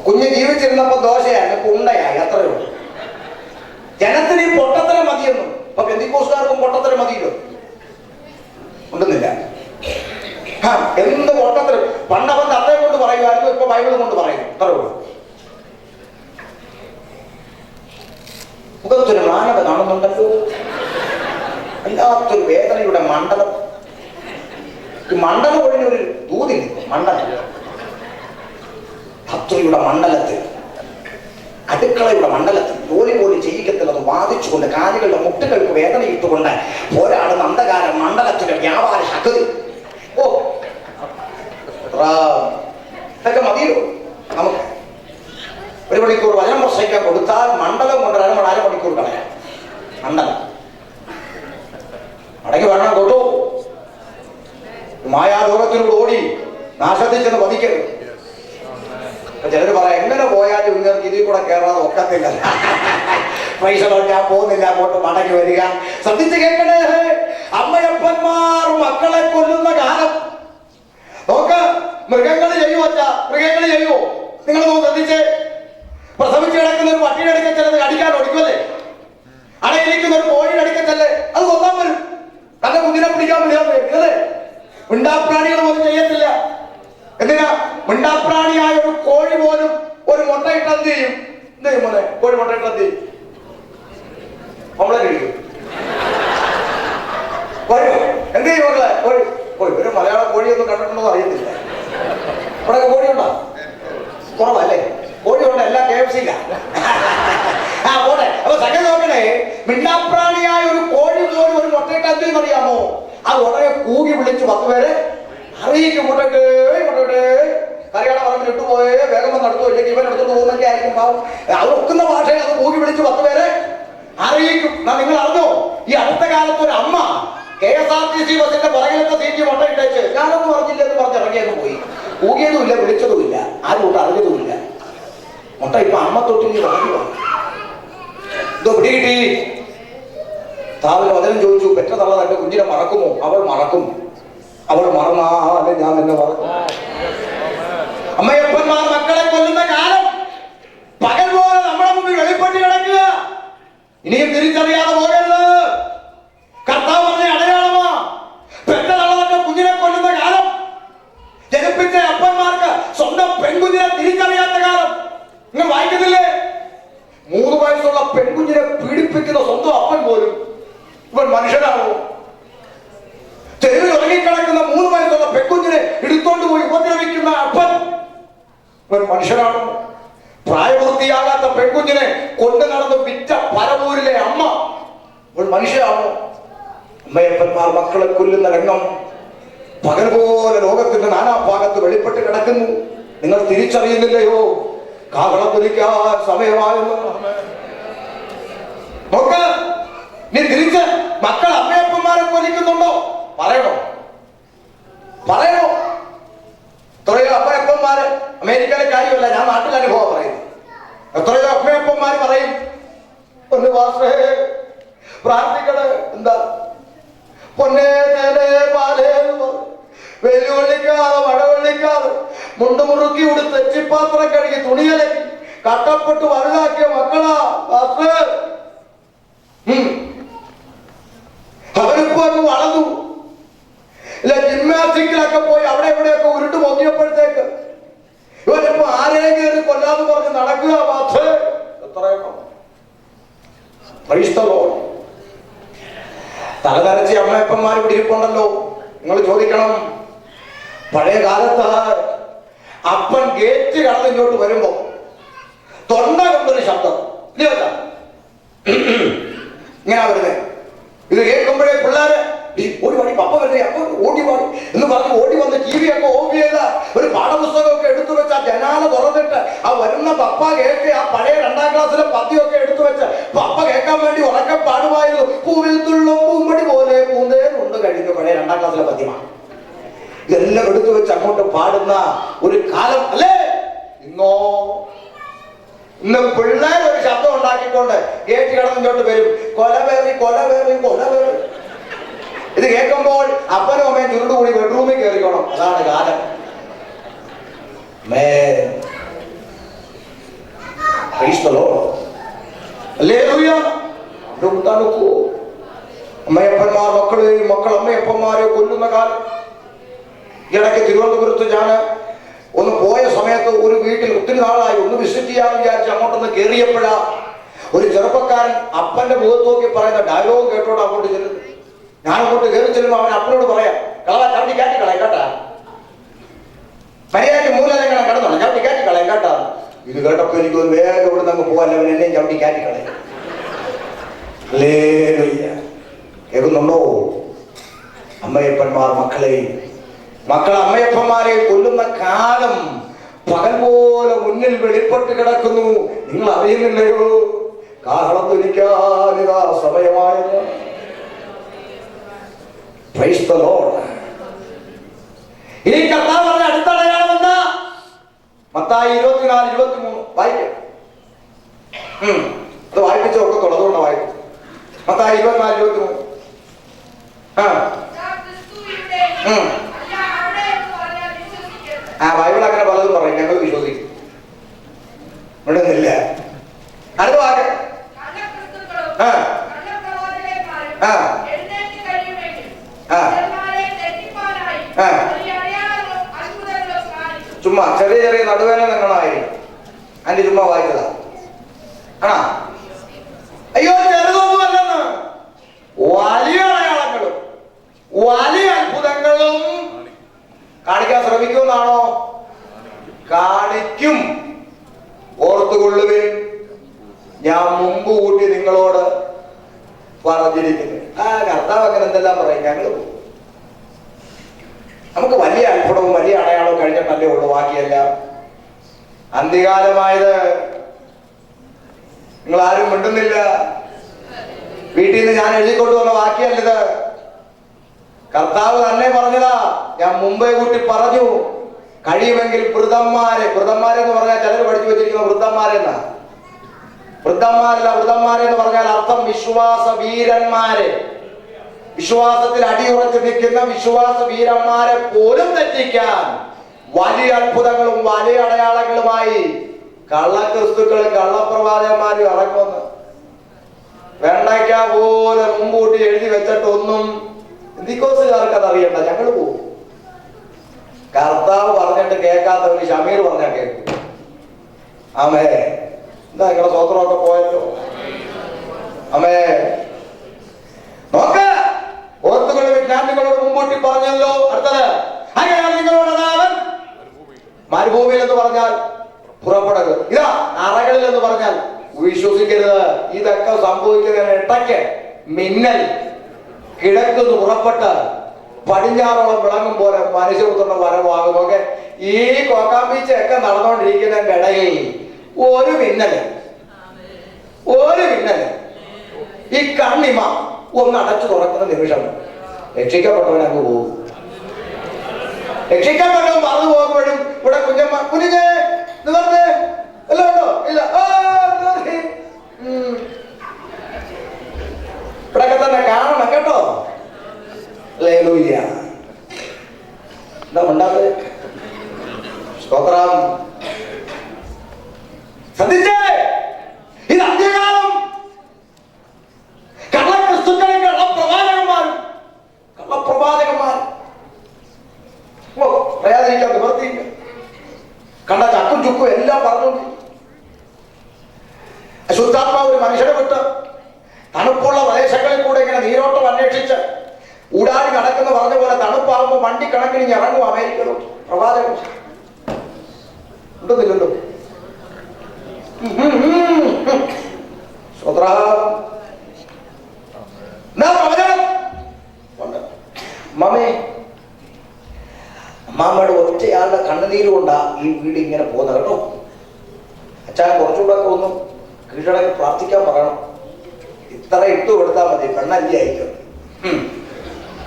കുഞ്ഞ് ജീവിച്ചിരുന്നപ്പോ ദോശയായി, ഉണ്ടയായി. അത്രയോ. ജനത്തിന് ഈ പൊട്ടത്തരം മതിയെന്നും. ഇപ്പൊ പെന്തിക്കോസ്കാർക്കും പൊട്ടത്തരം മതിയല്ലോ. ഉണ്ടെന്നില്ല. എന്ത് പൊട്ടത്തരം. പണ്ടവൻ തത്തയെ കൊണ്ട് പറയുമായിരുന്നു, ഇപ്പൊ ബൈബിളും കൊണ്ട് പറയും. അത്രയുള്ളൂ. മുഖത്തൊരു മ്ലാനത കാണുന്നുണ്ടല്ലോ. വല്ലാത്തൊരു വേദനയുടെ മണ്ഡലം. ഈ മണ്ഡലം ഒഴിഞ്ഞൊരു ദൂതില്ല. മണ്ഡലം, ഭക്തിയുടെ മണ്ഡലത്തിൽ, അടുക്കളയുടെ മണ്ഡലത്തിൽ ജോലി പോലും ചെയ്യിക്കത്തില്ലെന്ന് വാദിച്ചുകൊണ്ട് കാലുകളുടെ മുട്ടുകൾക്ക് വേദന ഇട്ടുകൊണ്ട് പോരാടുന്ന അന്ധകാര മണ്ഡലത്തിന്റെ വ്യാപാര ശക്തി. ഓ, ഇതൊക്കെ മതിയോ നമുക്ക്? 1 മണിക്കൂർ വചനം പ്രസംഗിക്കാൻ കൊടുത്താൽ മണ്ഡലം കൊണ്ട് അരമണിക്കൂർ കളയാം. മണ്ഡലം അടങ്ങി വരണം കേട്ടോ. മായാലോകത്തിലൂടെ ഓടി നാശത്തിൽ ചെന്ന് വധിക്കരുത്. ചിലർ പറയാം, എങ്ങനെ പോയാലും ഇങ്ങനെ ഇതിൽ കൂടെ കയറാതെ ഒക്കത്തില്ല. പൈസകളോ ഞാൻ പോകുന്നില്ല, അങ്ങോട്ട് മടങ്ങി വരിക. ശ്രദ്ധിച്ച് കേൾക്കണേ. അമ്മയപ്പന്മാർ മക്കളെ കൊല്ലുന്ന കാലം നോക്ക്. മൃഗങ്ങൾ ചെയ്യുമോ? മൃഗങ്ങൾ ചെയ്യുമോ? നിങ്ങളൊന്ന് ശ്രദ്ധിച്ചേ. പ്രസവിച്ച് കിടക്കുന്ന ഒരു പട്ടിയുടെ അടുക്ക ചിലത് കടിക്കാൻ ഓടിക്കുമല്ലേ? അടയിരിക്കുന്ന ഒരു കോഴിയുടെ അടുക്ക ചെല്ലേ അത് കൊല്ലാൻ വരും. തന്റെ കുഞ്ഞിനെ പിടിക്കാൻ വിളിയാതെ. മിണ്ടാപ്രാണികൾ പോലും ചെയ്യത്തില്ല. എന്തിനാ? മിണ്ടാപ്രാണിയായ ഒരു കോഴി പോലും ഒരു മുട്ടയിട്ട് എന്ത് ചെയ്യും? എന്ത് ചെയ്യും മോനെ? കോഴി മുട്ടയിട്ട് എന്ത് ചെയ്യും? നമ്മളെ കഴിക്കും. കോഴിയോ എന്ത് ചെയ്യും മക്കളെ? കോഴി. ഒരു മലയാള കോഴിയൊന്നും കണ്ടിട്ടുണ്ടോ അറിയത്തില്ല. ഇവിടെ കോഴിയുണ്ടോ? കുറവല്ലേ? കോഴിയുണ്ട്. എല്ലാം KFC-യില്ല. പോട്ടെ. അപ്പൊ സംഗതി നോക്കണേ. മിണ്ടാപ്രാണിയായ ഒരു കോഴി പോലും ഒരു മുട്ടയിട്ട് എന്ത് ചെയ്യും അറിയാമോ? ആ ഉടനെ കൂകി വിളിച്ചു 10 പേരെ അറിയിക്കും. മുട്ടട്ട് മുട്ടട്ട് കറിയാളെ പറമ്പിൽ ഇട്ടുപോയേ വേഗം വന്ന് അടുത്തു. ഇല്ലെങ്കിൽ ഇവൻ എടുത്തോണ്ട് പോകുന്നൊക്കെ ആയിരിക്കും. പാവം അവർ ഒക്കുന്ന ഭാഷയിൽ അത് കൂകി വിളിച്ച് 10 പേരെ അറിയിക്കും. നിങ്ങൾ അറിഞ്ഞോ? ഈ അടുത്ത കാലത്ത് ഒരു അമ്മ KSRTC ബസിന്റെ പുറകിലത്തെ സീറ്റ് മുട്ട ഇട്ടേച്ച് ഞാനൊന്നും പറഞ്ഞില്ല എന്ന് പറഞ്ഞ് ഇറങ്ങിയൊക്കെ പോയി. കൂകിയതുമില്ല, വിളിച്ചതുമില്ല, ആരും കൊണ്ട് അറിഞ്ഞതുമില്ല. മുട്ട ഇപ്പൊ അമ്മ തൊട്ടിൽ ഇറങ്ങിയാണ്. എന്തോ പിടികിട്ടി. താവിന് വചനം ചോദിച്ചു, പെറ്റ തള്ള തന്റെ കുഞ്ഞിനെ മറക്കുമോ? അവൾ മറക്കും. അവൾ മറന്നാലെ ഞാൻ എന്നെ മറക്കും. അമ്മയപ്പന്മാർ മക്കളെ കൊല്ലുന്ന കാലം പകൽ പോലെ നമ്മുടെ മുമ്പിൽ വെളിപ്പെട്ട് കിടക്കുക. ഇനിയും തിരിച്ചറിയാതെ പോകരുത്. കർത്താവ് പറഞ്ഞ അടയാളമാ. പെറ്റ തള്ള തന്റെ കുഞ്ഞിനെ കൊല്ലുന്ന കാലം. ജനിപ്പിച്ച അപ്പന്മാർക്ക് സ്വന്തം പെൺകുഞ്ഞിനെ തിരിച്ചറിയാത്ത കാലം. നിങ്ങൾ വായിക്കുന്നില്ലേ? 3 വയസ്സുള്ള പെൺകുഞ്ഞിനെ പീഡിപ്പിക്കുന്ന സ്വന്തം അപ്പൻ പോലും ഇവൻ മനുഷ്യനാണോ? തെരുവിൽ ഉറങ്ങിക്കിടക്കുന്ന 3 വയസ്സുള്ള പെൺകുഞ്ഞിനെ എടുത്തോണ്ട് പോയി ഉപദ്രവിക്കുന്ന അപ്പൻ ഇവൻ മനുഷ്യനാണോ? പ്രായപൂർത്തിയാകാത്ത പെൺകുഞ്ഞിനെ കൊണ്ടു നടന്ന് വിറ്റ പരവൂരിലെ അമ്മ ഇവൻ മനുഷ്യനാണോ? അമ്മയപ്പന്മാർ മക്കളെ കൊല്ലുന്ന രംഗം പകൽ പോലെ ലോകത്തിന്റെ നാനാഭാഗത്ത് വെളിപ്പെട്ട് കിടക്കുന്നു. നിങ്ങൾ തിരിച്ചറിയുന്നില്ലയോ? കാഹളത്തൊലിക്കാൻ സമയമായെന്ന് നോക്ക്. നീ തിരിച്ച് മക്കൾ അമ്മയപ്പന്മാരെ കൊല്ലിക്കുന്നുണ്ടോ? പറയണോ? പറയണോ? എത്രയോ അമ്മയപ്പന്മാര്, അമേരിക്കയിലെ കാര്യമല്ല, ഞാൻ നാട്ടിലെ അനുഭവം പറയുന്നു. എത്രയോ അമ്മയപ്പന്മാര് പറയും, ഒന്ന് വാസേ പ്രാർത്ഥിക്കണേ. എന്താ? പൊന്നേ നേരെ പാലേ വെയിൽ കൊള്ളിക്കാതെ മഴ കൊള്ളിക്കാതെ മുണ്ട് മുറുക്കി ഉടുത്ത് എച്ചിപ്പാത്രം കഴുകി തുണിയലക്കി കട്ടപ്പെട്ട് വലുതാക്കിയ മക്കളാ പാസ്റ്റർ. അവരിപ്പോ അങ്ങ് വളർന്നു. ഇല്ല, ജിംനാസ്റ്റിക്കിലൊക്കെ പോയി അവിടെ എവിടെയൊക്കെ ഉരുട്ട് പൊങ്ങിയപ്പോഴത്തേക്ക് ഇവരിപ്പോ ആരെയും കയറി കൊല്ലാന്ന് പറഞ്ഞ് നടക്കുക. പാസ്റ്റർ എത്രയോ തലതരച്ച് അമ്മയപ്പന്മാർ പിടിയിപ്പുണ്ടല്ലോ. നിങ്ങൾ ചോദിക്കണം, പഴയ കാലത്ത് അപ്പൻ ഗേറ്റ് കടന്ന് ഇങ്ങോട്ട് വരുമ്പോ തൊണ്ട കൊണ്ടൊരു ശബ്ദം ഇങ്ങനെ വരുന്നത്. ഇത് കേൾക്കുമ്പോഴേ പിള്ളേര് ഓടി പാടി പപ്പ വരെ അപ്പൊ ഓടി പാടി എന്ന് പറഞ്ഞ് ഓടി വന്ന് ടി വി ഒക്കെ ഓഫ് ചെയ്ത ഒരു പാഠപുസ്തകമൊക്കെ എടുത്തു വെച്ച് ആ ജനാല തുറന്നിട്ട് ആ വരുന്ന പപ്പ കേൾക്കെ ആ പഴയ 2ാം ക്ലാസ്സിലെ പദ്യമൊക്കെ എടുത്തു വെച്ച് പപ്പ കേൾക്കാൻ വേണ്ടി ഉറക്കം പാടുമായിരുന്നു. പൂവിൽ തുള്ളും പൂമ്പടി പോലെ പൂന്തേനുണ്ട് കഴിഞ്ഞു. പഴയ 2ാം ക്ലാസ്സിലെ പദ്യമാണ്. ഇതെല്ലാം എടുത്തു വെച്ച് അങ്ങോട്ട് പാടുന്ന ഒരു കാലം അല്ലേ ഇന്നോ? ഇന്ന് പിള്ളേർ ഒരു ശബ്ദം ഉണ്ടാക്കിക്കൊണ്ട് ഗേറ്റ് കിടന്നിങ്ങോട്ട് വരും, കൊലവേറി കൊലവേറി കൊലവേറി. ഇത് കേൾക്കുമ്പോൾ അപ്പനും അമ്മയും ചുരുണ്ടുകൂടി ബെഡ്റൂമിൽ കയറിക്കോണം. അതാണ് കാലം. അമ്മയപ്പന്മാർ മക്കളെയും മക്കൾ അമ്മയപ്പന്മാരെ കൊല്ലുന്ന കാലം. ഇടയ്ക്ക് തിരുവനന്തപുരത്ത് ഞാൻ ഒന്ന് പോയ സമയത്ത് ഒരു വീട്ടിൽ ഒത്തിരി നാളായി ഒന്ന് വിസിറ്റ് ചെയ്യാന്ന് വിചാരിച്ച് അങ്ങോട്ടൊന്ന് കയറിയപ്പോഴാ ഒരു ചെറുപ്പക്കാരൻ അപ്പന്റെ മുഖത്ത് നോക്കി പറയുന്ന ഡയലോഗ് കേട്ടോട് അങ്ങോട്ട് ചെല്ലുന്നു. ഞാൻ അങ്ങോട്ട് കയറി ചെല്ലുമ്പോൾ അവൻ അപ്പനോട് പറയാം, കളവാ ചവിട്ടി കാറ്റി കളയും കേട്ടാ, മര്യാദയ്ക്ക് മൂലം കിടന്നോളാം, ചവിട്ടി കാറ്റി കളയും കേട്ടാ. ഇത് കേട്ടപ്പോ എനിക്ക് ഒന്ന് വേഗം ഇവിടെ നിന്ന് പോകാൻ അവൻ എന്നെയും ചവിട്ടി കാറ്റി കളയും. കേൾക്കുന്നുണ്ടോ? അമ്മയപ്പന്മാർ മക്കളെയും മക്കൾ അമ്മയപ്പന്മാരെ കൊല്ലുന്ന കാലം പകൽ പോലെ മുന്നിൽ വെളിപ്പെട്ട് കിടക്കുന്നു. നിങ്ങൾ അറിയുന്നില്ലയോ? കാഹളം ധരിക്കാനിതാ സമയമായത്. ഇനി കർത്താവ് പറഞ്ഞ അടുത്ത അടയാളം എന്താ? മത്തായി 24:23 വായിക്കും. അത് വായിപ്പിച്ച ഒക്കത്തുള്ളൂ, അതുകൊണ്ട് വായിക്കും. മത്തായി 24:23. ബൈബിൾ അങ്ങനെ പലതും പറയും, ഞങ്ങൾ വിശ്വസിക്കും. ഇവിടെയൊന്നുമില്ല. അടുത്ത വാക്ക് ചുമ്മാ ചെറിയ ചെറിയ നടുവേന നിങ്ങളായിരിക്കും. അതിന്റെ ചുമ്മാ വായിച്ചതാ. ആണോ? അയ്യോ ചെറുതൊന്നുമല്ലെന്ന്. വലിയ അടയാളങ്ങളും വലിയ അത്ഭുതങ്ങളും കാണിക്കാൻ ശ്രമിക്കുമെന്നാണോ? കാണിക്കും. ഓർത്തുകൊള്ളുവിൻ, ഞാൻ മുമ്പ് കൂട്ടി നിങ്ങളോട് പറഞ്ഞിരിക്കുന്നു. കർത്താവ് അങ്ങനെ എന്തെല്ലാം പറയും. ഞങ്ങൾ നമുക്ക് വലിയ അത്ഭുതവും വലിയ അടയാളവും കഴിഞ്ഞിട്ടല്ലേ ഉള്ളു, ബാക്കിയല്ല. അന്ത്യകാലമായത് നിങ്ങൾ ആരും മിണ്ടുന്നില്ല. വീട്ടിൽ നിന്ന് ഞാൻ എഴുതിക്കൊണ്ടു വന്ന വാക്യല്ലത്, കർത്താവ് തന്നെ പറഞ്ഞതാ. ഞാൻ മുമ്പേ കൂട്ടി പറഞ്ഞു, കഴിയുമെങ്കിൽ വൃതന്മാരെന്ന് പറഞ്ഞാൽ ചിലർ പഠിച്ചു വെച്ചിരിക്കുന്ന വൃദ്ധന്മാരെന്നാ. വൃദ്ധന്മാരല്ല, വൃദ്ധന്മാരെന്ന് പറഞ്ഞാൽ അർത്ഥം വിശ്വാസ വീരന്മാരെ. വിശ്വാസത്തിൽ അടിയുറച്ചു നിൽക്കുന്ന വിശ്വാസ വീരന്മാരെ പോലും തെറ്റിക്കാൻ വലിയ അത്ഭുതങ്ങളും വലിയ അടയാളങ്ങളുമായി കള്ളക്രിസ്തുക്കളും കള്ളപ്രവാചകന്മാരും ഇറങ്ങുന്നു. വെണ്ടയ്ക്ക പോലെ മുമ്പൂട്ടി എഴുതി വെച്ചിട്ടൊന്നും എന്തിക്കോസുകാർക്ക് അതറിയണ്ട, ഞങ്ങൾ പോകും. കർത്താവ് പറഞ്ഞിട്ട് കേൾക്കാത്തവര് ഷമീർ പറഞ്ഞാൽ കേൾക്കും. ആമേ. എന്താ നിങ്ങളുടെ സ്വത്രമൊക്കെ പോയല്ലോ? ആമേ. നോക്ക, ഓർത്തുകൾ ഞാൻ നിങ്ങളോട് മുമ്പൂട്ടി പറഞ്ഞല്ലോ. അടുത്തത്, അങ്ങനെയാണ് നിങ്ങളോട് അവൻ മരുഭൂമിയിൽ എന്ന് പറഞ്ഞാൽ പുറപ്പെടരുത്. ഇതാ അറകളിൽ എന്ന് പറഞ്ഞാൽ വിശ്വസിക്കരുത്. ഇതൊക്കെ സംഭവിക്കുന്നതിന് ഇടയ്ക്ക് മിന്നൽ കിഴക്കുന്ന് പുറപ്പെട്ട് പടിഞ്ഞാറോളം വിളങ്ങും പോലെ മനുഷ്യപുത്രന്റെ വരവാകും. ഒക്കെ ഈ കോക്കാമ്പീച്ചൊക്കെ നടന്നുകൊണ്ടിരിക്കുന്നതിന്റെ ഇടയിൽ ഒരു മിന്നല് ഈ കണ്ണിമ ഒന്ന് അടച്ചു തുറക്കുന്ന നിമിഷം രക്ഷിക്കപ്പെട്ടവൻ അങ്ങ് പോകും. രക്ഷിക്കപ്പെട്ടവൻ മറന്നു പോകുമ്പോഴും ഇവിടെ കുഞ്ഞെ നിവർന്ന് എല്ലാം ഉണ്ടോ? ഇല്ല. ഇവിടൊക്കെ തന്നെ കാണണം കേട്ടോ. ഹല്ലേലൂയ. എന്താ ഉണ്ടാകുന്നത്? സ്തോത്രം. ശ്രദ്ധിച്ചേ, ഇത് അന്ത്യകാലം. കള്ളക്രിസ്തുക്കളും കള്ളപ്രവാചകന്മാരും പറയാതിരിക്കാൻ നിവർത്തിയില്ല. കണ്ട ചക്കും ചുക്കും എല്ലാം പറഞ്ഞുകൊണ്ട് അശുദ്ധാത്മാവ് ഒരു മനുഷ്യനെ വിട്ട് തണുപ്പുള്ള പ്രദേശങ്ങളിൽ കൂടെ ഇങ്ങനെ നീരോട്ടം അന്വേഷിച്ച് ഊടാടി നടക്കുന്ന പറഞ്ഞ പോലെ തണുപ്പാകുമ്പോൾ വണ്ടി കണക്കിന് ഇറങ്ങും അമേരിക്കയിലും പ്രവാചകൻ ഉണ്ടെന്നില്ലല്ലോ. പ്രവചനം അമ്മാമ്മയുടെ ഒറ്റയാളുടെ കണ്ണുനീര് കൊണ്ടാ ഈ വീട് ഇങ്ങനെ പോകുന്നത് കേട്ടോ. അച്ഛൻ കുറച്ചുകൂടെ ഒക്കെ ഒന്നും കീഴടക്കി പ്രാർത്ഥിക്കാൻ പറയണം. ഇത്ര ഇട്ടു കൊടുത്താൽ മതി, പെണ്ണല്ലി അയക്കും.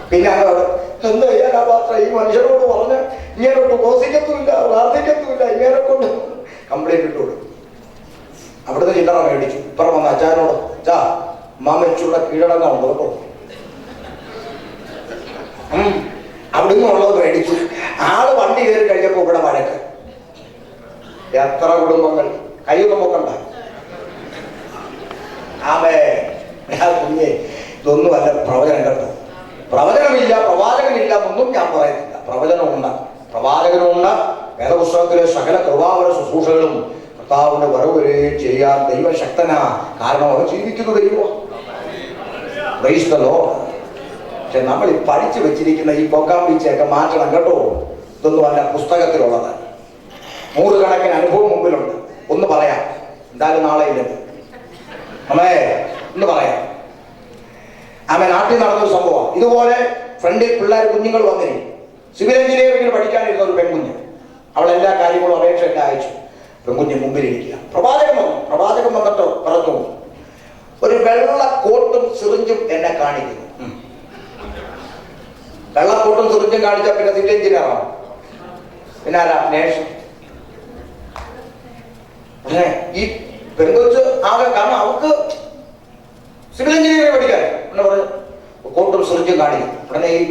പിന്നെ അങ്ങോട്ട് എന്താ ചെയ്യാനാ പാത്ര, ഈ മനുഷ്യരോട് പറഞ്ഞ് ഇങ്ങനോട്ട് ഉപസിക്കത്തുമില്ല, പ്രാർത്ഥിക്കത്തുമില്ല, ഇങ്ങനെ കൊണ്ട് കംപ്ലൈന്റ് ഇട്ട് കൊടുക്കും. അവിടുന്ന് ചില്ലറ മേടിച്ചു. ഇപ്പറ വന്ന അച്ഛനോട്, അച്ഛാ അമ്മാമ്മച്ചുള്ള കീഴടങ്ങുണ്ടോ കേട്ടോ. അവിടുന്ന് ഉള്ളത് മേടിച്ചു. ആള് വണ്ടി കയറി കഴിഞ്ഞപ്പോ ഇവിടെ വഴക്ക്. എത്ര കുടുംബങ്ങൾ കയ്യൊന്നും പൊക്കണ്ട. കുഞ്ഞെ ഇതൊന്നും അല്ല പ്രവചനം കേട്ടോ. പ്രവചനമില്ല, പ്രവാചകനില്ല എന്നൊന്നും ഞാൻ പറയുന്നില്ല. പ്രവചനമുണ്ട്, പ്രവാചകനുണ്ട്. വേദപുസ്തകത്തിലെ സകല കൃപാവര ശുശ്രൂഷകളും കർത്താവിന്റെ വരവ് വരെ ചെയ്യാൻ ദൈവശക്തനാ. കാരണം അവർ ജീവിക്കുന്ന ദൈവം. Praise the Lord. പക്ഷെ നമ്മൾ ഈ പഠിച്ചു വെച്ചിരിക്കുന്ന ഈ പൊക്കാൻ വീഴ്ചയൊക്കെ മാറ്റണം കേട്ടോ. ഇതൊന്നും അല്ല പുസ്തകത്തിലുള്ളത്. നൂറുകണക്കിന് അനുഭവം മുമ്പിലുണ്ട്. ഒന്ന് പറയാം, എന്തായാലും നാളെ ഇല്ലത്. അമ്മേ ഒന്ന് പറയാം. ആമേ നാട്ടിൽ നടന്നൊരു സംഭവം. ഇതുപോലെ ഫ്രണ്ടിൽ പിള്ളേർ കുഞ്ഞുങ്ങൾ വന്നിരിക്കും. സിവിൽ എഞ്ചിനീയറിംഗിന് പഠിക്കാനിരുന്ന ഒരു പെൺകുഞ്ഞ്. അവൾ എല്ലാ കാര്യങ്ങളും അപേക്ഷയൊക്കെ അയച്ചു. പെൺകുഞ്ഞ് മുമ്പിലിരിക്കുക. പ്രവാചകൻ വന്നിട്ട് പറഞ്ഞു, ഒരു വെള്ള കോട്ടും സിറിഞ്ചും എന്നെ കാണിക്കുന്നു. വെള്ളക്കോട്ടും സിറിഞ്ചും കാണിച്ചാൽ പിന്നെ സിവിൽ എഞ്ചിനീയറാണ്. പിന്നെ ആരാ? നേഴ്സ്. ഈ പെൺകൊച്ച് ആകെ, കാരണം അവർക്ക് സിവിൽ എഞ്ചിനീയറിംഗ് പഠിക്കാൻ എന്ന് പറഞ്ഞു കോട്ടും സിറിഞ്ചും കാണിക്കും. ഉടനെ ഈ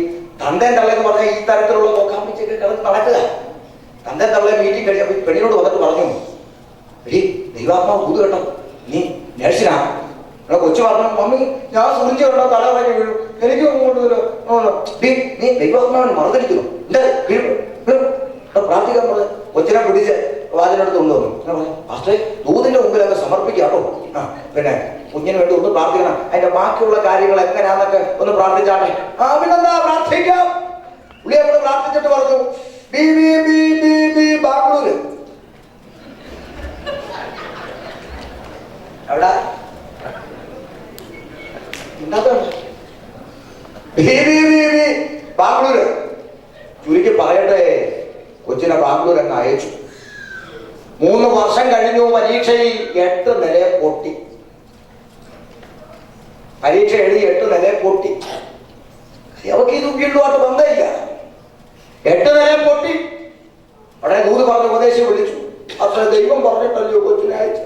തന്തേൻ തള്ളെന്ന് പറഞ്ഞാൽ ഈ തരത്തിലുള്ള നോക്കാമ്പിച്ചൊക്കെ കിടന്ന് നടക്കുക. തന്തേൻ തള്ളെ മീറ്റിംഗ് കഴിഞ്ഞപ്പോൾ പെണ്ണിനോട് വന്നിട്ട് പറഞ്ഞു, എടി ദൈവാത്മാവ് കൂത് കേട്ടോ, നീ നേഴ്സിനാ. കൊച്ചു പറഞ്ഞു, മമ്മി ഞാൻ സിറിഞ്ച് കണ്ടോ തലകറങ്ങി വീഴും, എനിക്ക് നീ ദൈവാത്മാവിന് മറുതരിക്കുന്നു, പ്രാർത്ഥിക്കാൻ പറഞ്ഞു. കൊച്ചിനെ പിടിച്ച് വാതിനടുത്ത് കൊണ്ടുവന്നു. ഫസ്റ്റ് ദൂതിന്റെ മുമ്പിൽ അങ്ങ് സമർപ്പിക്കാട്ടോ. പിന്നെ കുഞ്ഞിന് വേണ്ടി ഒന്ന് പ്രാർത്ഥിക്കണം, അതിന്റെ ബാക്കിയുള്ള കാര്യങ്ങൾ എങ്ങനെയാന്നൊക്കെ ഒന്ന് പ്രാർത്ഥിച്ചാട്ടെ. പിന്നെന്താ പ്രാർത്ഥിക്കാം. പുള്ളി അവിടെ പ്രാർത്ഥിച്ചിട്ട് പറഞ്ഞു, ബാംഗ്ലൂര്. എവിടെ? ബാംഗ്ലൂര്. ചുരുക്കി പറയട്ടെ, കൊച്ചിനെ ബാംഗ്ലൂർ അങ്ങ് അയച്ചു. 3 വർഷം കഴിഞ്ഞു. പരീക്ഷയിൽ 8 നിലയെ പൊട്ടി. പരീക്ഷ എഴുതി 8 നിലയെ പൊട്ടി. അവർക്ക് ഇത് വീണ്ടുമായിട്ട് ബന്ധമില്ല. 8 നിലയെ പൊട്ടി. അവിടെ ദൂത് പറഞ്ഞ ഉപദേശം വിളിച്ചു. അത്ര ദൈവം പറഞ്ഞിട്ടല്ലോ കൊച്ചിനെ അയച്ചു.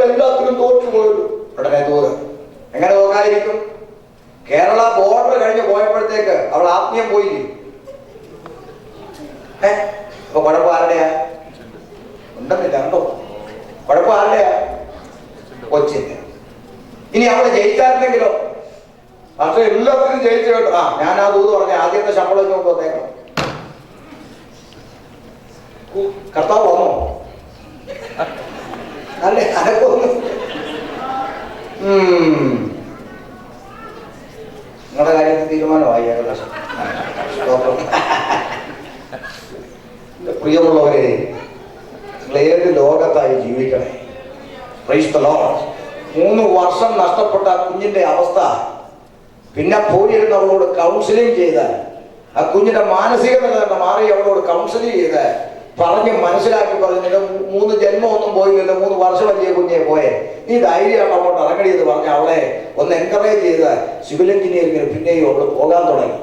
എല്ലാത്തിനും തോറ്റുപോയല്ലോ. ഉടനെ ദൂത് എങ്ങനെ നോക്കാതിരിക്കും? കേരള ബോർഡർ കഴിഞ്ഞ് പോയപ്പോഴത്തേക്ക് അവൾ ആത്മീയം പോയില്ലേ? അപ്പൊ കുഴപ്പം ആരുടെയാ? ഉണ്ടെന്നില്ല കണ്ടോ. കുഴപ്പം ആരുടെയാ? കൊച്ചിന്റെ. ഇനി അവള് ജയിച്ചായിരുന്നെങ്കിലോ? പക്ഷെ എല്ലാത്തിനും ജയിച്ചു കേട്ടോ. ഞാൻ ആ ദൂത് പറഞ്ഞ ആദ്യത്തെ ശമ്പളം നോക്കി വന്നേക്കണം. കർത്താവ് വന്നോ? അല്ലേ അനക്കൊന്നു. നിങ്ങളുടെ കാര്യത്തിൽ തീരുമാനമായി ഏകദേശം. പ്രിയമുള്ളവരെ, നിങ്ങൾ ഏത് ലോകത്തായി ജീവിക്കണേ. Praise the Lord. 3 വർഷം നഷ്ടപ്പെട്ട കുഞ്ഞിന്റെ അവസ്ഥ പിന്നെ പോയിരുന്ന് അവളോട് കൗൺസിലിംഗ് ചെയ്ത് ആ കുഞ്ഞിന്റെ മാനസിക നില തന്നെ മാറി അവളോട് കൗൺസിലിംഗ് ചെയ്ത് പറഞ്ഞ് മനസ്സിലാക്കി പറഞ്ഞു, 3 ജന്മം ഒന്നും പോയില്ലല്ലോ, 3 വർഷം വലിയ കുഞ്ഞെ പോയെ, നീ ധൈര്യമായിട്ട് അങ്ങോട്ട് ഇറങ്ങടി എന്ന് പറഞ്ഞ് അവളെ ഒന്ന് എൻകറേജ് ചെയ്ത് സിവിൽ എഞ്ചിനീയറിംഗിന് പിന്നെയും അവള് പോകാൻ തുടങ്ങി.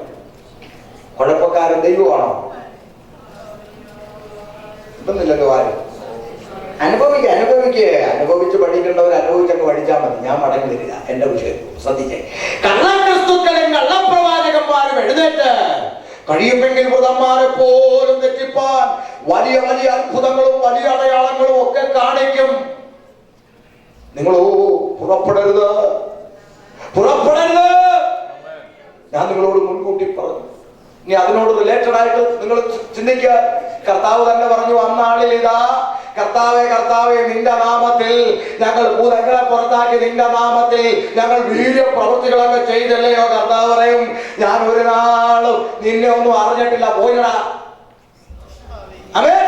കുഴപ്പക്കാരൻ ദൈവമാണോ? ഇതൊന്നുമില്ലല്ലോ ആരും. അനുഭവിച്ച് പഠിക്കേണ്ടവർ അനുഭവിച്ചൊക്കെ പഠിച്ചാൽ മതി. ഞാൻ മടങ്ങി തരിക. എന്റെ വിഷയം ശ്രദ്ധിച്ചേ. കള്ളക്രിസ്തുക്കളും കള്ളപ്രവാചകന്മാരും എഴുന്നേറ്റ് കഴിയുമെങ്കിൽ വൃതന്മാരെ പോലും തെറ്റിപ്പാൻ വലിയ വലിയ അത്ഭുതങ്ങളും വലിയ അടയാളങ്ങളും ഒക്കെ കാണിക്കും. നിങ്ങൾ പുറപ്പെടരുത്, പുറപ്പെടരുത്. ഞാൻ നിങ്ങളോട് മുൻകൂട്ടി പറഞ്ഞു. ഇനി അതിനോട് റിലേറ്റഡ് ആയിട്ട് നിങ്ങൾ ചിന്തിക്കുക. കർത്താവ് തന്നെ പറഞ്ഞു, അന്നാളിൽ ഇതാ കർത്താവേ കർത്താവേ നിന്റെ നാമത്തിൽ ഞങ്ങൾ ഭൂതങ്ങളെ പുറത്താക്കി, നിന്റെ നാമത്തിൽ ഞങ്ങൾ വീര്യ പ്രവൃത്തികളൊക്കെ ചെയ്തല്ലയോ. കർത്താവ് പറയും, ഞാൻ ഒരു നാളും നിന്നെ ഒന്നും അറിഞ്ഞിട്ടില്ല, പോയിടാ. ആമേൻ.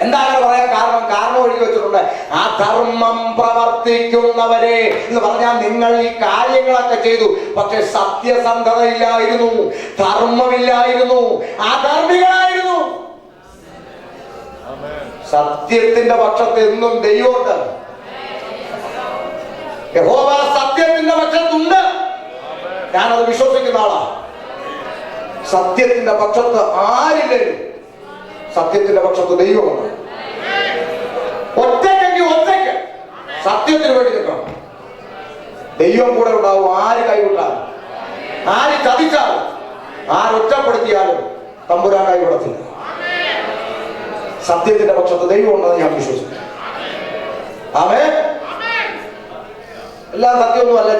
എന്താ അങ്ങനെ പറയാൻ കാരണം എഴുതി വെച്ചിട്ടുണ്ട്. ആ ധർമ്മം പ്രവർത്തിക്കുന്നവരെ എന്ന് പറഞ്ഞാൽ നിങ്ങൾ ഈ കാര്യങ്ങളൊക്കെ ചെയ്തു, പക്ഷെ സത്യസന്ധതയില്ലായിരുന്നു, ധർമ്മമില്ലായിരുന്നു, അധർമ്മികളായിരുന്നു. സത്യത്തിന്റെ പക്ഷത്ത് എന്നും ദൈവമുണ്ട്. യഹോവ സത്യത്തിന്റെ പക്ഷത്തുണ്ട്. ഞാനത് വിശ്വസിക്കുന്ന ആളാ. സത്യത്തിന്റെ പക്ഷത്ത് ആരില്ലേലും സത്യത്തിന്റെ പക്ഷത്ത് ദൈവമുണ്ട്. ഒറ്റയ്ക്ക് സത്യത്തിന് വേണ്ടി നിൽക്കണം. ദൈവം കൂടെ ഉണ്ടാവും. ആര് കൈവിട്ടാലും, ആര് ചതിച്ചാലും, ആരൊറ്റപ്പെടുത്തിയാലും തമ്പുരാൻ കൈവിടത്തില്ല. സത്യത്തിന്റെ പക്ഷത്ത് ദൈവം ഉണ്ടെന്ന് ഞാൻ വിശ്വസിക്കുന്നു. ആമേൻ. എല്ലാം സത്യമൊന്നും അല്ല.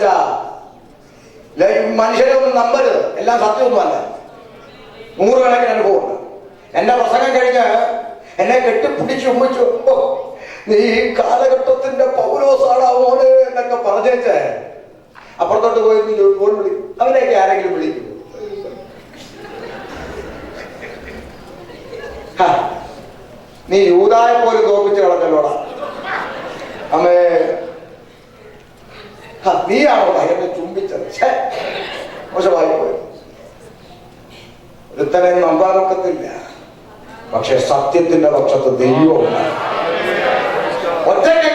മനുഷ്യരെ ഒന്നും നമ്പരുത്. എല്ലാം സത്യമൊന്നും അല്ല. 100 കണക്കിന് അനുഭവമുണ്ട്. എന്റെ പ്രസംഗം കഴിഞ്ഞ് എന്നെ കെട്ടിപ്പിടിച്ചു ഉമ്മിച്ചു, നീ ഈ കാലഘട്ടത്തിന്റെ പൗലോസാടാ മോനെ എന്നൊക്കെ പറഞ്ഞേച്ച് അപ്പുറത്തോട്ട് പോയി ഫോൺ വിളിക്കും. അവരെയൊക്കെ ആരെങ്കിലും വിളിക്കും. നീ യൂദായെ പോലും തോപ്പിച്ച് കളഞ്ഞല്ലോടാ അമ്മേ. നീയാണോ എന്നെ ചുംബിച്ചത്? മോശമായി പോയി. ഒരുത്തനെ നമ്പാനൊക്കത്തില്ല. പക്ഷെ സത്യത്തിന്റെ പക്ഷത്ത് ദൈവമുണ്ട്. ഒറ്റയ്ക്ക്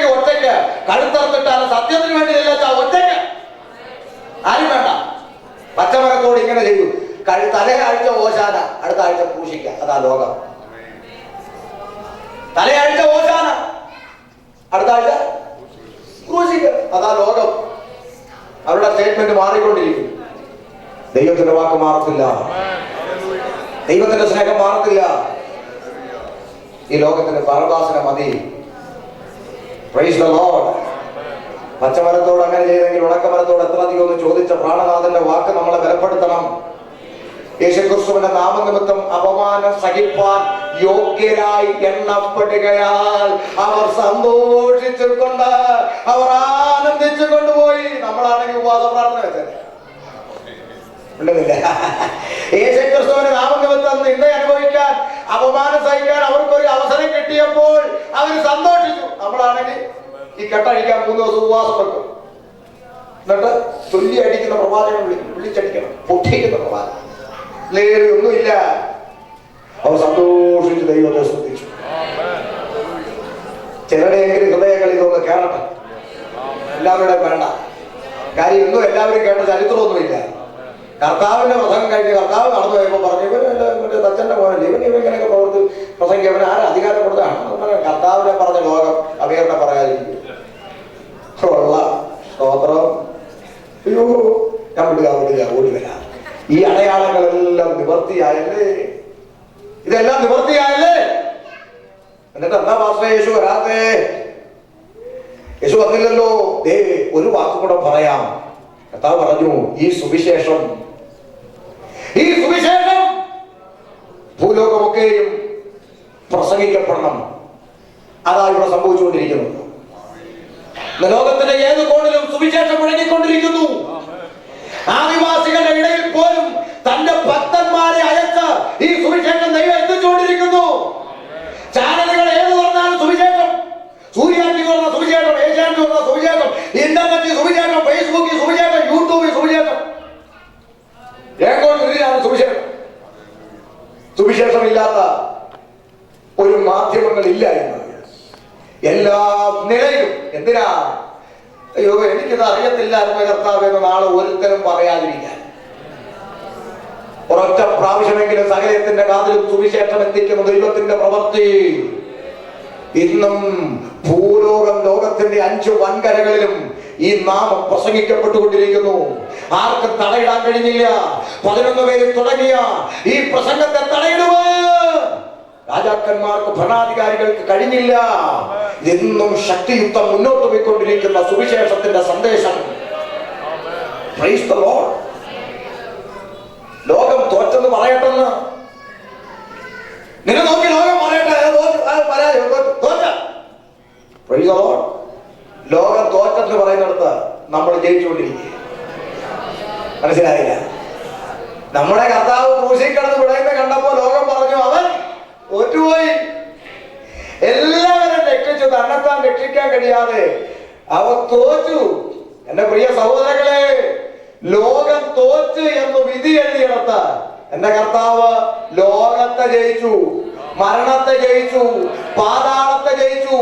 കഴുത്തറുത്തിട്ടാണ് സത്യത്തിന് വേണ്ടി നിലച്ച ഒറ്റയ്ക്ക് ആരും വേണ്ട. പച്ചമരത്തോട് ഇങ്ങനെ ചെയ്തു. തലേ ആഴ്ച ഓശാന, അടുത്ത ആഴ്ച പൂഷിക്ക. അതാ ലോകം. തലയാഴ്ച ഓശാന, അടുത്ത ആഴ്ച ക്രൂശിക്ക. അതാ ലോകം. അവരുടെ സ്റ്റേറ്റ്മെന്റ് മാറിക്കൊണ്ടിരിക്കും. ദൈവത്തിന്റെ വാക്ക് മാറത്തില്ല. ദൈവത്തിന്റെ സ്നേഹം മാറത്തില്ല. ഈ ലോകത്തിന്റെ പരദാസന മതി. Praise the Lord. പച്ചമരത്തോട് അങ്ങനെ ചെയ്തെങ്കിൽ ഉണക്കമരത്തോട് എത്ര അധികം എന്ന് ചോദിച്ച പ്രാണനാഥന്റെ വാക്ക് നമ്മളെ ബലപ്പെടുത്തണം. യേശുക്രിസ്തുവിന്റെ നാമനിമിത്തം അപമാനം സഹിപ്പാൻ യോഗ്യരായി എണ്ണപ്പെടുകയാൽ അവർ സന്തോഷിച്ചുകൊണ്ട്, അവർ ആനന്ദിച്ചു കൊണ്ടുപോയി. നമ്മളാണെങ്കിൽ ഉപവാസ പ്രാർത്ഥന വെച്ചത് ഉണ്ടെന്നില്ല. യേശുക്രിസ്തുവിന്റെ നാമനിമിത്തം നിന്നെ അനുഭവിക്കാൻ, അപമാനം സഹിക്കാൻ അവർക്കൊരു അവസരം കിട്ടിയപ്പോൾ അവർ സന്തോഷിച്ചു. നമ്മളാണെങ്കിൽ ഈ കെട്ടടിക്കാൻ 3 ദിവസം ഉപവാസം വെക്കും. എന്നിട്ട് ചൊല്ലി അടിക്കുന്ന പ്രവാചകൻ വിളിച്ചടിക്കണം, പൊട്ടിക്കുന്ന പ്രവാചകൻ ഒന്നുമില്ല. അവർ സന്തോഷിച്ച് ദൈവത്തെ ശ്രദ്ധിച്ചു. ചിലരെങ്കിലും ഹൃദയങ്ങളിൽ ഇതൊന്ന് കേറട്ടെ. എല്ലാവരുടെയും വേണ്ട കാര്യം ഒന്നും എല്ലാവരും കേട്ട ചരിത്രമൊന്നുമില്ല. കർത്താവിന്റെ പ്രസംഗം കഴിഞ്ഞ് കർത്താവ് നടന്നു പോയപ്പോൾ പറഞ്ഞു, ഇവൻ അച്ഛന്റെ മോനല്ലേ, ഇവനെയൊക്കെ പ്രസംഗിക്കും, അവൻ ആരും അധികാരം കൊടുത്താണ്. കർത്താവിനെ പറഞ്ഞ ലോകം അവരുടെ പറയാതിരിക്കും. സ്തോത്രം. അയ്യോ ഞാൻ വിടുക ഓടി വരാം. ഈ അടയാളങ്ങളെല്ലാം നിവർത്തിയായല്ലേ? ഇതെല്ലാം നിവർത്തിയായല്ലേ? എന്നിട്ട് എന്താ പാസ്റ്റർ യേശു വരാത്തെ? യേശു വന്നില്ലല്ലോ. ഒരു വാക്കും കൂടെ പറയാം. കർത്താവ് പറഞ്ഞു, ഈ സുവിശേഷം ഭൂലോകമൊക്കെയും പ്രസംഗിക്കപ്പെടണം. അതാ ഇവിടെ സംഭവിച്ചുകൊണ്ടിരിക്കുന്നത്. ലോകത്തിന്റെ ഏത് കോണിലും സുവിശേഷം മുഴങ്ങിക്കൊണ്ടിരിക്കുന്നു. ആദിവാസികളുടെ ഇടയിൽ പോലും തന്റെ ഭക്തന്മാരെ അയച്ച് ഈ സുവിശേഷം ദൈവം എത്തിച്ചുകൊണ്ടിരിക്കുന്നു. ചാനലുകൾ ഏത് തുറന്നാലും സുവിശേഷം, സൂര്യാറ്റി തുറന്ന സുവിശേഷം, ഏഷ്യാനെറ്റ് തുറന്ന സുവിശേഷം, ഇന്റർനെറ്റിൽ സുവിശേഷം, ഫേസ്ബുക്കിൽ സുവിശേഷം, യൂട്യൂബിൽ സുവിശേഷം, എങ്ങോട്ട് സുവിശേഷം. സുവിശേഷമില്ലാത്ത ഒരു മാധ്യമങ്ങളില്ല എന്ന് എല്ലാ നിലയിലും. എന്തിനാ? അയ്യോ എനിക്കിത് അറിയത്തില്ലായിരുന്നു കർത്താവ് എന്ന് നാളെ ഒരുത്തരും പറയാതിരിക്കാൻ. ഒരൊറ്റ പ്രാവശ്യമെങ്കിലും സകലത്തിന്റെ കാതിലും സുവിശേഷം എത്തിക്കുന്ന ദൈവത്തിന്റെ പ്രവൃത്തി ഇന്നും ലോകത്തിന്റെ 5 വൻകരകളിലും ഈ നാമം പ്രസംഗിക്കപ്പെട്ടുകൊണ്ടിരിക്കുന്നു. ആർക്കും തടയിടാൻ കഴിഞ്ഞില്ല. 11 പേര് തുടങ്ങിയ ഈ പ്രസംഗത്തെ തടയിടുവാൻ രാജാക്കന്മാർക്ക്, ഭരണാധികാരികൾക്ക് കഴിഞ്ഞില്ല. എന്നും ശക്തിയുക്തം മുന്നോട്ട് പോയിക്കൊണ്ടിരിക്കുന്ന സുവിശേഷത്തിന്റെ സന്ദേശം. Praise the Lord. ലോകം തോറ്റെന്ന് പറയട്ടെന്ന് നിന്നെ നോക്കി ലോകം പറയട്ടെ, തോറ്റ. Praise the Lord. ലോകം തോറ്റെന്ന് പറയുന്നിടത്ത് നമ്മൾ ജയിച്ചുകൊണ്ടിരിക്കുക. മനസ്സിലായില്ല? നമ്മുടെ കർത്താവ് ക്രൂശിൽ കിടന്ന് വിളയുന്ന കണ്ടപ്പോ ലോകം പറഞ്ഞു അവൻ തോറ്റുപോയി. എല്ലാവരും രക്ഷിച്ചു, തന്നെത്താൻ രക്ഷിക്കാൻ കഴിയാതെ അവ തോറ്റു. എന്റെ പ്രിയ സഹോദരങ്ങളെ, ലോകം തോറ്റ് എന്ന് വിധി എഴുതിയെടുത്ത് എന്റെ കർത്താവ് ലോകത്തെ ജയിച്ചു, മരണത്തെ ജയിച്ചു, പാതാളത്തെ ജയിച്ചു,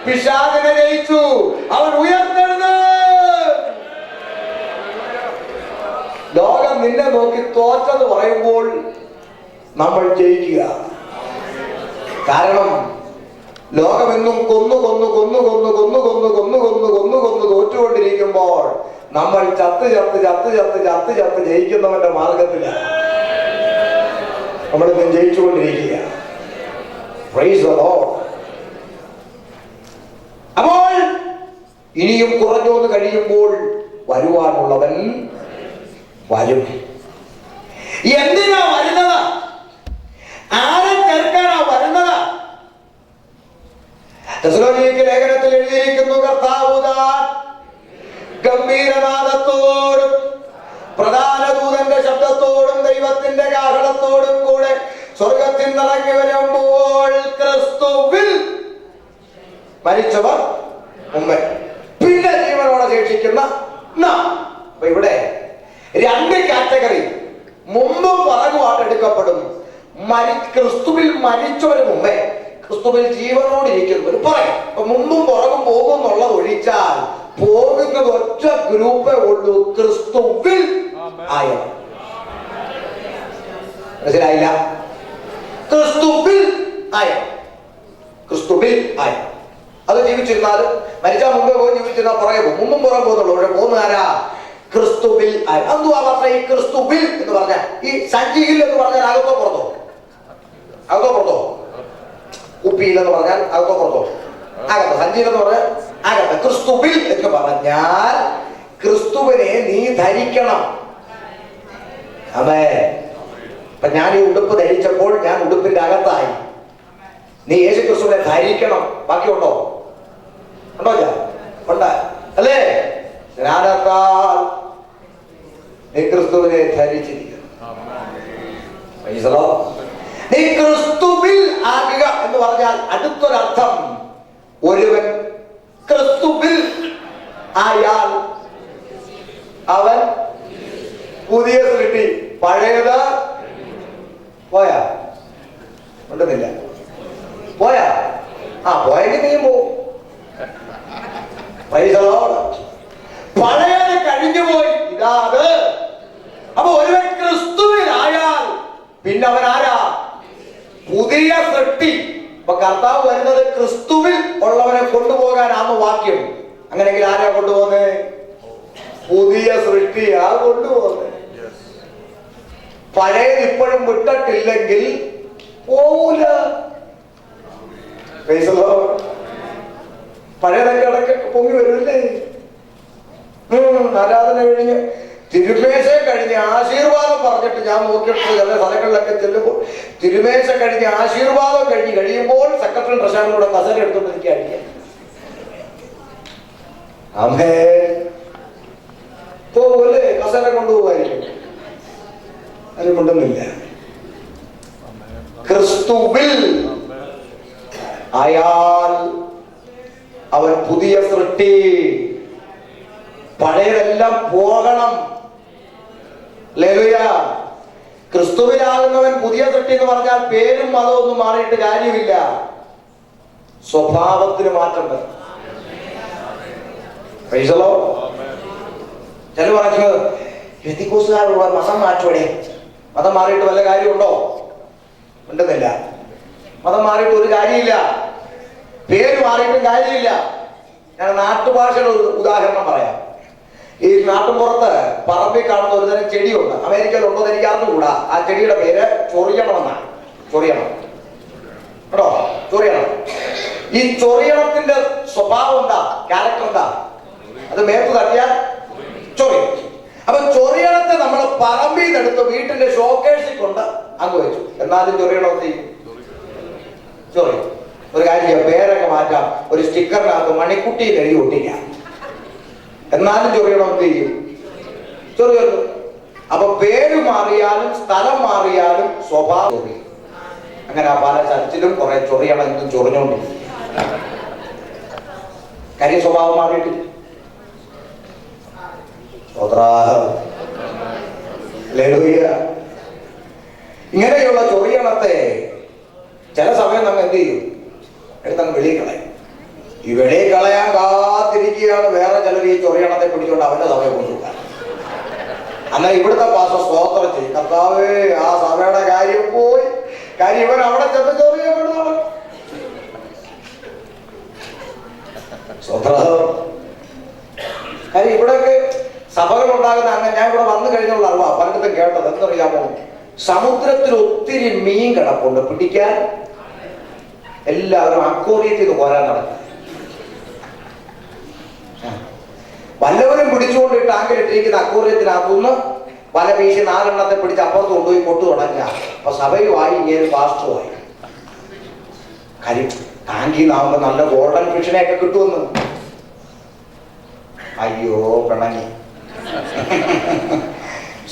പിശാചിനെ ജയിച്ചു. അവൻ ഉയർത്തെഴുന്നേറ്റു. ലോകം നിന്നെ നോക്കി തോറ്റെന്ന് പറയുമ്പോൾ നമ്മൾ ജയിക്കുക. കാരണം ലോകമെന്നും കൊന്നു കൊന്നു കൊന്നു കൊന്നു കൊന്നു കൊന്നു കൊന്നു കൊന്നു കൊന്നു കൊന്നു തോറ്റുകൊണ്ടിരിക്കുമ്പോൾ നമ്മൾ ചത്ത് ചത്ത് ചത്ത് ചത്ത് ചത്ത് ചത്ത് ജയിക്കുന്നവന്റെ മാർഗത്തിലാണ് നമ്മളിന്നും ജയിച്ചുകൊണ്ടിരിക്കുക. Praise the Lord. അപ്പോൾ ഇനിയും കുറഞ്ഞൊന്ന് കഴിയുമ്പോൾ വരുവാനുള്ളവൻ വരും. എന്തിനാ വരുന്നത്? ആരെ ചേർക്കാനാ വരുന്നത്? തെസ്സലോനിക്ക ലേഖനത്തിൽ എഴുതിയിരിക്കുന്നു, കർത്താവ് താൻ ഗംഭീരനാദത്തോടും പ്രധാന ദൂതന്റെ ശബ്ദത്തോടും ദൈവത്തിന്റെ കാഹളത്തോടും കൂടെ സ്വർഗത്തിൽ നിറങ്ങി വരുമ്പോൾ ക്രിസ്തുവിൽ മരിച്ചവർ മുമ്പേ പിന്നെ ജീവനോടെ ശേഷിക്കുന്ന നാം. അപ്പൊ ഇവിടെ രണ്ട് കാറ്റഗറി, മുമ്പും പുറകുമായിട്ട് എടുക്കപ്പെടും. ക്രിസ്തുവിൽ മരിച്ചവര് മുമ്പേ, ക്രിസ്തുവിൽ ജീവനോട് ഇരിക്കുന്നവർ പറയും. അപ്പൊ മുമ്പും പുറകും പോകും എന്നുള്ളത് ഒഴിച്ചാൽ പോകുന്നത് ഒറ്റ ഗ്രൂപ്പേ ഉള്ളൂ, ക്രിസ്തുവിൽ ആയവർ. മനസ്സിലായില്ല? ക്രിസ്തുവിൽ ആയവർ, ക്രിസ്തുവിൽ ആയവർ. അത് ജീവിച്ചിരുന്നാലും മരിച്ചാൽ മുമ്പേ പോയി ജീവിച്ചിരുന്നാൽ പുറകെ പോകും, മുമ്പും പുറകെ പോകുന്നുള്ളൂ. പക്ഷെ പോകുന്ന ആരാ? ക്രിസ്തുവിൽ ആയ. എന്തുവാ പറഞ്ഞ ഈ ക്രിസ്തുവിൽ എന്ന് പറഞ്ഞാൽ? ഈ സഞ്ചിയിൽ എന്ന് പറഞ്ഞാൽ അകത്തോ പുറത്തോ? അകത്തോ പുറത്തോ? കുപ്പിയിൽ എന്ന് പറഞ്ഞാൽ അകത്തോ പുറത്തോ? അകത്ത്. സഞ്ചിയിൽ എന്ന് പറഞ്ഞാൽ അകത്ത്. ക്രിസ്തുവിൽ എന്ന് പറഞ്ഞാൽ ക്രിസ്തുവിനെ നീ ധരിക്കണം. അതെ. അപ്പൊ ഞാൻ ഈ ഉടുപ്പ് ധരിച്ചപ്പോൾ ഞാൻ ഉടുപ്പിന്റെ അകത്തായി. നീ യേശു ക്രിസ്തുവിനെ ധരിക്കണം. ബാക്കിയുണ്ടോ? ഉണ്ടോ? ഉണ്ട് അല്ലേ? സ്നാനത്താൽ നീ ക്രിസ്തുവിനെ ധരിച്ചിരിക്കുന്നു. നീ ക്രിസ്തുവിൽ ആകുക എന്ന് പറഞ്ഞാൽ അടുത്തൊരർത്ഥം, ഒരുവൻ ക്രിസ്തുവിൽ ആയാൽ അവൻ പുതിയ സൃഷ്ടി. പഴയത് പോയാ? ഉണ്ടെന്നില്ല. പോയാ? പോയെങ്കിൽ നീ പോവും. പഴയത് കഴിഞ്ഞു പോയി, ഇതാ അത്. അപ്പൊ ഒരുവൻ ക്രിസ്തുവിനായാൽ പിന്നെ അവൻ ആരാ? പുതിയ സൃഷ്ടി. അപ്പൊ കർത്താവ് വരുന്നത് ക്രിസ്തുവിൽ ഉള്ളവനെ കൊണ്ടുപോകാനാണ് വാക്യം. അങ്ങനെങ്കിൽ ആരാ കൊണ്ടുപോകുന്നത്? പുതിയ സൃഷ്ടിയാ കൊണ്ടുപോകുന്നത്. പഴയത് ഇപ്പോഴും വിട്ടിട്ടില്ലെങ്കിൽ പോവൂല. പഴയതൊക്കെ ഇടയ്ക്കൊക്കെ പൊങ്ങി വരില്ലേ? ആരാധന കഴിഞ്ഞ് തിരുമേശ കഴിഞ്ഞ് ആശീർവാദം പറഞ്ഞിട്ട് ഞാൻ നോക്കിയിട്ട് ചില സ്ഥലങ്ങളിലൊക്കെ ചെല്ലുമ്പോൾ തിരുമേശ കഴിഞ്ഞ് ആശീർവാദം കഴിയുമ്പോൾ സെക്രട്ടറി പ്രശാന്തും കൂടെ കസേര എടുത്തോണ്ട് എനിക്ക് അടിക്കാം. അമ്മേ പോവല്ലേ? കസേര കൊണ്ടുപോകായിരിക്കും. അതിന് കൊണ്ടുവന്നില്ല. ക്രിസ്തുവിൽ ആയാൽ അവൻ പുതിയ സൃഷ്ടി. പഴയതെല്ലാം പോകണം. ഹല്ലേലൂയ. ക്രിസ്തുവിലാകുന്നവൻ പുതിയ സൃഷ്ടി എന്ന് പറഞ്ഞാൽ പേരും മതവും ഒന്നും മാറിയിട്ട് കാര്യമില്ല. സ്വഭാവത്തിന് മാറ്റം വരും. ചില പറയുന്നത് എത്തിക്കോസുകാരുള്ള മതം മാറ്റോടെ. മതം മാറിയിട്ട് വല്ല കാര്യമുണ്ടോ? ഉണ്ടെന്നില്ല. മതം മാറിയിട്ട് ഒരു കാര്യമില്ല. പേര് മാറിയിട്ടും കാര്യമില്ല. ഞാൻ നാട്ടുഭാഷയുടെ ഒരു ഉദാഹരണം പറയാം. ഈ നാട്ടുമ്പുറത്ത് പറമ്പിൽ കാണുന്ന ഒരുതരം ചെടിയുണ്ട്. അമേരിക്കയിലുണ്ടോ എന്ന് എനിക്ക് അറിഞ്ഞുകൂടാ. ആ ചെടിയുടെ പേര് ചൊറിയണം എന്നാണ്. ചൊറിയണം കേട്ടോ, ചൊറിയണം. ഈ ചൊറിയണത്തിന്റെ സ്വഭാവം എന്താ? ക്യാരക്ടർ എന്താ? അത് മേത്ത് തട്ടിയാൽ ചൊറി. അപ്പൊ ചൊറിയണത്തെ നമ്മൾ പറമ്പിൽ നിന്നെടുത്ത് വീട്ടിന്റെ ഷോക്കേഴ്സിൽ കൊണ്ട് അങ്ങ് വെച്ചു. എന്നാലും ചൊറിയണം ചെയ്യും, ചൊറി. ഒരു കാര്യം, പേരൊക്കെ മാറ്റാം. ഒരു സ്റ്റിക്കറിനകത്ത് മണിക്കുട്ടി എഴുതി ഒട്ടിക്കാം. എന്നാലും ചൊറിയണം ചെയ്യും, ചൊറിയുന്നു. അപ്പൊ പേര് മാറിയാലും സ്ഥലം മാറിയാലും സ്വഭാവം. അങ്ങനെ പല ചർച്ചിലും കുറെ ചൊറിയണം ഇന്നും ചൊറിഞ്ഞോണ്ടിരിക്കും. കരിയ സ്വഭാവം മാറിയിട്ടില്ല. ഇങ്ങനെയുള്ള ചൊറിയണത്തെ ചില സമയം നമ്മൾ എന്ത് ചെയ്യും? എടുത്തങ്ങ് വെളിയിൽ കളയും. ഈ വെളിയിൽ കളയാൻ കാത്തിരിക്കുകയാണ് വേറെ ചിലർ ഈ ചൊറിയണത്തെ പിടിച്ചുകൊണ്ട് അവന്റെ സഭയെ കൊണ്ടുപോകാൻ. അങ്ങനെ ഇവിടുത്തെ പാസ്റ്റർ സ്തോത്രം ചെയ്യും, കർത്താവേ ആ സഭയുടെ കാര്യം പോയി, കാര്യം ഇവൻ അവിടെ ചെന്ന് ചൊറിയപ്പെടുന്നതാണ്. കാര്യം ഇവിടെയൊക്കെ സഭകൾ ഉണ്ടാകുന്ന അങ്ങനെ ഞാൻ ഇവിടെ വന്നു കഴിഞ്ഞുള്ള അറിവാ പലയിടത്തും കേട്ടത് എന്തറിയാമോ? സമുദ്രത്തിൽ ഒത്തിരി മീൻ കിടപ്പുണ്ട്, പിടിക്കാൻ എല്ലാവരും അക്വേറിയത്തിൽ നിന്ന് പോരാൻ നടക്കും. വല്ലവരും പിടിച്ചുകൊണ്ട് ടാങ്കിലിട്ടിരിക്കുന്ന അക്വേറിയത്തിനകത്തുനിന്ന് വല വീശി 4 എണ്ണത്തെ പിടിച്ച് അപ്പുറത്ത് കൊണ്ടുപോയി കൊട്ടു തുടങ്ങുക. അപ്പൊ സഭയുമായി ഇങ്ങനെ പാസ്റ്ററുമായി കാര്യം ടാങ്കിൽ നിന്നാകുമ്പോ നല്ല ഗോൾഡൻ ഫിഷിനെയൊക്കെ കിട്ടുമെന്ന്. അയ്യോ പിണങ്ങി.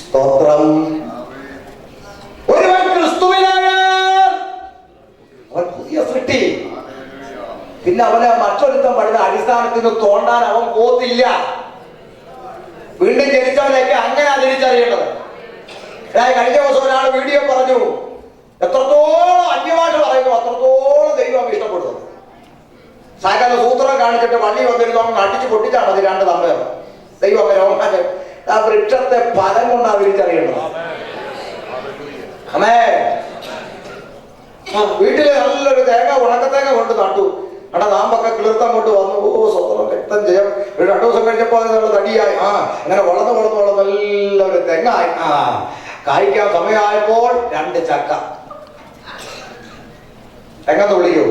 സ്തോത്രം. ഒരുവൻ ക്രിസ്തുവിനായാൽ അവൻ പുതിയ സൃഷ്ടി. പിന്നെ അവനെ മറ്റൊരുത്തം പണിത അടിസ്ഥാനത്തിന് തോണ്ടാൻ അവൻ പോത്തില്ല. വീണ്ടും ജനിച്ചവനെയൊക്കെ അങ്ങനെ തിരിച്ചറിയേണ്ടത്. കഴിഞ്ഞ ദിവസം ഒരാൾ വീഡിയോ പറഞ്ഞു, എത്രത്തോളം അന്യഭാഷ പറയുന്നു അത്രത്തോളം ദൈവം ഇഷ്ടപ്പെടുന്നത്. സകല സൂത്രം കാണിച്ചിട്ട് പള്ളി വന്നിരുന്നു അവൻ അടിച്ചു പൊട്ടിച്ചാൽ മതി 2 തമ്മിൽ. ദൈവം രോമാന്റെ ആ വൃക്ഷത്തെ ഫലം കൊണ്ടാ തിരിച്ചറിയേണ്ടത്. അമേ വീട്ടില് നല്ലൊരു തേങ്ങ ഉണക്കത്തേങ്ങ കൊണ്ട് നട്ടു, അവിടെ നാമ്പൊക്കെ കിളിർത്തം കൊണ്ട് വന്നു. ഓ സ്വന്തം രക്തം ചെയ്യാം. 2 ദിവസം കഴിഞ്ഞപ്പോ അതിനുള്ള തടിയായി. അങ്ങനെ വളർന്ന് നല്ലൊരു തെങ്ങായി. കായ്ക്കാൻ സമയമായപ്പോൾ 2 ചക്ക. തെങ്ങന്ന് വിളിക്കൂ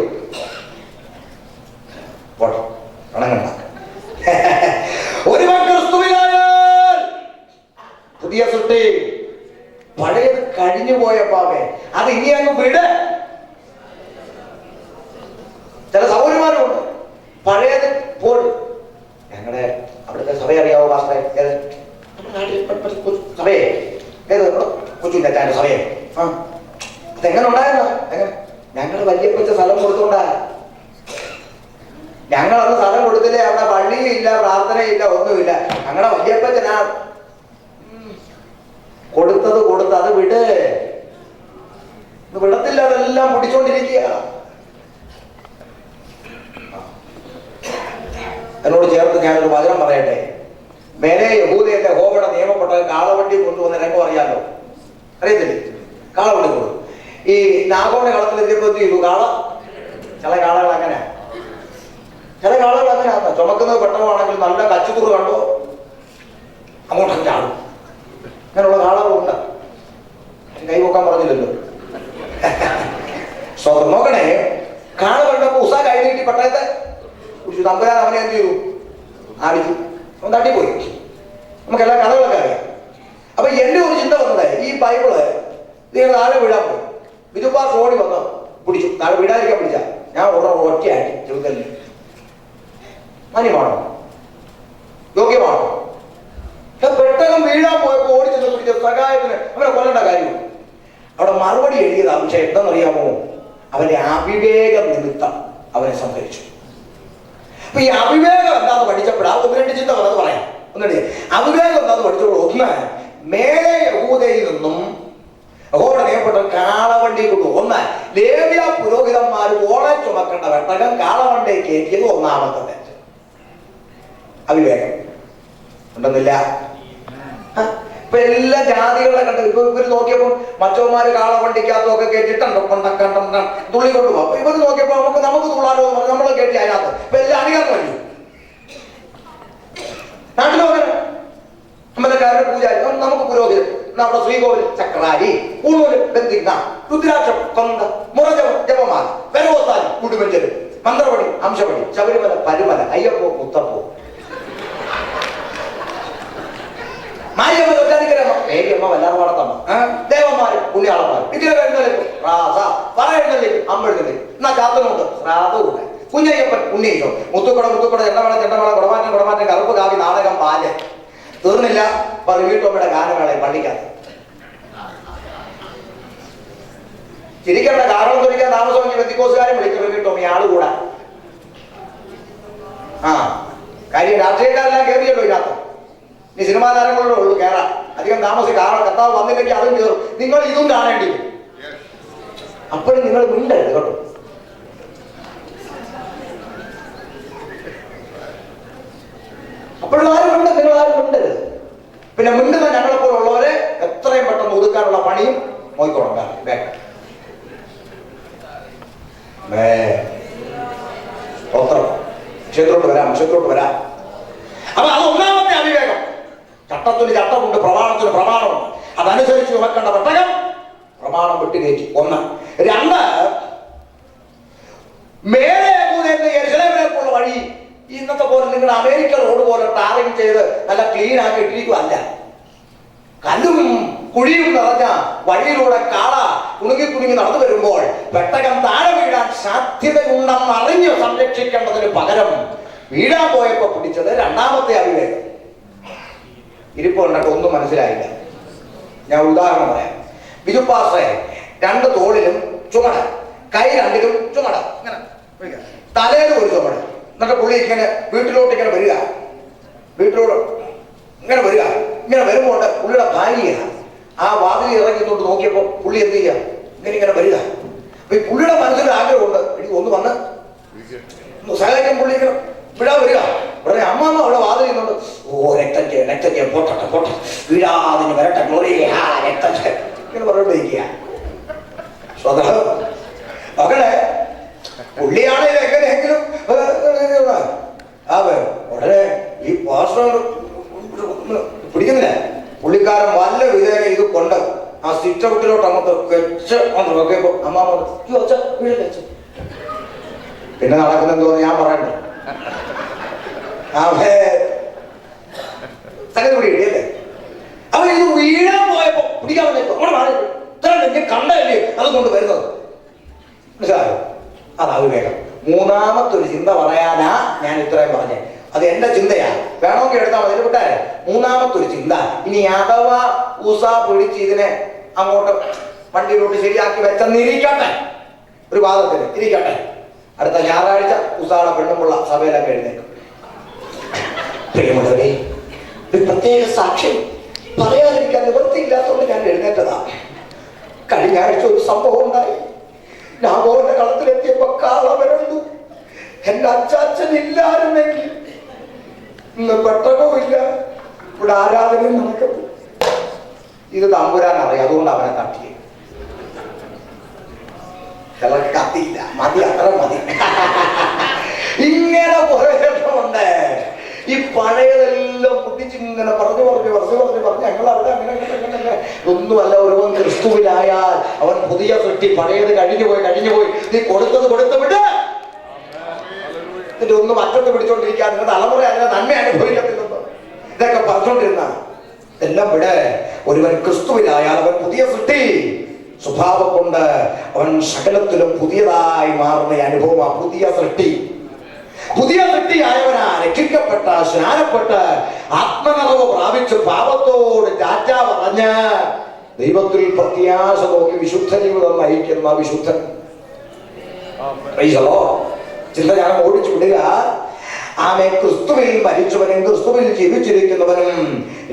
ഒരുവൻ ക്രിസ്തുവിനായാൽ പുതിയ സൃഷ്ടി. പഴയത് കഴിഞ്ഞു പോയ പാവേ അത് ഇനി അങ്ങ് വിട്. ചില സഹോദരന്മാരുണ്ട് പഴയത് പോയി. ഞങ്ങളുടെ അവിടുത്തെ സഭയെ അറിയാവോ പാസ്റ്ററെ? സഭയെ ഏത് കൊച്ചുണ്ടാന്റെ സഭയെ അതെങ്ങനെ ഉണ്ടായിരുന്ന? എങ്ങനെ? ഞങ്ങള് വല്യപ്പച്ച സ്ഥലം കൊടുത്തോണ്ടാ. ഞങ്ങളന്ന് സ്ഥലം കൊടുത്തില്ലേ, അവിടെ പള്ളിയില്ല, പ്രാർത്ഥനയില്ല, ഒന്നുമില്ല. ഞങ്ങളുടെ വല്യപ്പച്ചനാ കൊടുത്തത് അത് വിട്. വിടത്തില്ല, അതെല്ലാം പിടിച്ചോണ്ടിരിക്കുക. എന്നോട് ചേർത്ത് ഞാനൊരു വചനം പറയട്ടെ. മേലെ യഹൂദയുടെ യഹോവയുടെ നിയമപ്പെട്ട കാളവണ്ടി കൊണ്ടുവന്ന രംഗം അറിയാലോ? അറിയത്തില്ലേ? കാളവണ്ടി കൊണ്ടു ഈ നാഗോണ കളത്തിലെത്തിയപ്പോ എന്ത് ചെയ്തു? ചില കാളകൾ അങ്ങനെയാ. ചുമക്കുന്നത് പെട്ടമാണെങ്കിൽ നല്ല കച്ചുകുറ് കണ്ടോ അങ്ങോട്ടൊക്കെ ചാടും. അങ്ങനെയുള്ള കാളകളുണ്ട്. കൈവക്കാൻ പറഞ്ഞില്ലല്ലോ. സ്വന്തം നോക്കണേ. കാള കണ്ടപ്പോ ഉസാ കൈ നീട്ടി പട്ടയത്തെ കുടിച്ചു. തമ്പുരാൻ അവനെ എന്ത് ചെയ്തു? ആടിച്ചു. അവൻ തട്ടിപ്പോയി. നമുക്കെല്ലാ കഥകളൊക്കെ അറിയാം. അപ്പൊ എന്റെ ഒരു ചിന്ത വന്നത്, ഈ ബൈബിള് നിങ്ങൾ താഴെ വീഴാൻ പോയി. വിധുപാസ് ഓടി വന്ന് പിടിച്ചു. താഴെ വീഴാതിരിക്കാൻ പിടിച്ച ഞാൻ ഒറ്റയായിട്ട് ചെറുതല്ലേ. മാന്യമാണോ? യോഗ്യമാണോ? പെട്ടകം വീഴാൻ പോയപ്പോ ഓടി ചെന്ന് പിടിച്ച സഹായത്തിന് അവനെ കൊല്ലേണ്ട കാര്യമില്ല. അവിടെ മറുപടി എഴുതിയതാ. പക്ഷെ എന്താണെന്നറിയാമോ? അവന്റെ അവിവേകം നിമിത്തം അവനെ സംഭരിച്ചു. അപ്പൊ ഈ അവിവേകം എന്താന്ന് പഠിച്ചപ്പോഴാ 1-2 ചിന്ത വന്നത് പറയാം. അവിവേകം എന്താന്ന് പഠിച്ചപ്പോൾ, ഒന്ന്, മേലെ യഹൂദയിൽ നിന്നും യഹോവയുടെ നിയമപ്പെട്ട കാളവണ്ടി കൊണ്ടു. ഒന്ന്, ലേവ്യ പുരോഹിതന്മാർ ഓളെ ചുമക്കേണ്ട പെട്ടകം കാളവണ്ടി കയറ്റിയത് ഒന്നാമത്തെ തെറ്റ്. അവിവേകം ഉണ്ടെന്നില്ല. ഇപ്പൊ എല്ലാ ജാതികളെ കണ്ട് ഇപ്പൊ ഇവര് നോക്കിയപ്പോ മറ്റവന്മാര് കാളവണ്ടിക്കകത്തൊക്കെ കേട്ടിട്ടുണ്ടോ തുള്ളി കൊണ്ടുപോകും. അപ്പൊ ഇവര് നോക്കിയപ്പോ നമുക്ക് തുള്ളാലോ എന്ന് പറഞ്ഞ് നമ്മളെ കേട്ടി അതിനകത്ത് ഇപ്പൊ എല്ലാം അണിയാൻ കഴിഞ്ഞു. നാട്ടിലോ അമ്പലക്കാരുടെ പൂജ നമുക്ക് പുരോഹിതൻ നമ്മുടെ ശ്രീകോവിൽ ചക്രാരി ഊണൂര് ബന്ധിക്കുന്ന രുദ്രാക്ഷം കൊന്ത മുറജപം ജപമാല വെരവോത്താലി കുടുംബഞ്ചര് മന്ത്രപടി അംശപടി ശബരിമല പരുമല അയ്യപ്പോ മുത്തപ്പോ മായമ്മ തൊറ്റാനിക്കരമ്മ മേരിയമ്മ വല്ലാർവാടത്തമ്മ ദേവന്മാര് പുണ്യാളന്മാര് ഇതിലെ എഴുന്നള്ളിപ്പ് റാസ പറ എഴുന്നള്ളിപ്പ് അമ്പെഴുന്നള്ളി എന്നാ ചാത്തനുണ്ട് ശ്രാദ്ധവുണ്ട്. കുഞ്ഞയ്യപ്പൻ ഉണ്ണീശോ മുത്തുക്കുട ചെണ്ടമേളം കുടമാറ്റം കറുപ്പ് കാവി നാടകം പാല് തീർന്നില്ല. വീട്ടമ്മയുടെ ഗാനമേളയും പള്ളിക്കകത്ത് ചിരിക്കേണ്ട കാരണം തൊഴിക്കാൻ താമസം ബന്ധുക്കോസുകാരും വിളിക്കും വീട്ടമ്മ ആള് കൂടാൻ. ആ കാര്യം രാഷ്ട്രീയക്കാരെല്ലാം കയറിയല്ലോ ഇതിനകത്ത്. ഇനി സിനിമാ താരങ്ങളോടെ ഉള്ളൂ കയറാൻ. അധികം താമസിക്കാറ് കർത്താവ് വന്നില്ലെങ്കിൽ അതും കയറും. നിങ്ങൾ ഇതും കാണേണ്ടി വരും. അപ്പോഴും നിങ്ങൾ മിണ്ടരുത് കേട്ടോ. അപ്പോഴും ആരും മിണ്ടരുത്, നിങ്ങൾ ആരും മിണ്ടരുത്. പിന്നെ മിണ്ടുന്ന ഞങ്ങളെപ്പോലുള്ളവരെ എത്രയും പെട്ടെന്ന് ഒതുക്കാനുള്ള പണിയും നോക്കിക്കൊള്ളാം. വിഷയത്തിലോട്ട് വരാം. അപ്പൊ അത് ഒന്നാമത്തെ അവിവേകം. ചട്ടത്തിന് ചട്ടമുണ്ട്, പ്രമാണത്തിന് പ്രമാണമുണ്ട്. അതനുസരിച്ച് ചുമക്കേണ്ട പെട്ടകം പ്രമാണം വിട്ടുകയറ്റി. ഒന്ന്. രണ്ട്, മേലെ യെരുശലേമിലേക്കുള്ള വഴി ഇന്നത്തെ പോലെ നിങ്ങളുടെ അമേരിക്കൻ റോഡ് പോലെ ടാറിങ് ചെയ്ത് നല്ല ക്ലീൻ ആക്കി ഇട്ടിരിക്കുകയല്ല. കല്ലും കുഴിയും നിറഞ്ഞ വഴിയിലൂടെ കാള കുണുങ്ങി നടന്നു വരുമ്പോൾ പെട്ടകം താഴെ വീഴാൻ സാധ്യതയുണ്ടെന്ന് അറിഞ്ഞ് സംരക്ഷിക്കേണ്ടതിന് പകരം വീഴാൻ പോയപ്പോ പിടിച്ചത് രണ്ടാമത്തെ അവിവേകം. ഇരിപ്പ് കണ്ടിട്ട് ഒന്നും മനസ്സിലായില്ല. ഞാൻ ഉദാഹരണം പറയാം. ബിജുപ്പാസെ രണ്ട് തോളിലും ചുമട്, കൈ രണ്ടിലും ചുമട്, ഇങ്ങനെ തലയിലും ഒരു ചുമട്. എന്നിട്ട് പുള്ളി ഇങ്ങനെ വീട്ടിലോട്ട് ഇങ്ങനെ വരിക, വീട്ടിലോട്ട് ഇങ്ങനെ വരിക. ഇങ്ങനെ വരുമ്പോൾ പുള്ളിയുടെ ഭാര്യയാണ് ആ വാതിൽ ഇറങ്ങിക്കൊണ്ട് നോക്കിയപ്പോ പുള്ളി എന്ത് ചെയ്യാ, ഇങ്ങനെ വരിക. അപ്പൊ ഈ പുള്ളിയുടെ മനസ്സിൽ ആഗ്രഹമുണ്ട്, എനിക്ക് ഒന്ന് വന്ന് സഹായിക്കാൻ. പുള്ളി ഇങ്ങനെ വിടാൻ വരിക. ഉടനെ അമ്മാമ്മ അവിടെ വാതിൽ ചെയ്യുന്നുണ്ട്. ഓ രക്തം പൊട്ടെ വീഴാതിന് വരട്ടെ രക്തം ഇങ്ങനെ പറഞ്ഞോണ്ടിരിക്കുക. മകളെ പുള്ളിയാണെങ്കിൽ എങ്ങനെയെങ്കിലും ഉടനെ ഈ പാസ്റ്റർ പിടിക്കുന്നില്ല. പുള്ളിക്കാരൻ വല്ല വിധേയം ഇത് കൊണ്ട് ആ സിറ്റ് ഔട്ടിലോട്ട് അങ്ങോട്ട് വെച്ച് നോക്കിയപ്പോ അമ്മാമ്മ പിന്നെ നടക്കുന്നെന്ന് തോന്നി ഞാൻ പറയണ്ട. സംഗതി പിടിയല്ലേ. അവൻ ഇത് വീഴാൻ പോയപ്പോ പിടിക്കാൻ ഇത്ര കണ്ടല്ലേ അതുകൊണ്ട് വരുന്നത്. മനസ്സിലായോ? അത് അവിവേകം. മൂന്നാമത്തൊരു ചിന്ത പറയാനാ ഞാൻ ഇത്രയും പറഞ്ഞേ. അത് എന്റെ ചിന്തയാ, വേണമെങ്കിൽ എടുത്താൽ മതി. വിട്ടാ മൂന്നാമത്തൊരു ചിന്ത. ഇനി അഥവാ ഉസ പിടിച്ച് ഇതിനെ അങ്ങോട്ട് വണ്ടിയിലോട്ട് ശരിയാക്കി വെച്ചെന്നിരിക്കട്ടെ, ഒരു വാദത്തിന് ഇരിക്കട്ടെ. അടുത്ത ഞായറാഴ്ച ഉസാടെ പെണ്ണുമുള്ള സഭയിലൊക്കെ എഴുന്നേക്കും. പ്രിയമുള്ളവരെ, ഒരു പ്രത്യേക സാക്ഷ്യം പറയാതിരിക്കാൻ നിവൃത്തിയില്ലാത്തതുകൊണ്ട് ഞാൻ എഴുന്നേറ്റതാ. കഴിഞ്ഞ ആഴ്ച ഒരു സംഭവം ഉണ്ടായി. നാബോന്റെ കളത്തിലെത്തിയപ്പോ കാള വരണ്ടു. എന്റെ അച്ചാച്ചൻ ഇല്ലായിരുന്നെങ്കിൽ ഇന്ന് പെട്ടകവും ഇല്ല, ഇവിടെ ആരാധനയും നടക്കുന്നു. ഇത് തമ്പുരാൻ അറിയാം, അതുകൊണ്ട് അവനെ തട്ടിയത്. ചിലർക്ക് കത്തിയില്ല, മതി, അത്ര മതി. ഇങ്ങനെ കുറേണ്ട്. ഈ പഴയതെല്ലാം പൊട്ടിച്ചിങ്ങനെ പറഞ്ഞു ഞങ്ങൾ അവിടെ അങ്ങനെ ഒന്നുമല്ല. ഒരുവൻ ക്രിസ്തുവിലായാൽ അവൻ പുതിയ സൃഷ്ടി. പഴയത് കഴിഞ്ഞു പോയി. നീ കൊടുത്തത് കൊടുത്തു വിട്ട് എന്നിട്ട് ഒന്ന് മറ്റൊന്ന് പിടിച്ചോണ്ടിരിക്കാൻ നിങ്ങളുടെ തലമുറ അങ്ങനെ നന്മ അനുഭവിക്കത്തില്ലെന്ന് ഇതൊക്കെ പറഞ്ഞോണ്ടിരുന്ന എല്ലാം വിടെ. ഒരുവൻ ക്രിസ്തുവിലായാൽ അവൻ പുതിയ സൃഷ്ടി. സ്വഭാവം കൊണ്ട് അവൻ സകലത്തിലും പുതിയതായി മാറുന്ന അനുഭവം. പുതിയ സൃഷ്ടിയായവനാ, രക്ഷിക്കപ്പെട്ട, സ്നാനപ്പെട്ട്, ആത്മനിറവ് പ്രാപിച്ച്, പാപത്തോട് ടാറ്റ പറഞ്ഞ് ദൈവത്തിൽ പ്രത്യാശ നോക്കി വിശുദ്ധ ജീവിതം നയിക്കുന്ന വിശുദ്ധൻ. ചിന്ത ഞാൻ ഓടിച്ചു വിടുക. ആമേ. ക്രിസ്തുവിൽ മരിച്ചവനും ക്രിസ്തുവിൽ ജീവിച്ചിരിക്കുന്നവനും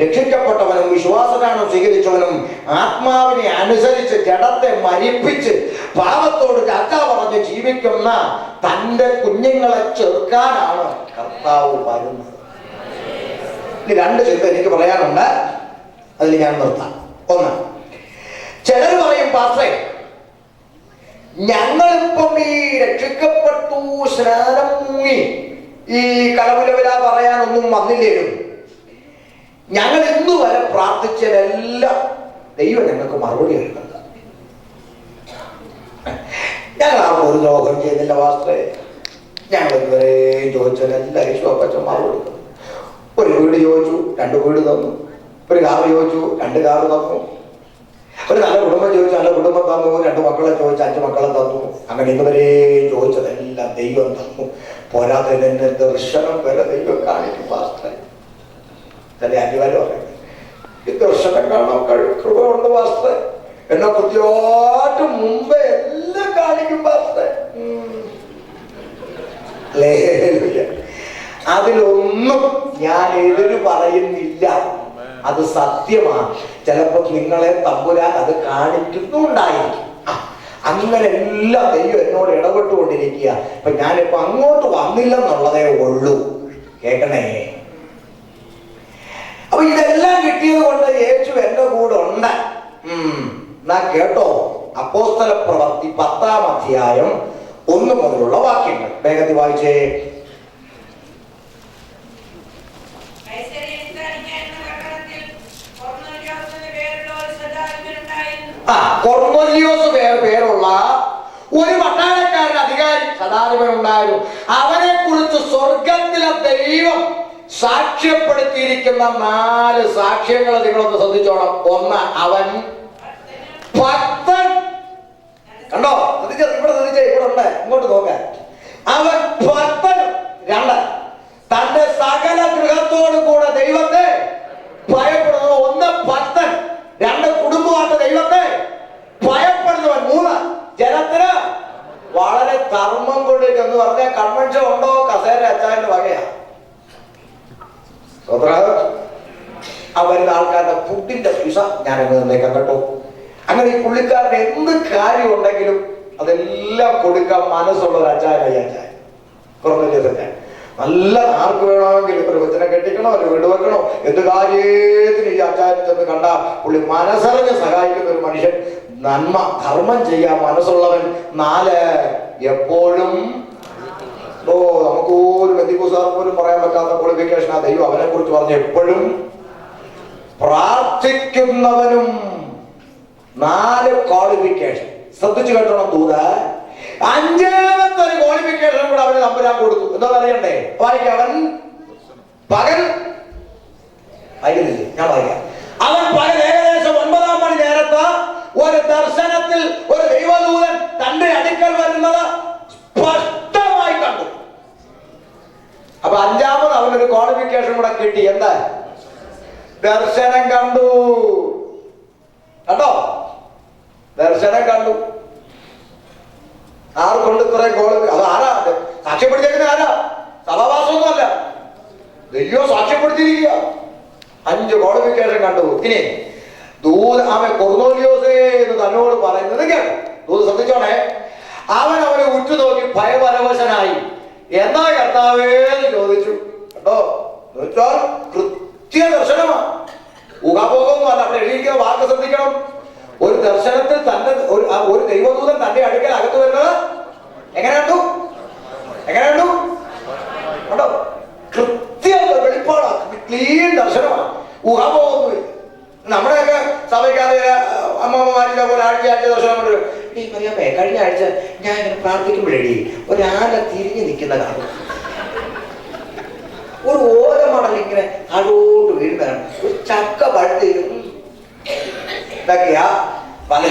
രക്ഷിക്കപ്പെട്ടവനും വിശ്വാസദാനം സ്വീകരിച്ചവനും ആത്മാവിനെ അനുസരിച്ച് ജഡത്തെ മരിപ്പിച്ച് പാപത്തോട് ടാറ്റ പറഞ്ഞ് ജീവിക്കുന്ന തന്റെ കുഞ്ഞുങ്ങളെ ചെറുക്കാനാണ് കർത്താവ് വരുന്നത്. ഇനി രണ്ട് ചിന്ത എനിക്ക് പറയാനുണ്ട്, അതിൽ ഞാൻ നിർത്താം. ഒന്ന്, ചിലർ പറയും പാസ്റ്ററേ, ഞങ്ങളിപ്പം ഈ രക്ഷിക്കപ്പെട്ടു, സ്നാനം മുങ്ങി, ഈ കലമുലവില പറയാനൊന്നും വന്നില്ലേലും ഞങ്ങൾ ഇന്നു വരെ പ്രാർത്ഥിച്ചതെല്ലാം ദൈവം ഞങ്ങൾക്ക് മറുപടി നൽകുന്നത്. ഞങ്ങൾ ആ ഒരു ദ്രോഹം ചെയ്തില്ല പാസ്റ്ററേ. ഞങ്ങൾ ഇതുവരെയും ചോദിച്ചതെല്ലാം യേശുവപ്പച്ചൻ മറുപടി കൊടുക്കും. ഒരു വീട് ചോദിച്ചു, 2 വീട് തന്നു. ഒരു കാറ് ചോദിച്ചു, 2 കാറ് തന്നു. ഒരു നല്ല കുടുംബം ചോദിച്ചു, നല്ല കുടുംബം തന്നു. 2 മക്കളെ ചോദിച്ചു, 5 മക്കളെ തന്നു. അങ്ങനെ ഇതുവരെയും ചോദിച്ചതെല്ലാം ദൈവം തന്നു. പോരാതെ എന്നെ ദർശനം വരെ ദൈവം കാണിക്കും പാസ്റ്ററെ. ചില അനിവാര്യ പറയുന്നത് ഈ ദർശനം കാണാൻ കൃപ കൊണ്ട് പാസ്റ്ററെ. എന്നെ കൃത്യമായിട്ട് മുമ്പേ എല്ലാം കാണിക്കും പാസ്റ്ററെ. അതിലൊന്നും ഞാൻ എതിര് പറയുന്നില്ല, അത് സത്യമാണ്. ചിലപ്പോൾ നിങ്ങളെ തമ്പുരാൻ അത് കാണിക്കുന്നുണ്ടായിരിക്കും. അങ്ങനെ എല്ലാം ദൈവം എന്നോട് ഇടപെട്ടുകൊണ്ടിരിക്കുക. അപ്പൊ ഞാനിപ്പോ അങ്ങോട്ട് വന്നില്ലെന്നുള്ളതേ ഉള്ളൂ. കേൾക്കണേ. അപ്പൊ ഇതെല്ലാം കിട്ടിയത് കൊണ്ട് യേശു എന്റെ കൂടെ ഉണ്ട്. എന്നാ കേട്ടോ, അപ്പോസ്തല പ്രവൃത്തി 10-ാം അധ്യായം 1 മുതലുള്ള വാക്യങ്ങൾ വേഗത്തിൽ വായിച്ചേ. കൊർന്നേലിയോസ് പേരുള്ള ഒരു പട്ടാളക്കാരൻ അധികാരി സദാധിപൻ ഉണ്ടായിരുന്നു. അവനെ കുറിച്ച് സ്വർഗത്തിലെ ദൈവം സാക്ഷ്യപ്പെടുത്തിയിരിക്കുന്ന 4 സാക്ഷ്യങ്ങൾ നിങ്ങളൊന്ന് ശ്രദ്ധിച്ചോണം. 1, അവൻ ഭക്തൻ. കണ്ടോ? ഇവിടെ ഉണ്ട്, ഇങ്ങോട്ട് നോക്കാൻ. അവൻ ഭക്തൻ. 2, തന്റെ സകല ഗൃഹത്തോടു കൂടെ ദൈവത്തെ ഭയപ്പെടുന്നു. 1 ഭക്തൻ, 2 കുടുംബമായിട്ട് ദൈവത്തെ ഭയപ്പെടുന്നവൻ, 3 ജനത്തിന് വളരെ ധർമ്മം കൊടുക്കുക. എന്ന് പറഞ്ഞാൽ കൺവെൻഷൻ ഉണ്ടോ കസേര അച്ചായന്റെ വകയാ. വരുന്ന ആൾക്കാരുടെ ഫുഡിന്റെ പിസ ഞാനങ്ങ് തന്നേക്കാം കേട്ടോ. അങ്ങനെ ഈ പുള്ളിക്കാരുടെ എന്ത് കാര്യം ഉണ്ടെങ്കിലും അതെല്ലാം കൊടുക്കാൻ മനസ്സുള്ള ഒരു അച്ചായനായി അച്ചായൻ കുറഞ്ഞ നല്ല ആർക്ക് വേണമെങ്കിലും ഒരു കൊച്ചിനെ കെട്ടിക്കണോ ഒരു വീട് വെക്കണോ എന്ത് കാര്യത്തിന് ഈ അച്ചായനെ ചെന്ന് കണ്ടാൽ പുള്ളി മനസ്സറിഞ്ഞ് സഹായിക്കുന്ന ഒരു മനുഷ്യൻ. നന്മ ധർമ്മം ചെയ്യാൻ മനസ്സുള്ളവൻ. 4, എപ്പോഴും നമുക്ക് ഒരു ബന്ധുസാർ പോലും പറയാൻ പറ്റാത്ത ക്വാളിഫിക്കേഷൻ ആ ദൈവം അവനെ കുറിച്ച് പറഞ്ഞ എപ്പോഴും പ്രാർത്ഥിക്കുന്നവനും. 4 ക്വാളിഫിക്കേഷൻ ശ്രദ്ധിച്ചു കേട്ടോണം. ദൂത 5ാമത്തെ ഒരു ക്വാളിഫിക്കേഷൻ കൂടെ അവന് തമ്പുരാൻ കൊടുത്തു. എന്താ അറിയണ്ടേ? വായിക്കാം. അവൻ പകൽ വായിക്കുന്നില്ലേ? ഞാൻ വായിക്കാം. അവൻ പകൽ ഏകദേശം 9-ാം മണി നേരത്ത് ഒരു ദർശനത്തിൽ ഒരു ദൈവദൂതൻ തന്റെ അടുക്കൽ വരുന്നത് സ്പഷ്ടമായി കണ്ടു. അപ്പൊ 5ാമത് അവനൊരു ക്വാളിഫിക്കേഷൻ കൂടെ കിട്ടി. എന്താ? ദർശനം കണ്ടു. കേട്ടോ? ദർശനം കണ്ടു. ആർക്കൊണ്ട് കുറെ അത് ആരാ സാക്ഷ്യപ്പെടുത്തിയേക്കുന്ന? ആരാ? സഭാവാസമൊന്നും അല്ല, ദൈവം സാക്ഷ്യപ്പെടുത്തിയിരിക്കുക. 5 ക്വാളിഫിക്കേഷൻ കണ്ടു. ഇനി അവൻ കൊർന്നേലിയോസേ എന്ന് തന്നോട് പറയുന്നത് കേട്ടോ. ദൂത് ശ്രദ്ധിച്ചോണേ. അവനെ ഉറ്റുനോക്കി ഭയപരവശനായി. എന്താ കർത്താവേ എന്ന് ചോദിച്ചു. കേട്ടോ? ചോദിച്ചാൽ കൃത്യ ദർശനമാണ്, ഊഹാപോകമൊന്നും അല്ല. അവിടെ എഴുതിയിരിക്കുന്ന വാക്ക് ശ്രദ്ധിക്കണം. ഒരു ദർശനത്തിൽ തന്റെ ഒരു ദൈവദൂതൻ തന്റെ അടുക്കൽ അകത്ത് വരുന്നത് എങ്ങനെ കണ്ടു? കേട്ടോ? കൃത്യ വെളിപ്പാടാണ്, ക്ലീൻ ദർശനമാണ്, ഊഹാപോകമൊന്നുമില്ല. നമ്മുടെയൊക്കെ സഭയ്ക്കാതെ അമ്മമാരിലെ പോലെ ആഴ്ച ദർശനം കൊണ്ട് പറയാമേ. കഴിഞ്ഞ ആഴ്ച ഞാൻ ഇങ്ങനെ പ്രാർത്ഥിക്കുമ്പോഴേ ഒരാന തിരിഞ്ഞു നിൽക്കുന്ന കാണും, ഒരു ഓരമടൽ ഇങ്ങനെ താഴോട്ട് വീഴുന്നതാണ്, ഒരു ചക്ക പഴുത്തിരും. ഇതൊക്കെയാ പല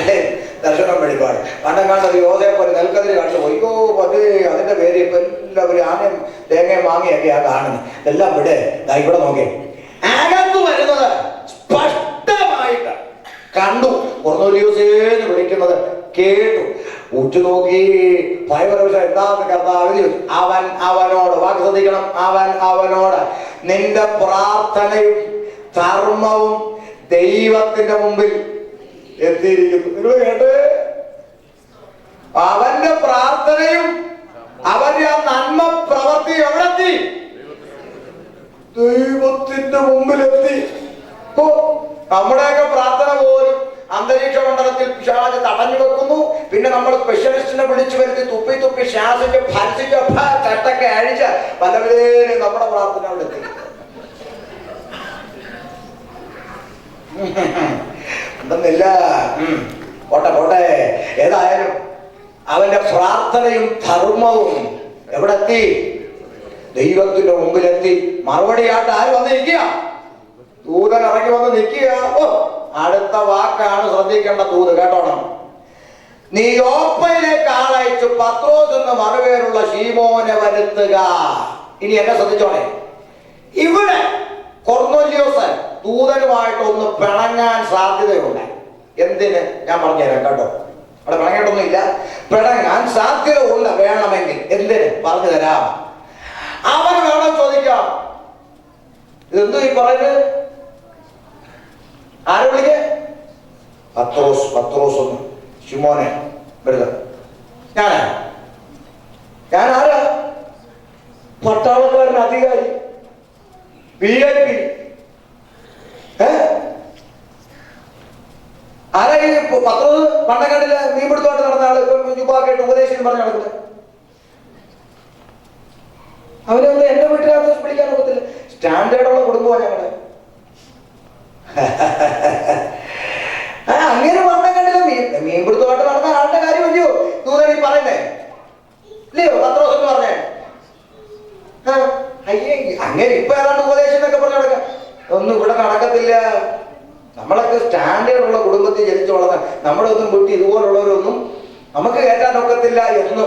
ദർശനം വെളിപ്പാട്. പണ്ടങ്ങാണ്ടത് യോസേപ്പ് ഒരു നെൽക്കതിര് കണ്ടു പോയി. പതേ അതിന്റെ പേര് ഇപ്പൊ എല്ലാവരും ആനയും തേങ്ങയും മാങ്ങയൊക്കെയാ കാണുന്നത്. എല്ലാം ഇവിടെ ഇവിടെ നോക്കേ. അകത്ത് വരുന്നത് സ്പഷ്ടമായിട്ട് കണ്ടു. കൊർന്നേലിയോസേന്ന് വിളിക്കുന്നത് കേട്ടു. ഉറ്റുനോക്കി ഭയപരവശ എന്താന്ന് കർത്താവ് അവനോട് വാക്ക് ശ്രദ്ധിക്കണം. അവനോട് നിന്റെ പ്രാർത്ഥനയും ധർമ്മവും ദൈവത്തിന്റെ മുമ്പിൽ എത്തിയിരിക്കുന്നു. നിങ്ങൾ കേട്ട്? അവന്റെ പ്രാർത്ഥനയും അവന്റെ ആ നന്മ പ്രവൃത്തി എവിടെത്തി? ദൈവത്തിന്റെ മുമ്പിലെത്തി. നമ്മുടെയൊക്കെ പ്രാർത്ഥന പോലും അന്തരീക്ഷ മണ്ഡലത്തിൽ പിശാച് തടഞ്ഞു വെക്കുന്നു. പിന്നെ നമ്മൾ സ്പെഷ്യലിസ്റ്റിനെ വിളിച്ചു വരുത്തി തുപ്പി ശ്വാസിച്ച് ഭരിച്ച് ചട്ടൊക്കെ അഴിച്ച് പലവരെയും നമ്മുടെ പ്രാർത്ഥന അവിടെ എത്തി. ഉണ്ടെന്നില്ല. പോട്ടെ. ഏതായാലും അവന്റെ പ്രാർത്ഥനയും ധർമ്മവും എവിടെത്തി? ദൈവത്തിന്റെ മുമ്പിലെത്തി. മറുപടിയായിട്ട് ആര് വന്ന് നിൽക്കുക? ദൂതൻ ഇറങ്ങി വന്ന് നിൽക്കുക. അടുത്ത വാക്കാണ് ശ്രദ്ധിക്കേണ്ട. ദൂത് കേട്ടോണം. നീ യോപ്പയിലേക്ക് ആളയച്ചു പത്രോസ് എന്ന മറുപേരുള്ള ശീമോനെ വരുത്തുക. ഇനി എന്നെ ശ്രദ്ധിച്ചോണേ. ഇവിടെ കൊർന്നേലിയോസ് ദൂതനുമായിട്ടൊന്ന് പിണങ്ങാൻ സാധ്യതയുണ്ട്. എന്തിന്? ഞാൻ പറഞ്ഞുതരാം കേട്ടോ. അവിടെ പിണങ്ങിയിട്ടൊന്നും ഇല്ല. പിണങ്ങാൻ സാധ്യത ഉണ്ട്. വേണമെങ്കിൽ എന്തിന് പറഞ്ഞു തരാം. അവൻ വേണം ചോദിക്കാം. ഇതെന്തു ഈ പറയുന്നത്? ആരെ വിളിക്കേ? പത്രോസ്. പത്രോസ് ഒന്ന് ശിമോനെ വരുക. ഞാനാരാ? പട്ടാളക്കാരൻ, അധികാരി, VIP. ആരാ ഈ പത്രോസ്? പണ്ടക്കാട്ടില് മീൻപിടുത്തോട്ട് നടന്ന ആള്, ജുബാക്കായിട്ട് ഉപദേശം പറഞ്ഞ നടക്കുന്നത്. അവരൊന്നും എന്റെ വീട്ടിനകത്ത് വിളിക്കാൻ ഒക്കത്തില്ല. സ്റ്റാൻഡേർഡുള്ള കുടുംബമാണ് ഞങ്ങള്. അങ്ങനെ പണ്ടക്കാട്ടില് മീൻപിടുത്തോട്ട് നടന്ന ആളുടെ കാര്യം വയ്യോ ദൂതൻ ഈ പറയുന്നേ ഇല്ലയോ? പത്രോസ് എന്ന് പറഞ്ഞേ. അയ്യേ, അങ്ങനെ ഇപ്പൊ ഏതാണ്ട് ഉപദേശം എന്നൊക്കെ പറഞ്ഞു നടക്കാം. ഒന്നും ഇവിടെ നടക്കത്തില്ല. നമ്മളൊക്കെ സ്റ്റാൻഡേർഡ് ഉള്ള കുടുംബത്തിൽ ജനിച്ചു വളർന്ന നമ്മുടെ ഒന്നും വീട്ടിൽ ഇതുപോലുള്ളവരൊന്നും നമുക്ക് കയറ്റാൻ ഒക്കത്തില്ല എന്ന്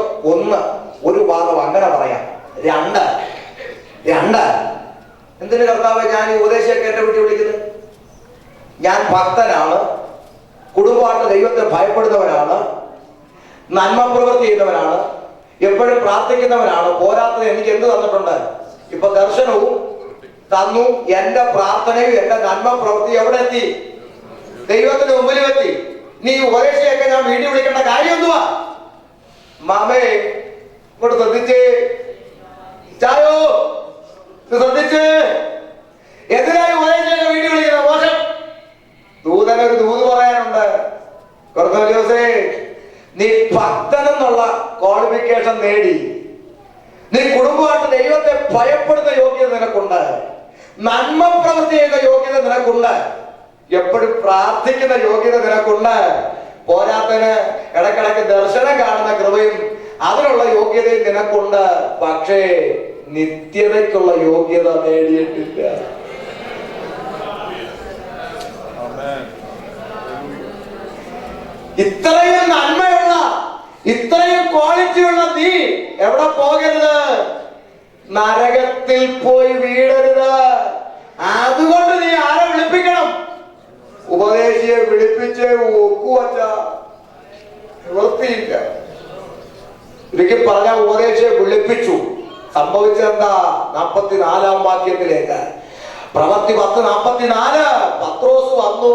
ഒരു ഭാഗം അങ്ങനെ പറയാം. രണ്ട് എന്തിനു കർത്താവ് ഞാൻ ഈ ഉപദേശമൊക്കെ എന്റെ വീട്ടിൽ വിളിക്കുന്നത്? ഞാൻ ഭക്തനാണ്, കുടുംബമായിട്ട് ദൈവത്തെ ഭയപ്പെടുന്നവനാണ്, നന്മ പ്രവൃത്തി ചെയ്യുന്നവനാണ്, എപ്പോഴും പ്രാർത്ഥിക്കുന്നവനാണ്. പോരാത്തത് എനിക്ക് എന്ത് തന്നിട്ടുണ്ട്? ഇപ്പൊ ദർശനവും തന്നു. എന്റെ പ്രാർത്ഥനയും എന്റെ നന്മ പ്രവൃത്തി എവിടെ എത്തി? ദൈവത്തിന് മുമ്പിലും എത്തി. നീ ഉപദേശയൊക്കെ ഞാൻ വീട്ടിൽ വിളിക്കേണ്ട കാര്യം എന്തുവാ? മാമേ ഇങ്ങോട്ട് ശ്രദ്ധിച്ചേ, ചായോ ശ്രദ്ധിച്ച്. എന്തിനായി ഉപദേശയൊക്കെ വീട്ടിൽ വിളിക്കുന്നത്? മോശം. ദൂതനൊരു ദൂത് പറയാനുണ്ട്. കൊർന്നേലിയോസേ, നീ ഭക്തനെന്നുള്ള ക്വാളിഫിക്കേഷൻ നേടി. നീ കുടുംബമായിട്ട് ദൈവത്തെ ഭയപ്പെടുന്ന യോഗ്യത നിനക്കുണ്ട്, നന്മ പ്രവൃത്തി ചെയ്യുന്ന യോഗ്യത നിനക്കുണ്ട്, എപ്പോഴും പ്രാർത്ഥിക്കുന്ന യോഗ്യത നിനക്കുണ്ട്. പോരാത്തന് ഇടക്കിടക്ക് ദർശനം കാണുന്ന കൃപയും അതിനുള്ള യോഗ്യതയും നിനക്കുണ്ട്. പക്ഷേ നിത്യതയ്ക്കുള്ള യോഗ്യത നേടിയിട്ടില്ല. ഇത്രയും നന്മയുള്ള, ഇത്രയും ക്വാളിറ്റിയുള്ള നീ എവിടെ പോകരുത്? നരകത്തിൽ പോയി വീഴരുത്. അതുകൊണ്ട് നീ ആരെ വിളിപ്പിക്കണം? ഉപദേശിയെ വിളിപ്പിച്ചേ ഒക്കുവച്ച. നിവൃത്തിയില്ല. ഒരിക്കൽ പറഞ്ഞ ഉപദേശിയെ വിളിപ്പിച്ചു. സംഭവിച്ചെന്താ? 44 വാക്യത്തിലേക്ക്, പ്രവൃത്തി 10:44. പത്രോസ് വന്നു,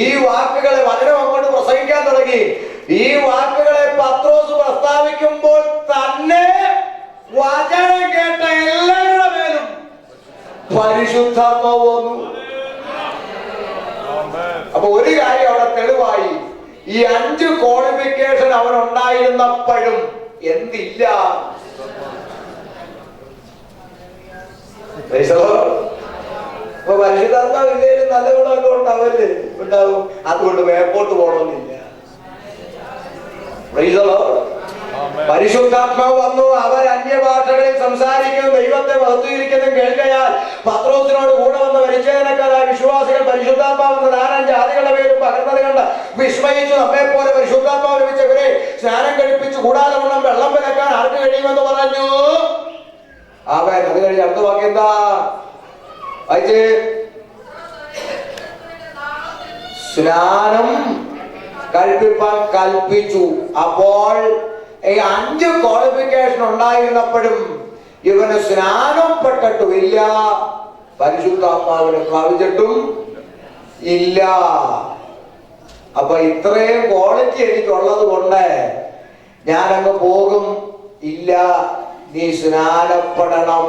ഈ വാക്കുകളെ വചനം അങ്ങോട്ട് പ്രസംഗിക്കാൻ തുടങ്ങി. ഈ വാക്കുകളെ പത്രോസ് പ്രസ്താവിക്കുമ്പോൾ തന്നെ വചനം കേട്ട എല്ലാവരുടെ മേലും പരിശുദ്ധാത്മാവ് വന്നു. അപ്പൊ ഒരു കാര്യം അവിടെ തെളിവായി. ഈ 5 ക്വാളിഫിക്കേഷൻ അവൻ ഉണ്ടായിരുന്നപ്പോഴും എന്തില്ല? അപ്പൊ പരിശുദ്ധാത്മാവ് ഇല്ലേലും നല്ല ഗുണമൊക്കെ ഉണ്ടാവും. അതുകൊണ്ട് മേപ്പോട്ട് പോകണമെന്നില്ല. പരിശുദ്ധാത്മാവ് വന്നു. അവർ അന്യഭാഷകളിൽ സംസാരിക്കുന്നു, ദൈവത്തെ മഹത്വീകരിക്കുന്നതും കേൾക്കയാൽ പത്രോസിനോട് കൂടെ വന്ന പരിച്ഛേദനക്കാരായ വിശ്വാസികൾ പരിശുദ്ധാത്മാവെന്ന് 4 ജാതികളുടെ പേരും പകർന്നത് കണ്ട് വിസ്മയിച്ചു. നമ്മെ പോലെ പരിശുദ്ധാത്മാവ് ലഭിച്ചവരെ സ്നാനം കഴിപ്പിച്ച് കൂടാതെ വണ്ണം വെള്ളം വിലക്കാൻ ആർക്ക് കഴിയുമെന്ന് പറഞ്ഞു. അവൻ അത് കഴിഞ്ഞ് അടുത്ത വാക്യം എന്താ വായിച്ചേ? സ്നാനം കഴിപ്പിപ്പാൻ കൽപ്പിച്ചു. അപ്പോൾ ഈ 5 ക്വാളിഫിക്കേഷൻ ഉണ്ടായിരുന്നപ്പോഴും ഇവന് സ്നാനം പെട്ടിട്ടുമില്ല, പരിശുദ്ധാത്മാവിനെ പ്രാപിച്ചിട്ടും ഇല്ല. അപ്പൊ ഇത്രയും ക്വാളിറ്റി എനിക്കുള്ളത് കൊണ്ട് ഞാനങ്ങ് പോകും ഇല്ല. നീ സ്നാനപ്പെടണം,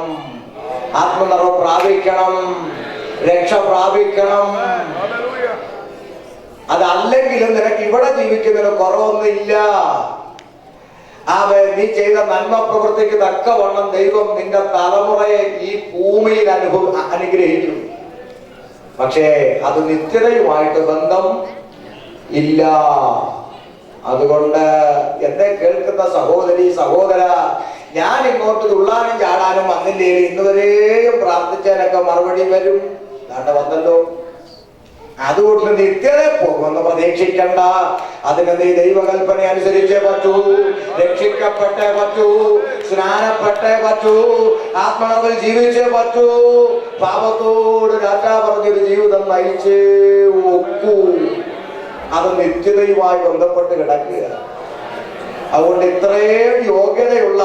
ആത്മനിറവ് പ്രാപിക്കണം, രക്ഷ പ്രാപിക്കണം. അതല്ലെങ്കിലും നിനക്ക് ഇവിടെ ജീവിക്കുന്നതിന് കുറവൊന്നുമില്ല. നീ ചെയ്ത നന്മ പ്രവൃത്തിക്ക് തക്കവണ്ണം ദൈവം നിന്റെ തലമുറയെ ഈ ഭൂമിയിൽ അനുഗ്രഹിക്കും. പക്ഷേ അത് നിത്യതയുമായിട്ട് ബന്ധം ഇല്ല. അതുകൊണ്ട് എന്നെ കേൾക്കുന്ന സഹോദരി സഹോദര, ഞാൻ ഇങ്ങോട്ട് തുള്ളാനും ചാടാനും വന്നില്ലേ? ഇന്നുവരെയും പ്രാർത്ഥിച്ചതിനൊക്കെ മറുപടി വരും. വന്നല്ലോ. അതുകൊണ്ട് നിത്യത പോകുമെന്ന് പ്രതീക്ഷിക്കണ്ട. അതിന് നീ ദൈവകൽപ്പന അനുസരിച്ചേ പറ്റൂ, രക്ഷിക്കപ്പെട്ടേ പറ്റൂ, സ്നാനപ്പെട്ടേ പറ്റൂ, ആത്മാവിൽ ജീവിച്ചേ പറ്റൂ, പാപത്തോട് രാറ്റാ പറഞ്ഞൊരു ജീവിതം നയിച്ചേ ഒക്കൂ. അത് നിത്യതയുമായി ബന്ധപ്പെട്ട് കിടക്കുക. അതുകൊണ്ട് ഇത്രയും യോഗ്യതയുള്ള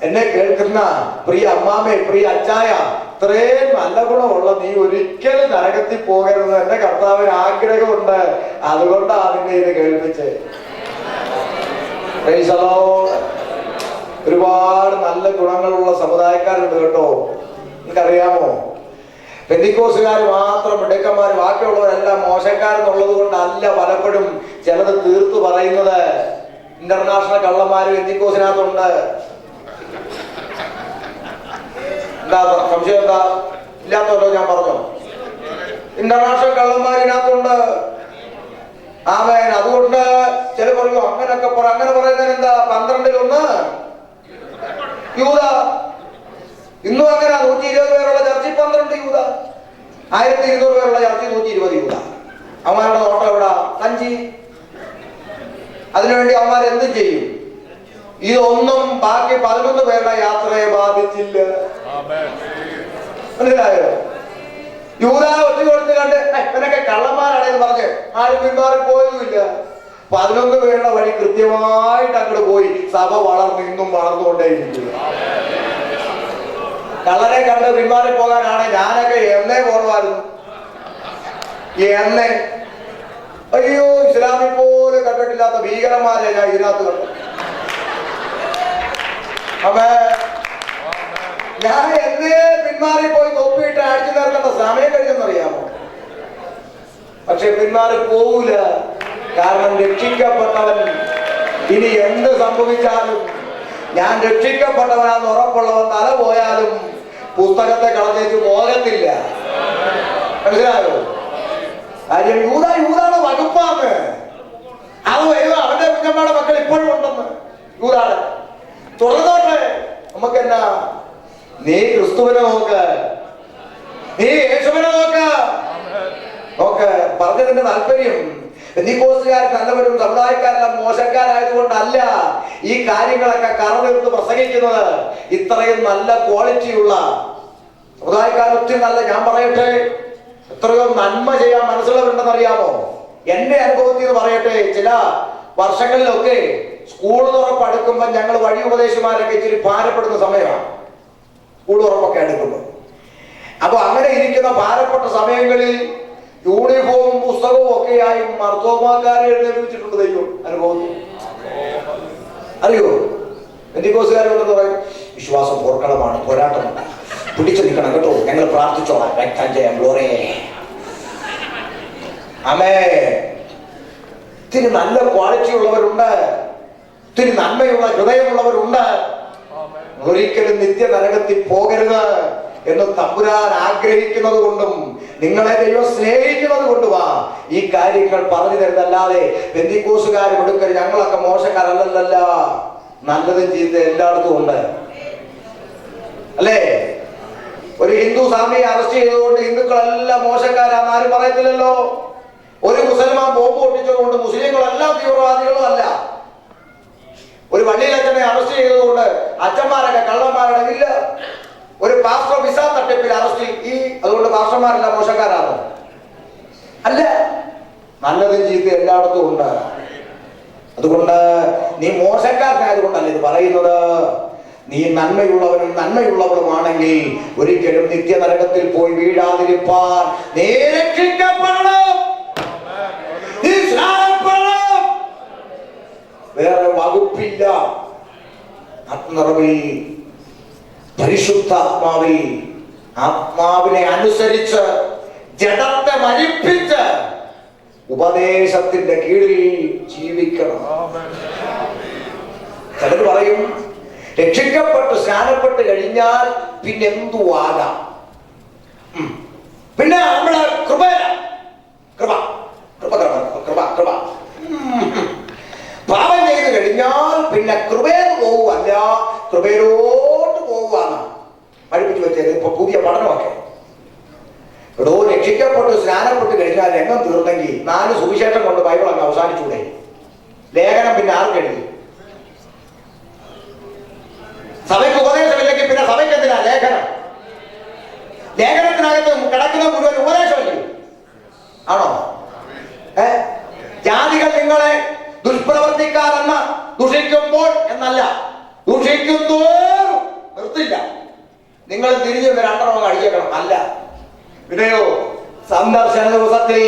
എന്നെ കേൾക്കുന്ന പ്രിയ അമ്മാമേ, പ്രിയ അച്ചായ, ഇത്രയും നല്ല ഗുണമുള്ള നീ ഒരിക്കലും നരകത്തിൽ പോകരുത് എന്റെ കർത്താവിന് ആഗ്രഹമുണ്ട്. അതുകൊണ്ടാണ് നിന്നെ ഇത് കേൾപ്പിച്ച്. ഒരുപാട് നല്ല ഗുണങ്ങളുള്ള സമുദായക്കാരുണ്ട് കേട്ടോ. നിനക്കറിയാമോ? പെന്തിക്കോസുകാർ മാത്രം മിടുക്കന്മാർ, ബാക്കിയുള്ളവരെല്ലാം മോശക്കാരെന്നുള്ളത് കൊണ്ടല്ല പലപ്പോഴും ചിലത് തീർത്തു പറയുന്നത്. ഇന്റർനാഷണൽ കള്ളന്മാര് പെന്തിക്കോസിനകത്തുണ്ട്. എന്താ സംശയം? എന്താ ഇല്ലാത്തല്ലോ? ഞാൻ പറഞ്ഞോ, ഇന്റർനാഷണൽ കള്ളന്മാരിനകത്തുണ്ട്. ആമേൻ. അതുകൊണ്ട് ചില പറയൂ അങ്ങനൊക്കെ അങ്ങനെ പറയുന്നതിന് എന്താ? 12-1 യൂദ. ഇന്നും അങ്ങനെ 120 പേരുള്ള ചർച്ചിൽ 12 യൂദ, 1200 പേരുള്ള ചർച്ചിൽ 120 യൂദ. അവന്മാരുടെ നോട്ടം എവിടാ? കഞ്ചി. അതിനുവേണ്ടി അവന്മാർ എന്തും ചെയ്യും. ഇതൊന്നും ബാക്കി 11 പേരുടെ യാത്രയെ ബാധിച്ചില്ല. മനസ്സിലായോ? യൂദ ഒറ്റ കൊടുത്ത് കണ്ട് ഇവനൊക്കെ കള്ളന്മാരാണെന്ന് പറഞ്ഞ് ആരും പിന്മാറി പോയതുമില്ല. 11 പേരുടെ വഴി കൃത്യമായിട്ട് അങ്ങോട്ട് പോയി. സഭ വളർന്ന് ഇന്നും വളർന്നുകൊണ്ടേയിരിക്കും. കള്ളനെ കണ്ട് പിന്മാറി പോകാനാണ് ഞാനൊക്കെ എന്നേ പോകണമായിരുന്നു. എന്നെ അയ്യോ, ഇസ്ലാമിൽ പോലും കണ്ടിട്ടില്ലാത്ത ഭീകരന്മാരെ ഞാൻ ഇതിനകത്ത് കണ്ടു. അപ്പേ ഞാൻ എന്നേ പിന്മാറി പോയി തൊപ്പിയിട്ട് അടിച്ചു നേർക്കേണ്ട സമയം കഴിഞ്ഞെന്നറിയാമോ? പക്ഷെ പിന്മാറി പോവൂല. കാരണം രക്ഷിക്കപ്പെട്ടവൻ ഇനി എന്ത് സംഭവിച്ചാലും, ഞാൻ രക്ഷിക്കപ്പെട്ടവനാന്ന് ഉറപ്പുള്ളവൻ തല പോയാലും പുസ്തകത്തെ കളഞ്ഞേച്ച് പോകത്തില്ല. മനസ്സിലായോ? കാര്യം യൂദാണ് വകുപ്പാന്ന്. അത് വരുക അവന്റെ കുഞ്ഞമ്മയുടെ മക്കൾ ഇപ്പോഴും ഉണ്ടെന്ന്. യൂദാണ് തുറന്നോട്ടെ. നമുക്കെന്നാ? നീ ക്രിസ്തുവിനെ നോക്ക്, നീ യേശുവിനെ നോക്ക്. പറഞ്ഞതിന്റെ താല്പര്യം പെന്തിക്കോസ്തുകാർ നല്ലവരും സമുദായക്കാരെല്ലാം മോശക്കാരായതുകൊണ്ടല്ല ഈ കാര്യങ്ങളൊക്കെ കറന്നെടുത്ത് പ്രസംഗിക്കുന്നത്. ഇത്രയും നല്ല ക്വാളിറ്റിയുള്ള സമുദായക്കാർ ഒത്തിരി നല്ല, ഞാൻ പറയട്ടെ, എത്രയോ നന്മ ചെയ്യാൻ മനസ്സിലുണ്ടെന്ന് അറിയാമോ? എന്റെ അനുഭവത്തിൽ നിന്ന് പറയട്ടെ, ചില വർഷങ്ങളിലൊക്കെ സ്കൂൾ തുറപ്പ് അടുക്കുമ്പോൾ ഞങ്ങൾ വഴി ഉപദേശിമാരൊക്കെ ഇച്ചിരി ഭാരപ്പെടുന്ന സമയമാണ്. സ്കൂൾ തുറപ്പൊക്കെ അടുക്കുമ്പോൾ. അപ്പൊ അങ്ങനെ ഇരിക്കുന്ന ഭാരപ്പെട്ട സമയങ്ങളിൽ യൂണിഫോമും പുസ്തകവും ഒക്കെയായി മർത്തോമാക്കാരെ എഴുന്നേൽപ്പിച്ചിട്ടുണ്ട് ദൈവം. അനുഭവത്തിൽ അറിയോ? പെന്തിക്കോസുകാരോട് പറയും, വിശ്വാസം പോർക്കളമാണ്, പോരാട്ടമാണ്, പിടിച്ചു നിൽക്കണം കേട്ടോ, ഞങ്ങൾ പ്രാർത്ഥിച്ചോളാം, വ്യക്തം ചെയ്യാം, ഗ്ലോറേ. ആമേ. ഇത്തിരി നല്ല ക്വാളിറ്റി ഉള്ളവരുണ്ട്, ഇത്തിരി നന്മയുള്ള ഹൃദയമുള്ളവരുണ്ട്. ഒരിക്കലും നിത്യ നരകത്തിൽ പോകരുത് എന്ന് തമ്പുരാൻ ആഗ്രഹിക്കുന്നത് കൊണ്ടും നിങ്ങളെ ദൈവം സ്നേഹിക്കുന്നത് കൊണ്ടുമാ ഈ കാര്യങ്ങൾ പറഞ്ഞു തരുന്നല്ലാതെ പെന്തിക്കോസുകാരും എടുക്കൽ ഞങ്ങളൊക്കെ മോശക്കാരല്ലല്ല. നല്ലതും ചീത്ത എല്ലായിടത്തും ഉണ്ട്, അല്ലേ? ഒരു ഹിന്ദു സ്വാമിയെ അറസ്റ്റ് ചെയ്തുകൊണ്ട് ഹിന്ദുക്കളെല്ലാം മോശക്കാരാന്ന് ആരും പറയത്തില്ലല്ലോ. ഒരു മുസൽമാൻ ബോംബ് പൊട്ടിച്ചതുകൊണ്ട് മുസ്ലിങ്ങളെല്ലാം തീവ്രവാദികളും അല്ല. ഒരു വള്ളിയിലച്ഛനെ അറസ്റ്റ് ചെയ്തതുകൊണ്ട് അച്ഛന്മാരൊക്കെ കള്ളന്മാരടങ്ങില്ല. ഒരു പാസ്റ്റർ വിസ തട്ടിപ്പിൽ അറസ്റ്റ് അതുകൊണ്ട് പാസ്റ്റർമാരെല്ലാം മോശക്കാരാണോ? അല്ല. നല്ലതും ചീത്ത എല്ലായിടത്തും ഉണ്ട്. അതുകൊണ്ട് നീ മോശക്കാരനായതുകൊണ്ടല്ല ഇത് പറയുന്നത്. നീ നന്മയുള്ളവനും നന്മയുള്ളവളുമാണെങ്കിൽ ഒരിക്കലും നിത്യനരകത്തിൽ പോയി വീഴാതിരിപ്പാൻ നീ രക്ഷിക്കപ്പെടണം. വേറെ വകുപ്പില്ല. ആത്മനിറവിൽ, പരിശുദ്ധാത്മാവിൽ, ആത്മാവിനെ അനുസരിച്ച് ജഡത്തെ മരിപ്പിച്ച് ഉപദേശത്തിന്റെ കീഴിൽ ജീവിക്കണം. ചിലർ പറയും രക്ഷിക്കപ്പെട്ട് സ്നാനപ്പെട്ട് കഴിഞ്ഞാൽ പിന്നെ എന്തു ആകാം? പിന്നെ നമ്മളെ കൃപ കൃപ കൃപ കൃപ കൃപ പാപം ചെയ്ത് കഴിഞ്ഞാൽ പിന്നെ കൃപയെന്ന് പോവുകയല്ല, കൃപയിലോട്ട് പോവുകയാണ് പഠിപ്പിച്ചു വെച്ചത്. ഇപ്പൊ പുതിയ പഠനമൊക്കെ എടോ, രക്ഷിക്കപ്പെട്ട് സ്നാനപ്പെട്ട് കഴിഞ്ഞാൽ രംഗം തീർന്നെങ്കിൽ 4 സുവിശേഷം കൊണ്ട് ബൈബിൾ അങ്ങ് അവസാനിച്ചൂടെ? ലേഖനം പിന്നെ ആർക്ക് എഴുതി? സഭയ്ക്ക് ഉപദേശമില്ലെങ്കിൽ പിന്നെ സഭയ്ക്ക് എന്തിനാ ലേഖനം? ലേഖനത്തിനകത്ത് കിടക്കുന്ന മുഴുവൻ ഉപദേശമല്ലേ? ആണോ? ജാതികൾ നിങ്ങളെ ദുഷ്പ്രവർത്തിക്കാരെന്ന് ദുഷിക്കുമ്പോൾ എന്നല്ല, ദുഷിക്കുന്നോറും നിങ്ങൾ തിരിഞ്ഞു രണ്ടെണ്ണം അടിച്ചേക്കണം. അല്ല, പിന്നെയോ സന്ദർശന ദിവസത്തിൽ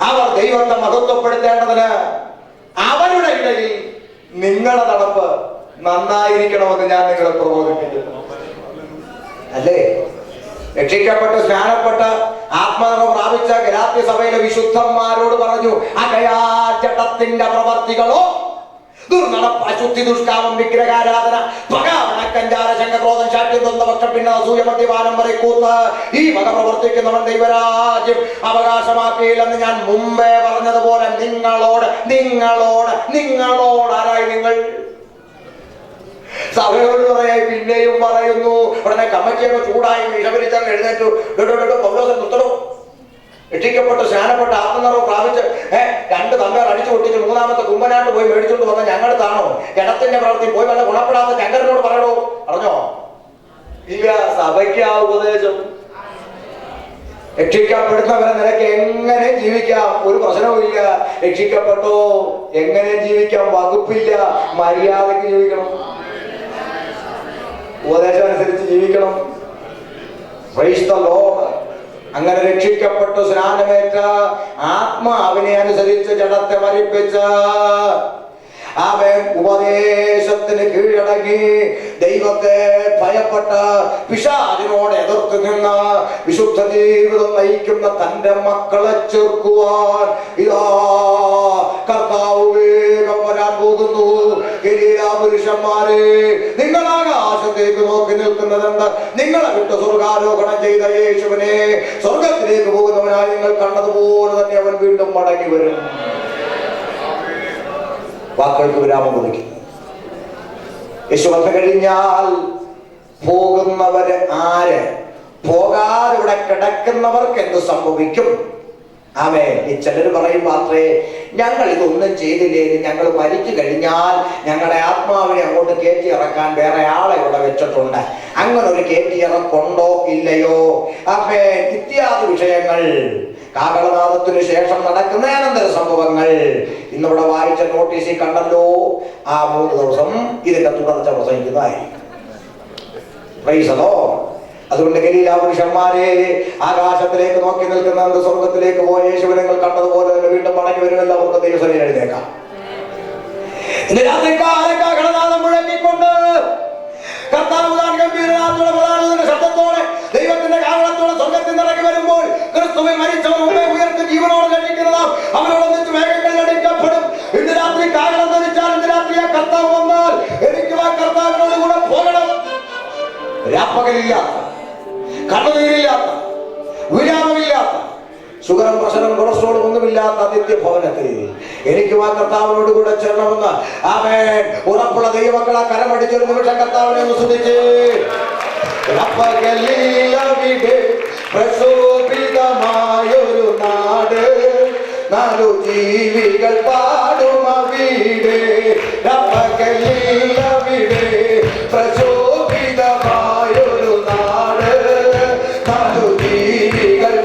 അവർ ദൈവത്തെ മഹത്വപ്പെടുത്തേണ്ടതിന് അവരുടെ ഇടയിൽ നിങ്ങളുടെ നടപ്പ് നന്നായിരിക്കണമെന്ന് ഞാൻ നിങ്ങളെ പ്രബോധിപ്പിക്കുന്നു. അല്ലേ? രക്ഷിക്കപ്പെട്ട് സ്നാനപ്പെട്ട് ആത്മാവ് പ്രാപിച്ച ഗലാത്യ സഭയിലെ വിശുദ്ധന്മാരോട് പറഞ്ഞു, അകയാചടത്തിന്റെ പ്രവർത്തികളോ ദുർനടപ്പ്, അശുദ്ധി, ദുഷ്കാമം, വിഗ്രഹാരാധന, പക, വണക്കഞ്ചാര, ശങ്കക്രോധം, ശാഠ്യം, ദ്വന്ദ്വപക്ഷം, പിന്നെ അസൂയ, മദ്യപാനം, വരെ കൂത്ത്, ഈ വക പ്രവർത്തിക്കുന്നവൻ ദൈവരാജ്യം അവകാശമാക്കിയില്ലെന്ന് ഞാൻ മുമ്പേ പറഞ്ഞതുപോലെ നിങ്ങളോട് നിങ്ങളോട് നിങ്ങളോട് ആരായി നിങ്ങൾ? സഭയോട് പറയായി പിന്നെയും പറയുന്നു. ഉടനെ കമ്മിറ്റിയൊക്കെ ചൂടായി വിഷപരിച്ചാൽ എഴുന്നേറ്റു. പൗലോസ് നിർത്തണോ? രക്ഷിക്കപ്പെട്ട് സ്നാനപ്പെട്ട് ആത്മനിറവ് പ്രാപിച്ച് രണ്ട് തമ്പേർ അടിച്ചു പൊട്ടിച്ച് മൂന്നാമത്തെ കുമ്പനാട്ട് പോയി മേടിച്ചോണ്ട് വന്ന ഞങ്ങളെത്താണോ ജഡത്തിന്റെ പ്രവൃത്തി പോയി വല്ല ഗുണപ്പെടാത്ത ശങ്കരനോട് പറയണോ? പറഞ്ഞോ? ഇല്ല. സഭയ്ക്ക് ആ ഉപദേശം. രക്ഷിക്കപ്പെടുന്നവരെ നിനക്ക് എങ്ങനെ ജീവിക്കാം? ഒരു പ്രശ്നവും ഇല്ല. രക്ഷിക്കപ്പെട്ടോ എങ്ങനെ ജീവിക്കാം? വകുപ്പില്ല. മര്യാദക്ക് ജീവിക്കണം, ഉപദേശം അനുസരിച്ച് ജീവിക്കണം. Praise the Lord. അങ്ങനെ രക്ഷിക്കപ്പെട്ടു സ്നാനമേറ്റ ആത്മാവിനെ അനുസരിച്ച് ജഡത്തെ മരിപ്പിച്ച് അവൻ ഉപദേശത്തിന് കീഴടങ്ങി ദൈവത്തെ ഭയപ്പെട്ട് പിശാചിനോട് എതിർത്ത് നിന്ന് വിശുദ്ധ ജീവിതം നയിക്കുന്ന തന്റെ മക്കളെ ചേർക്കുവാൻ ഇതാ കർത്താവ് വേഗം വരാൻ പോകുന്നു. പുരുഷന്മാരെ, നിങ്ങൾ ആകാശത്തേക്ക് നോക്കി നിൽക്കുന്നതെന്ത്? നിങ്ങളെ വിട്ട് സ്വർഗാരോഹണം ചെയ്ത യേശുവിനെ സ്വർഗത്തിലേക്ക് പോകുന്നവനായി നിങ്ങൾ കണ്ടതുപോലെ തന്നെ അവൻ വീണ്ടും മടങ്ങി വരും. വാക്കുകൾക്ക് വിരാമം കൊടുക്കുന്നു. യേശു വന്നു കഴിഞ്ഞാൽ പോകുന്നവര് ആര്? പോകാതെ ഇവിടെ കിടക്കുന്നവർക്ക് എന്ത് സംഭവിക്കും? ആമേൻ. ഈ ചിലർ പറയും, മാത്രമേ ഞങ്ങൾ ഇതൊന്നും ചെയ്തില്ലേ, ഞങ്ങൾ മരിച്ചു കഴിഞ്ഞാൽ ഞങ്ങളുടെ ആത്മാവിനെ അങ്ങോട്ട് കയറ്റി ഇറക്കാൻ വേറെ ആളെ ഇവിടെ വെച്ചിട്ടുണ്ട്. അങ്ങനെ ഒരു കയറ്റി ഇറക്കുണ്ടോ ഇല്ലയോ? ആമേൻ. ഇത്യാദി വിഷയങ്ങൾ, കാഹളനാദത്തിനു ശേഷം നടക്കുന്ന അനന്തര സംഭവങ്ങൾ ഇന്നിവിടെ വായിച്ച നോട്ടീസിൽ കണ്ടല്ലോ. ആ 3 ദിവസം ഇതിന്റെ തുടർച്ച പ്രസംഗിക്കുന്നതായിരിക്കും. Praise the Lord. അതുകൊണ്ട് ഗലീലാ പുരുഷന്മാരെ, ആകാശത്തിലേക്ക് നോക്കി നിൽക്കുന്ന സ്വർഗത്തിലേക്ക് പോയ യേശുവിനെ നിങ്ങൾ കണ്ടതുപോലെ തന്നെ വീണ്ടും മടങ്ങി വരുമല്ലോ. അവർക്ക് ദൈവസഭയിൽ എഴുന്നേക്കാം. ഇന്ന് രാത്രികാല കാഹളനാദം മുഴങ്ങിക്കൊണ്ട് കർത്താവ് ഗംഭീരനാഥോടെ പ്രധാനത്തിന്റെ ശബ്ദത്തോടെ ദൈവത്തിന്റെ കാഹളത്തോടെ സ്വർഗത്തിൽ നിറങ്ങി വരുമ്പോൾ ക്രിസ്തുവിൽ മരിച്ചവർ മുമ്പേ ഉയർത്തി ജീവനോട് ലഭിക്കുന്നതാം അവരോടൊന്നിച്ച് വേഗങ്ങളിൽ അടിക്കപ്പെടും. ഇന്ന് രാത്രി കാഹളം ധരിച്ചാൽ ഇന്ന് രാത്രി ആ കർത്താവ് വന്നാൽ എനിക്ക് ആ കർത്താവിനോട് കൂടെ പോകണം. രാപ്പകലില്ലാത്ത, കണ്ണുനീരില്ലാത്ത, വിരാമമില്ലാത്ത, ഷുഗറും പ്രഷറും കൊളസ്ട്രോളും ഒന്നുമില്ലാത്ത നിത്യഭവനത്തിൽ എനിക്ക് ആ കർത്താവിനോട് കൂടെ ചേരണമെന്ന് ആമേൻ ഉറപ്പുള്ള ദൈവമക്കളെ കരമടിച്ചൊരു നിമിഷം കർത്താവിനെ ഒന്ന് സ്തുതിച്ച്. പ്രശോഭിതമായൊരു നാട്, 4 ജീവികൾ പാടും അവിടെ, പ്രശോഭിതമായൊരു നാട്, 4 ജീവികൾ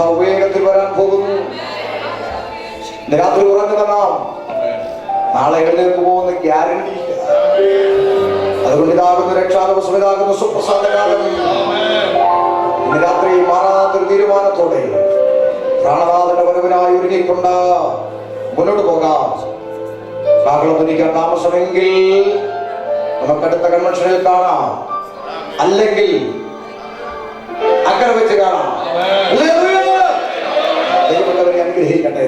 കർത്താവ് വേഗത്തിൽ വരാൻ പോകുന്നു. ഇന്ന് രാത്രി ഉറങ്ങുന്ന നാം നാളെ എഴുന്നേൽക്കുമോ എന്ന് ഗ്യാരണ്ടി ഇല്ല. അതുകൊണ്ട് ഇതാകുന്ന രക്ഷാദിവസം, ഇതാകുന്ന സുപ്രസാദകാലം. ഇന്ന് രാത്രി മാറാത്തൊരു തീരുമാനത്തോടെ പ്രാണനാഥന്റെ വരവിനായി ഒരുങ്ങിക്കൊണ്ട് മുന്നോട്ട് പോകാം. കാഹളത്തിരിക്കാൻ താമസമെങ്കിൽ നമുക്കടുത്ത കൺവെൻഷനിൽ കാണാം, അല്ലെങ്കിൽ അക്കരെ വെച്ച് കാണാം. ദൈവം അനുഗ്രഹിക്കട്ടെ.